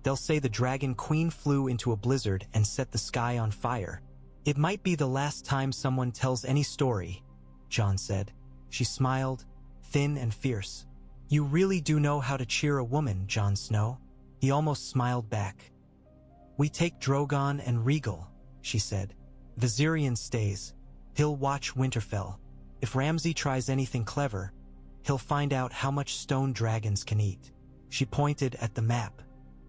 they'll say the Dragon Queen flew into a blizzard and set the sky on fire. It might be the last time someone tells any story, Jon said. She smiled, thin and fierce. You really do know how to cheer a woman, Jon Snow. He almost smiled back. We take Drogon and Rhaegal, she said. Viserion stays. He'll watch Winterfell. If Ramsay tries anything clever, he'll find out how much stone dragons can eat. She pointed at the map.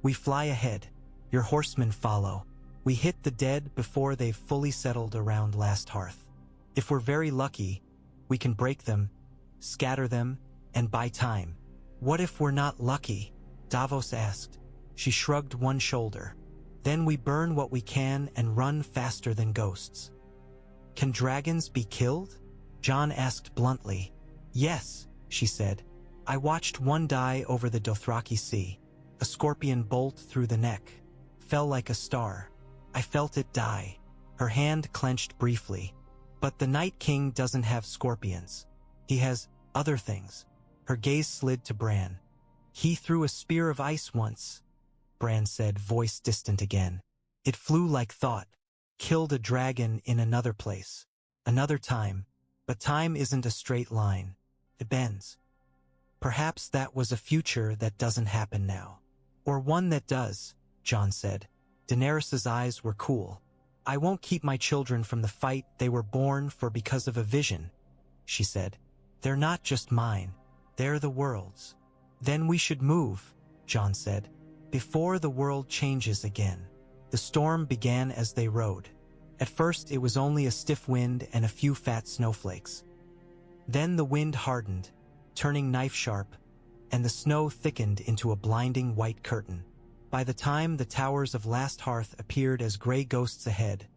We fly ahead. Your horsemen follow. We hit the dead before they've fully settled around Last Hearth. If we're very lucky, we can break them, scatter them, and buy time. What if we're not lucky? Davos asked. She shrugged one shoulder. Then we burn what we can and run faster than ghosts. Can dragons be killed? Jon asked bluntly. Yes, she said. I watched one die over the Dothraki Sea. A scorpion bolt through the neck. Fell like a star. I felt it die. Her hand clenched briefly. But the Night King doesn't have scorpions. He has other things. Her gaze slid to Bran. He threw a spear of ice once, Bran said, voice distant again. It flew like thought. Killed a dragon in another place. Another time. But time isn't a straight line. It bends. Perhaps that was a future that doesn't happen now. Or one that does, Jon said. Daenerys's eyes were cool. I won't keep my children from the fight they were born for because of a vision, she said. They're not just mine. They're the world's. Then we should move, Jon said, before the world changes again. The storm began as they rode. At first it was only a stiff wind and a few fat snowflakes. Then the wind hardened, turning knife-sharp, and the snow thickened into a blinding white curtain. By the time the towers of Last Hearth appeared as gray ghosts ahead,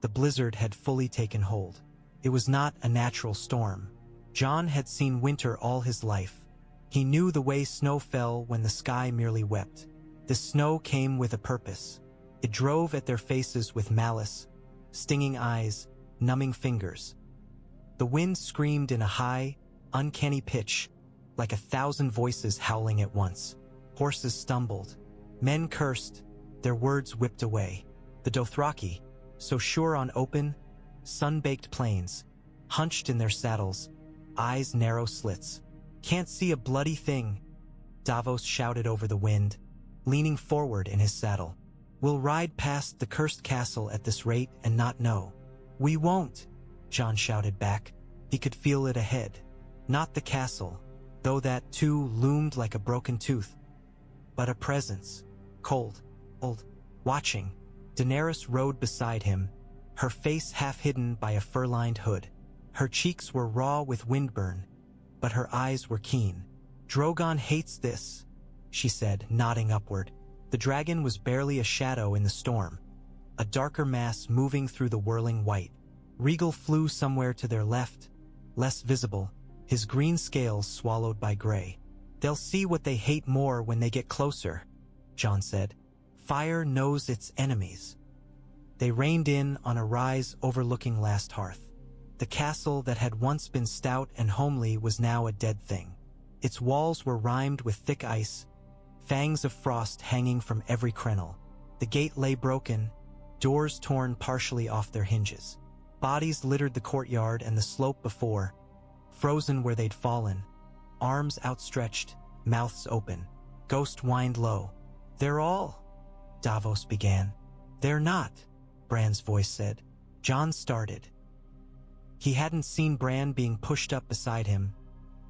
the blizzard had fully taken hold. It was not a natural storm. Jon had seen winter all his life. He knew the way snow fell when the sky merely wept. The snow came with a purpose. It drove at their faces with malice, stinging eyes, numbing fingers. The wind screamed in a high, uncanny pitch, like 1,000 voices howling at once. Horses stumbled. Men cursed, their words whipped away. The Dothraki, so sure on open, sun-baked plains, hunched in their saddles, eyes narrow slits. Can't see a bloody thing, Davos shouted over the wind, leaning forward in his saddle. We'll ride past the cursed castle at this rate and not know. We won't, Jon shouted back. He could feel it ahead. Not the castle, though that too loomed like a broken tooth, but a presence. Cold, old, watching. Daenerys rode beside him, her face half hidden by a fur-lined hood. Her cheeks were raw with windburn, but her eyes were keen. Drogon hates this, she said, nodding upward. The dragon was barely a shadow in the storm, a darker mass moving through the whirling white. Rhaegal flew somewhere to their left, less visible, his green scales swallowed by gray. They'll see what they hate more when they get closer, Jon said. Fire knows its enemies. They reined in on a rise overlooking Last Hearth. The castle that had once been stout and homely was now a dead thing. Its walls were rimed with thick ice, fangs of frost hanging from every crenel. The gate lay broken, doors torn partially off their hinges. Bodies littered the courtyard and the slope before, frozen where they'd fallen, arms outstretched, mouths open. Ghost whined low. They're all, Davos began. They're not, Bran's voice said. Jon started. He hadn't seen Bran being pushed up beside him.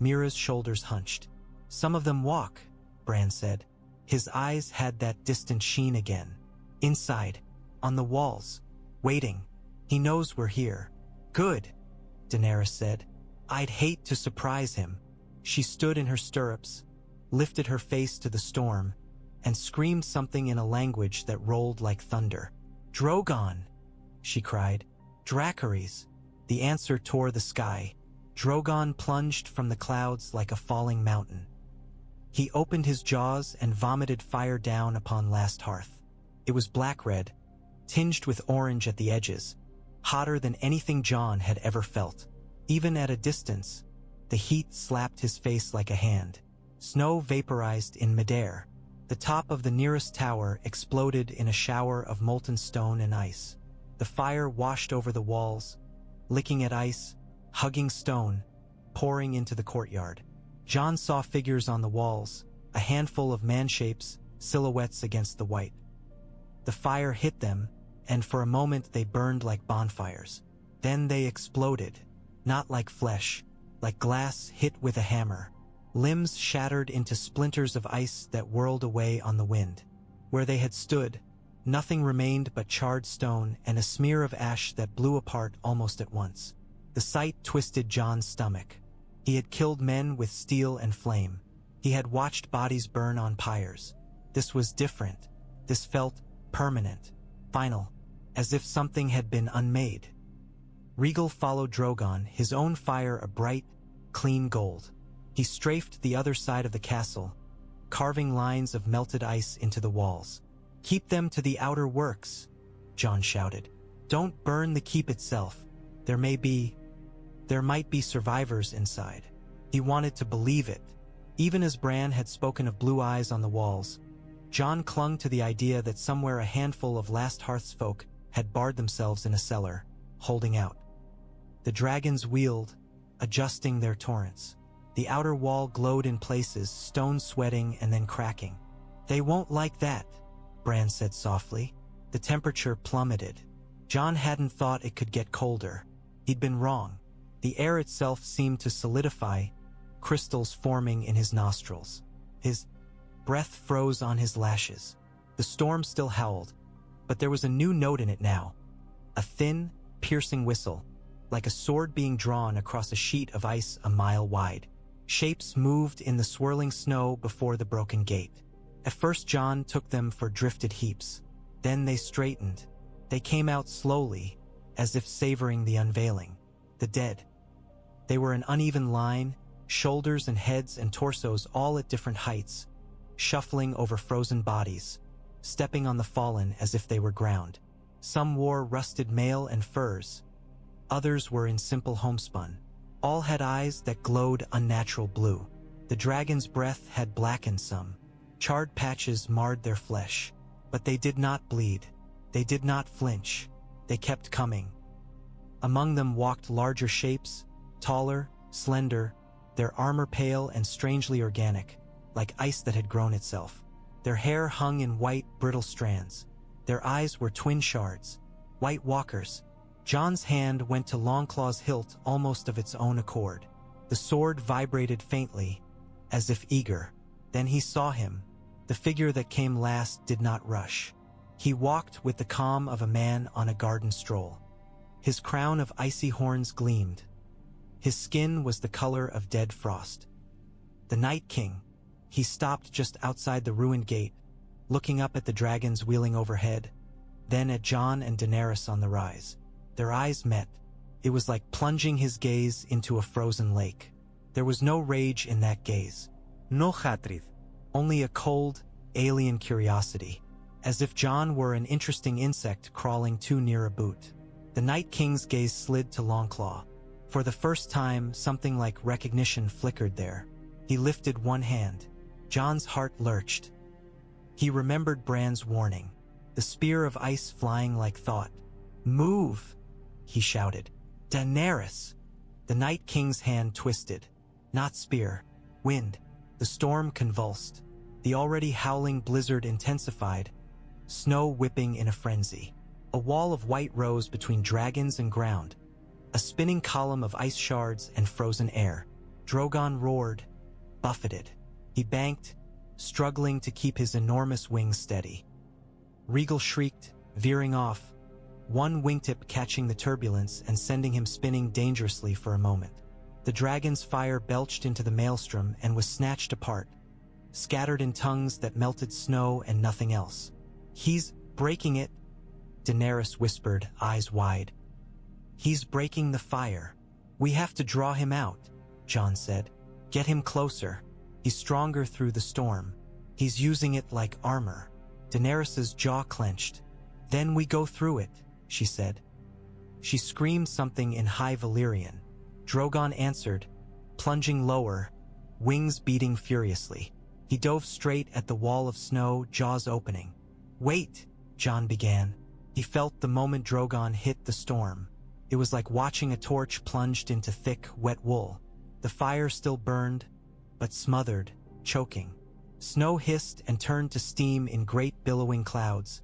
Mira's shoulders hunched. Some of them walk, Bran said. His eyes had that distant sheen again. Inside, on the walls, waiting. He knows we're here. Good, Daenerys said. I'd hate to surprise him. She stood in her stirrups, lifted her face to the storm, and screamed something in a language that rolled like thunder. Drogon, she cried. Dracarys. The answer tore the sky. Drogon plunged from the clouds like a falling mountain. He opened his jaws and vomited fire down upon Last Hearth. It was black-red, tinged with orange at the edges, hotter than anything Jon had ever felt. Even at a distance, the heat slapped his face like a hand. Snow vaporized in midair. The top of the nearest tower exploded in a shower of molten stone and ice. The fire washed over the walls, licking at ice, hugging stone, pouring into the courtyard. Jon saw figures on the walls, a handful of man-shapes, silhouettes against the white. The fire hit them, and for a moment they burned like bonfires. Then they exploded, not like flesh, like glass hit with a hammer. Limbs shattered into splinters of ice that whirled away on the wind. Where they had stood, nothing remained but charred stone and a smear of ash that blew apart almost at once. The sight twisted Jon's stomach. He had killed men with steel and flame. He had watched bodies burn on pyres. This was different. This felt permanent, final, as if something had been unmade. Rhaegal followed Drogon, his own fire a bright, clean gold. He strafed the other side of the castle, carving lines of melted ice into the walls. "Keep them to the outer works," John shouted. "Don't burn the keep itself. There might be survivors inside." He wanted to believe it. Even as Bran had spoken of blue eyes on the walls, John clung to the idea that somewhere a handful of last Hearth's folk had barred themselves in a cellar, holding out. The dragons wheeled, adjusting their torrents. The outer wall glowed in places, stone sweating and then cracking. "They won't like that," Bran said softly. The temperature plummeted. John hadn't thought it could get colder. He'd been wrong. The air itself seemed to solidify, crystals forming in his nostrils. His breath froze on his lashes. The storm still howled, but there was a new note in it now. A thin, piercing whistle, like a sword being drawn across a sheet of ice a mile wide. Shapes moved in the swirling snow before the broken gate. At first John took them for drifted heaps. Then they straightened. They came out slowly, as if savoring the unveiling. The dead. They were an uneven line, shoulders and heads and torsos all at different heights, shuffling over frozen bodies, stepping on the fallen as if they were ground. Some wore rusted mail and furs. Others were in simple homespun. All had eyes that glowed unnatural blue. The dragon's breath had blackened some. Charred patches marred their flesh. But they did not bleed. They did not flinch. They kept coming. Among them walked larger shapes, taller, slender, their armor pale and strangely organic, like ice that had grown itself. Their hair hung in white, brittle strands. Their eyes were twin shards, white walkers. John's hand went to Longclaw's hilt almost of its own accord. The sword vibrated faintly, as if eager. Then he saw him. The figure that came last did not rush. He walked with the calm of a man on a garden stroll. His crown of icy horns gleamed. His skin was the color of dead frost. The Night King. He stopped just outside the ruined gate, looking up at the dragons wheeling overhead, then at Jon and Daenerys on the rise. Their eyes met. It was like plunging his gaze into a frozen lake. There was no rage in that gaze. No hatred. Only a cold, alien curiosity, as if Jon were an interesting insect crawling too near a boot. The Night King's gaze slid to Longclaw. For the first time, something like recognition flickered there. He lifted one hand. Jon's heart lurched. He remembered Bran's warning, the spear of ice flying like thought. "Move!" he shouted. "Daenerys!" The Night King's hand twisted. Not spear. Wind. The storm convulsed. The already howling blizzard intensified, snow whipping in a frenzy. A wall of white rose between dragons and ground, a spinning column of ice shards and frozen air. Drogon roared, buffeted. He banked, struggling to keep his enormous wings steady. Rhaegal shrieked, veering off, one wingtip catching the turbulence and sending him spinning dangerously for a moment. The dragon's fire belched into the maelstrom and was snatched apart, scattered in tongues that melted snow and nothing else. "He's breaking it," Daenerys whispered, eyes wide. "He's breaking the fire. We have to draw him out," Jon said. "Get him closer. He's stronger through the storm. He's using it like armor." Daenerys's jaw clenched. "Then we go through it," she said. She screamed something in High Valyrian. Drogon answered, plunging lower, wings beating furiously. He dove straight at the wall of snow, jaws opening. "Wait," Jon began. He felt the moment Drogon hit the storm. It was like watching a torch plunged into thick, wet wool. The fire still burned, but smothered, choking. Snow hissed and turned to steam in great billowing clouds,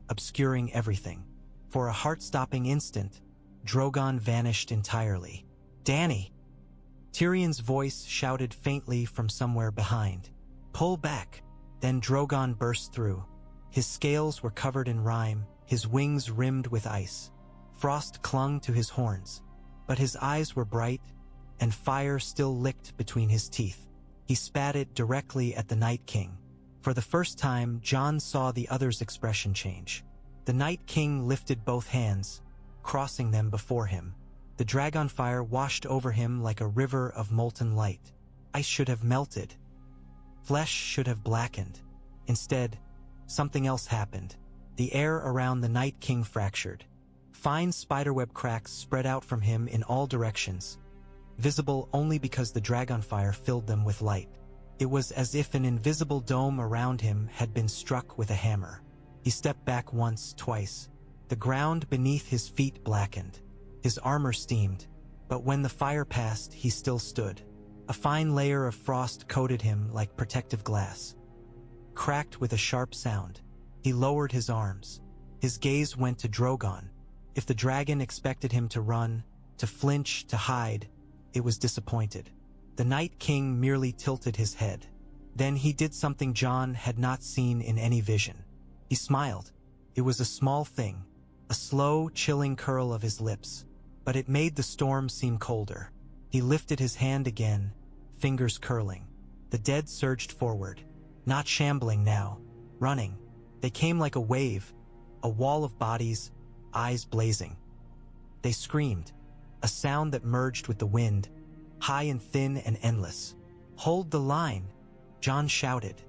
obscuring everything. For a heart-stopping instant, Drogon vanished entirely. "Dany!" Tyrion's voice shouted faintly from somewhere behind. "Pull back!" Then Drogon burst through. His scales were covered in rime, his wings rimmed with ice. Frost clung to his horns, but his eyes were bright, and fire still licked between his teeth. He spat it directly at the Night King. For the first time, Jon saw the other's expression change. The Night King lifted both hands, crossing them before him. The Dragonfire washed over him like a river of molten light. Ice should have melted. Flesh should have blackened. Instead, something else happened. The air around the Night King fractured. Fine spiderweb cracks spread out from him in all directions, visible only because the Dragonfire filled them with light. It was as if an invisible dome around him had been struck with a hammer. He stepped back once, twice. The ground beneath his feet blackened. His armor steamed, but when the fire passed, he still stood. A fine layer of frost coated him like protective glass. Cracked with a sharp sound, he lowered his arms. His gaze went to Drogon. If the dragon expected him to run, to flinch, to hide, it was disappointed. The Night King merely tilted his head. Then he did something Jon had not seen in any vision. He smiled. It was a small thing, a slow, chilling curl of his lips, but it made the storm seem colder. He lifted his hand again, fingers curling. The dead surged forward, not shambling now, running. They came like a wave, a wall of bodies, eyes blazing. They screamed, a sound that merged with the wind, high and thin and endless. "Hold the line," Jon shouted.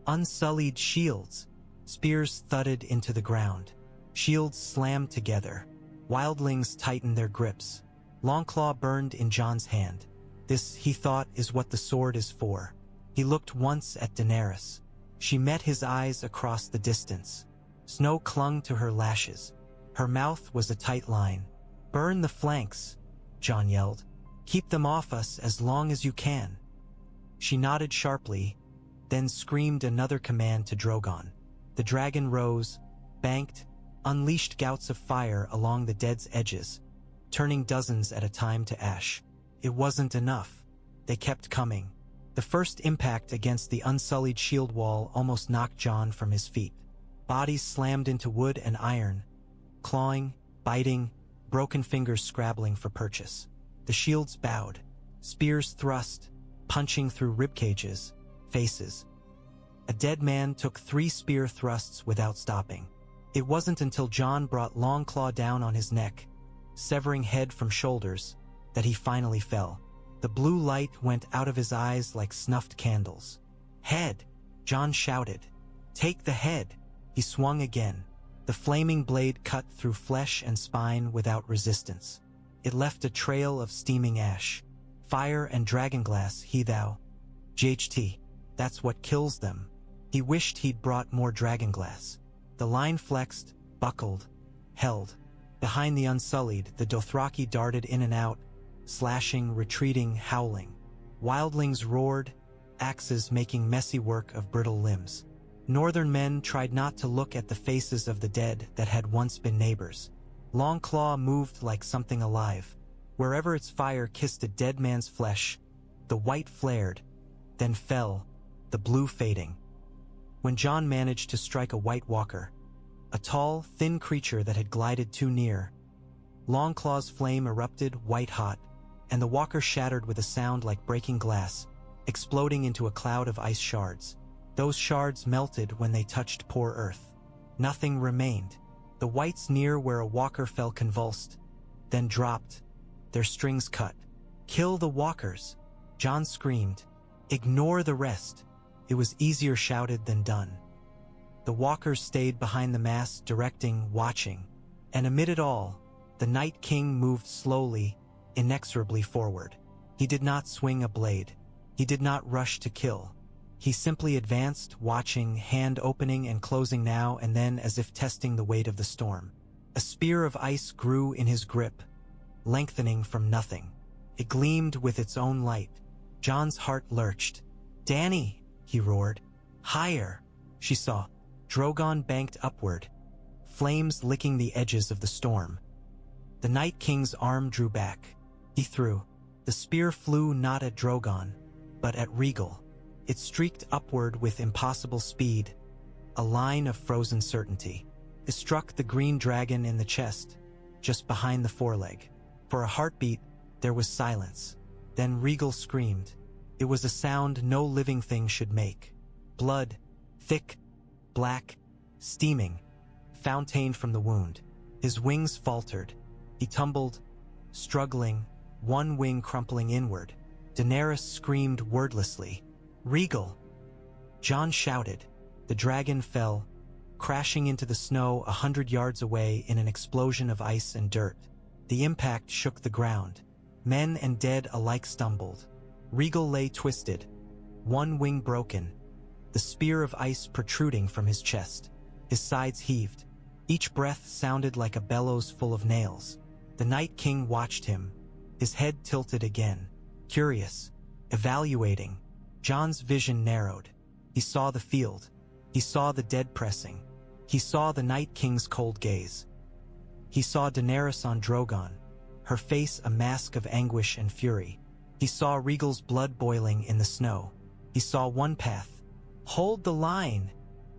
Unsullied shields. Spears thudded into the ground. Shields slammed together. Wildlings tightened their grips. Longclaw burned in Jon's hand. This, he thought, is what the sword is for. He looked once at Daenerys. She met his eyes across the distance. Snow clung to her lashes. Her mouth was a tight line. "Burn the flanks," Jon yelled. "Keep them off us as long as you can." She nodded sharply, then screamed another command to Drogon. The dragon rose, banked, unleashed gouts of fire along the dead's edges, turning dozens at a time to ash. It wasn't enough. They kept coming. The first impact against the unsullied shield wall almost knocked Jon from his feet. Bodies slammed into wood and iron, clawing, biting, broken fingers scrabbling for purchase. The shields bowed, spears thrust, punching through ribcages, faces. A dead man took 3 spear thrusts without stopping. It wasn't until Jon brought Longclaw down on his neck, severing head from shoulders, that he finally fell. The blue light went out of his eyes like snuffed candles. "Head!" Jon shouted. "Take the head!" He swung again. The flaming blade cut through flesh and spine without resistance. It left a trail of steaming ash. "Fire and dragonglass, he thou. GHT. That's what kills them." He wished he'd brought more dragonglass. The line flexed, buckled, held. Behind the Unsullied, the Dothraki darted in and out, slashing, retreating, howling. Wildlings roared, axes making messy work of brittle limbs. Northern men tried not to look at the faces of the dead that had once been neighbors. Longclaw moved like something alive. Wherever its fire kissed a dead man's flesh, the white flared, then fell, the blue fading. When Jon managed to strike a White Walker, a tall, thin creature that had glided too near, Longclaw's flame erupted white-hot, and the walker shattered with a sound like breaking glass, exploding into a cloud of ice shards. Those shards melted when they touched poor earth. Nothing remained. The whites near where a walker fell convulsed, then dropped, their strings cut. "Kill the walkers!" Jon screamed. "Ignore the rest." It was easier shouted than done. The walkers stayed behind the mass, directing, watching. And amid it all, the Night King moved slowly, inexorably forward. He did not swing a blade. He did not rush to kill. He simply advanced, watching, hand opening and closing now and then as if testing the weight of the storm. A spear of ice grew in his grip, lengthening from nothing. It gleamed with its own light. Jon's heart lurched. "Dany!" he roared. "Higher!" She saw. Drogon banked upward, flames licking the edges of the storm. The Night King's arm drew back. He threw. The spear flew not at Drogon, but at Regal. It streaked upward with impossible speed, a line of frozen certainty. It struck the green dragon in the chest, just behind the foreleg. For a heartbeat, there was silence. Then Regal screamed. It was a sound no living thing should make. Blood, thick, black, steaming, fountained from the wound. His wings faltered. He tumbled, struggling, one wing crumpling inward. Daenerys screamed wordlessly. "Regal!" Jon shouted. The dragon fell, crashing into the snow 100 yards away in an explosion of ice and dirt. The impact shook the ground. Men and dead alike stumbled. Regal lay twisted, one wing broken, the spear of ice protruding from his chest. His sides heaved. Each breath sounded like a bellows full of nails. The Night King watched him, his head tilted again, curious, evaluating. Jon's vision narrowed. He saw the field. He saw the dead pressing. He saw the Night King's cold gaze. He saw Daenerys on Drogon, her face a mask of anguish and fury. He saw Regal's blood boiling in the snow. He saw one path. "Hold the line!"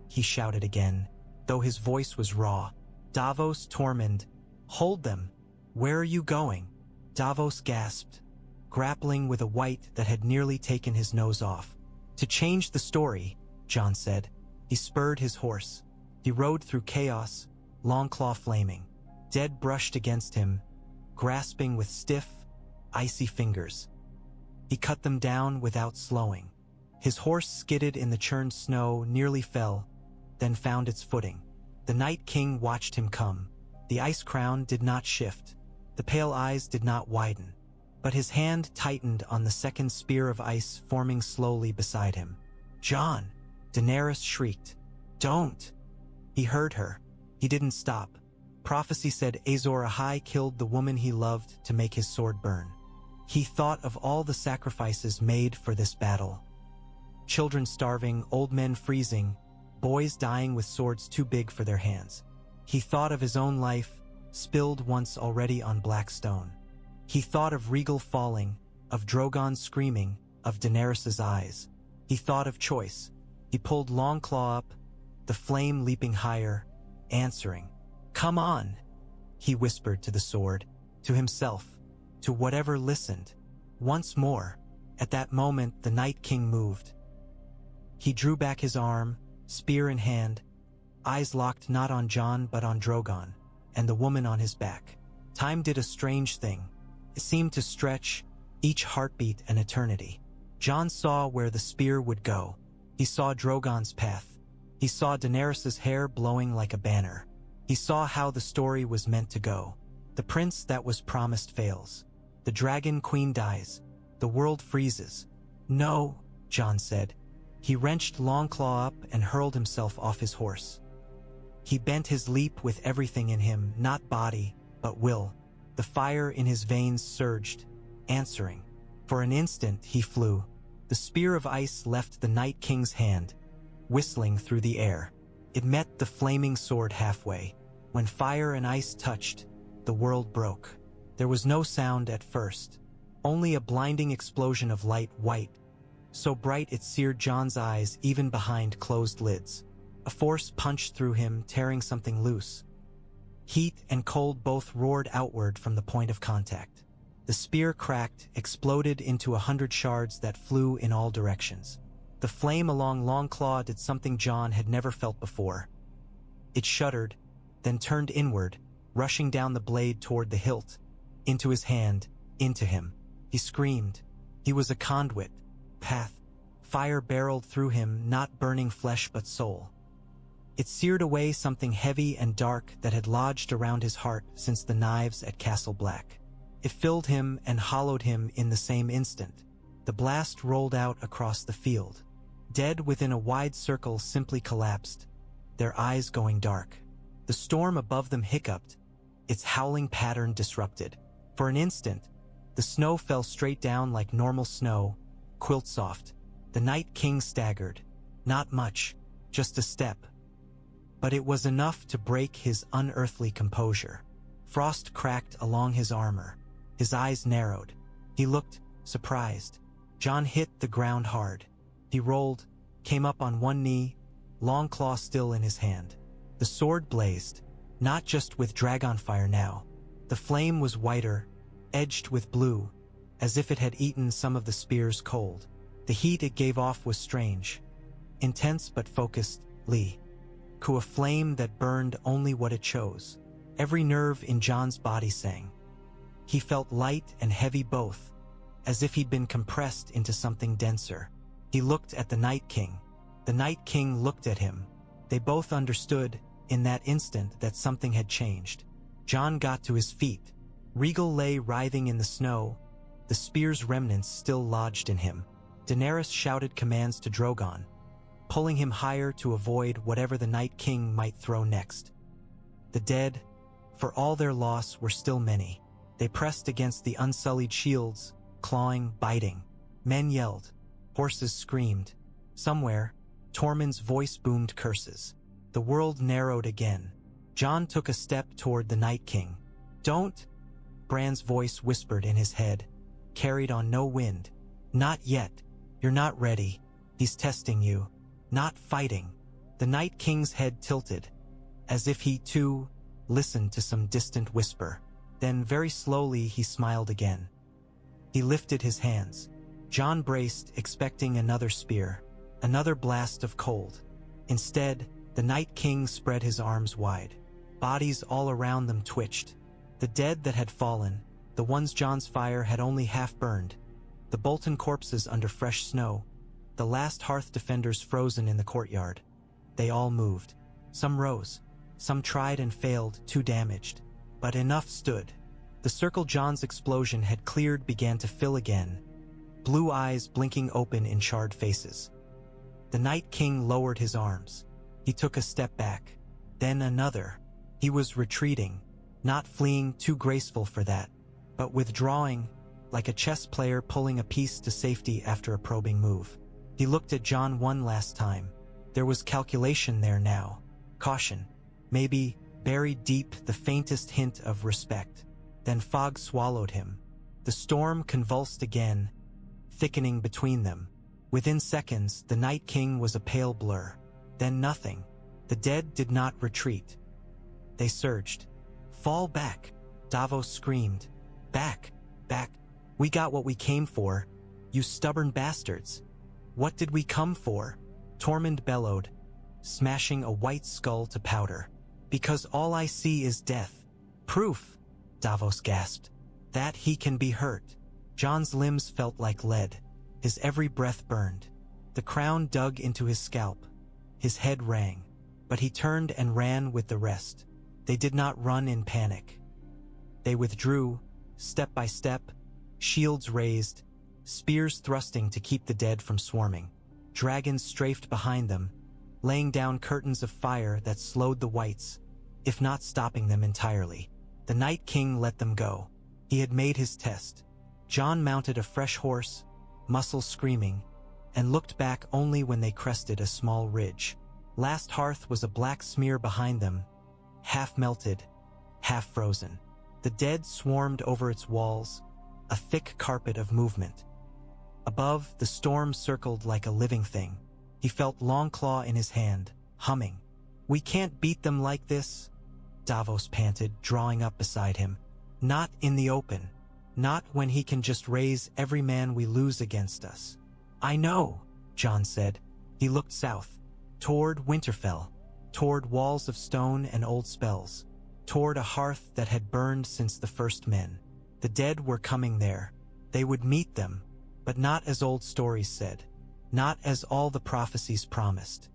he shouted again, though his voice was raw. Davos, Tormund, hold them! Where are you going? Davos gasped, grappling with a white that had nearly taken his nose off. To change the story, Jon said. He spurred his horse. He rode through chaos, Longclaw flaming. Dead brushed against him, grasping with stiff, icy fingers. He cut them down without slowing. His horse skidded in the churned snow, nearly fell, then found its footing. The Night King watched him come. The ice crown did not shift. The pale eyes did not widen. But his hand tightened on the second spear of ice forming slowly beside him. "Jon!" Daenerys shrieked. "Don't!" He heard her. He didn't stop. Prophecy said Azor Ahai killed the woman he loved to make his sword burn. He thought of all the sacrifices made for this battle. Children starving, old men freezing, boys dying with swords too big for their hands. He thought of his own life, spilled once already on black stone. He thought of Regal falling, of Drogon screaming, of Daenerys' eyes. He thought of choice. He pulled Longclaw up, the flame leaping higher, answering. "Come on," he whispered to the sword, to himself, to whatever listened. Once more, at that moment the Night King moved. He drew back his arm, spear in hand, eyes locked not on Jon but on Drogon, and the woman on his back. Time did a strange thing. It seemed to stretch, each heartbeat an eternity. Jon saw where the spear would go. He saw Drogon's path. He saw Daenerys' hair blowing like a banner. He saw how the story was meant to go. The prince that was promised fails. The Dragon Queen dies. The world freezes. "No," Jon said. He wrenched Longclaw up and hurled himself off his horse. He bent his leap with everything in him, not body, but will. The fire in his veins surged, answering. For an instant he flew. The spear of ice left the Night King's hand, whistling through the air. It met the flaming sword halfway. When fire and ice touched, the world broke. There was no sound at first, only a blinding explosion of light, white, so bright it seared Jon's eyes even behind closed lids. A force punched through him, tearing something loose. Heat and cold both roared outward from the point of contact. The spear cracked, exploded into 100 shards that flew in all directions. The flame along Longclaw did something Jon had never felt before. It shuddered, then turned inward, rushing down the blade toward the hilt, into his hand, into him. He screamed. He was a conduit, path. Fire barreled through him, not burning flesh but soul. It seared away something heavy and dark that had lodged around his heart since the knives at Castle Black. It filled him and hollowed him in the same instant. The blast rolled out across the field. Dead within a wide circle simply collapsed, their eyes going dark. The storm above them hiccuped, its howling pattern disrupted. For an instant, the snow fell straight down like normal snow, quilt soft. The Night King staggered. Not much, just a step. But it was enough to break his unearthly composure. Frost cracked along his armor. His eyes narrowed. He looked surprised. Jon hit the ground hard. He rolled, came up on one knee, Longclaw still in his hand. The sword blazed, not just with Dragonfire now. The flame was whiter, edged with blue, as if it had eaten some of the spear's cold. The heat it gave off was strange, intense but focused, a flame that burned only what it chose. Every nerve in Jon's body sang. He felt light and heavy both, as if he'd been compressed into something denser. He looked at the Night King. The Night King looked at him. They both understood, in that instant, that something had changed. Jon got to his feet. Regal lay writhing in the snow, the spear's remnants still lodged in him. Daenerys shouted commands to Drogon, pulling him higher to avoid whatever the Night King might throw next. The dead, for all their loss, were still many. They pressed against the unsullied shields, clawing, biting. Men yelled. Horses screamed. Somewhere, Tormund's voice boomed curses. The world narrowed again. Jon took a step toward the Night King. "Don't!" Bran's voice whispered in his head, carried on no wind. "Not yet. You're not ready. He's testing you. Not fighting." The Night King's head tilted, as if he, too, listened to some distant whisper. Then, very slowly, he smiled again. He lifted his hands. Jon braced, expecting another spear, another blast of cold. Instead, the Night King spread his arms wide. Bodies all around them twitched. The dead that had fallen, the ones Jon's fire had only half burned, the Bolton corpses under fresh snow, the last hearth defenders frozen in the courtyard. They all moved. Some rose. Some tried and failed, too damaged. But enough stood. The circle Jon's explosion had cleared began to fill again, blue eyes blinking open in charred faces. The Night King lowered his arms. He took a step back. Then another. He was retreating, not fleeing, too graceful for that, but withdrawing, like a chess player pulling a piece to safety after a probing move. He looked at Jon one last time. There was calculation there now. Caution. Maybe, buried deep, the faintest hint of respect. Then fog swallowed him. The storm convulsed again, thickening between them. Within seconds, the Night King was a pale blur. Then nothing. The dead did not retreat. They surged. "Fall back!" Davos screamed. "Back! Back! We got what we came for, you stubborn bastards!" "What did we come for?" Tormund bellowed, smashing a white skull to powder. "Because all I see is death." "Proof!" Davos gasped. "That he can be hurt." Jon's limbs felt like lead. His every breath burned. The crown dug into his scalp. His head rang. But he turned and ran with the rest. They did not run in panic. They withdrew, step by step, shields raised, spears thrusting to keep the dead from swarming. Dragons strafed behind them, laying down curtains of fire that slowed the whites, if not stopping them entirely. The Night King let them go. He had made his test. Jon mounted a fresh horse, muscles screaming, and looked back only when they crested a small ridge. Last Hearth was a black smear behind them, half melted, half frozen. The dead swarmed over its walls, a thick carpet of movement. Above, the storm circled like a living thing. He felt Longclaw in his hand, humming. "We can't beat them like this," Davos panted, drawing up beside him. "Not in the open. Not when he can just raise every man we lose against us." "I know," Jon said. He looked south, toward Winterfell, toward walls of stone and old spells, toward a hearth that had burned since the first men. The dead were coming there. They would meet them, but not as old stories said, not as all the prophecies promised.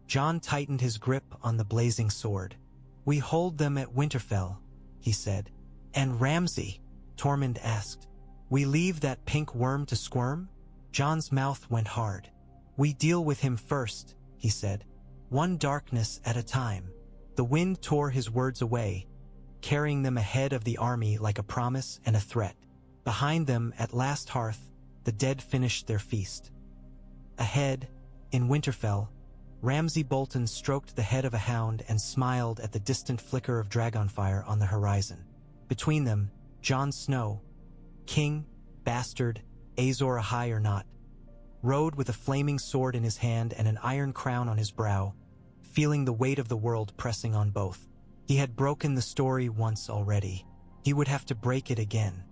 Jon tightened his grip on the blazing sword. "We hold them at Winterfell," he said. "And Ramsay?" Tormund asked. "We leave that pink worm to squirm?" Jon's mouth went hard. "We deal with him first," he said. "One darkness at a time." The wind tore his words away, carrying them ahead of the army like a promise and a threat. Behind them, at Last Hearth, the dead finished their feast. Ahead, in Winterfell, Ramsay Bolton stroked the head of a hound and smiled at the distant flicker of Dragonfire on the horizon. Between them, Jon Snow, king, bastard, Azor Ahai or not, rode with a flaming sword in his hand and an iron crown on his brow, feeling the weight of the world pressing on both. He had broken the story once already. He would have to break it again.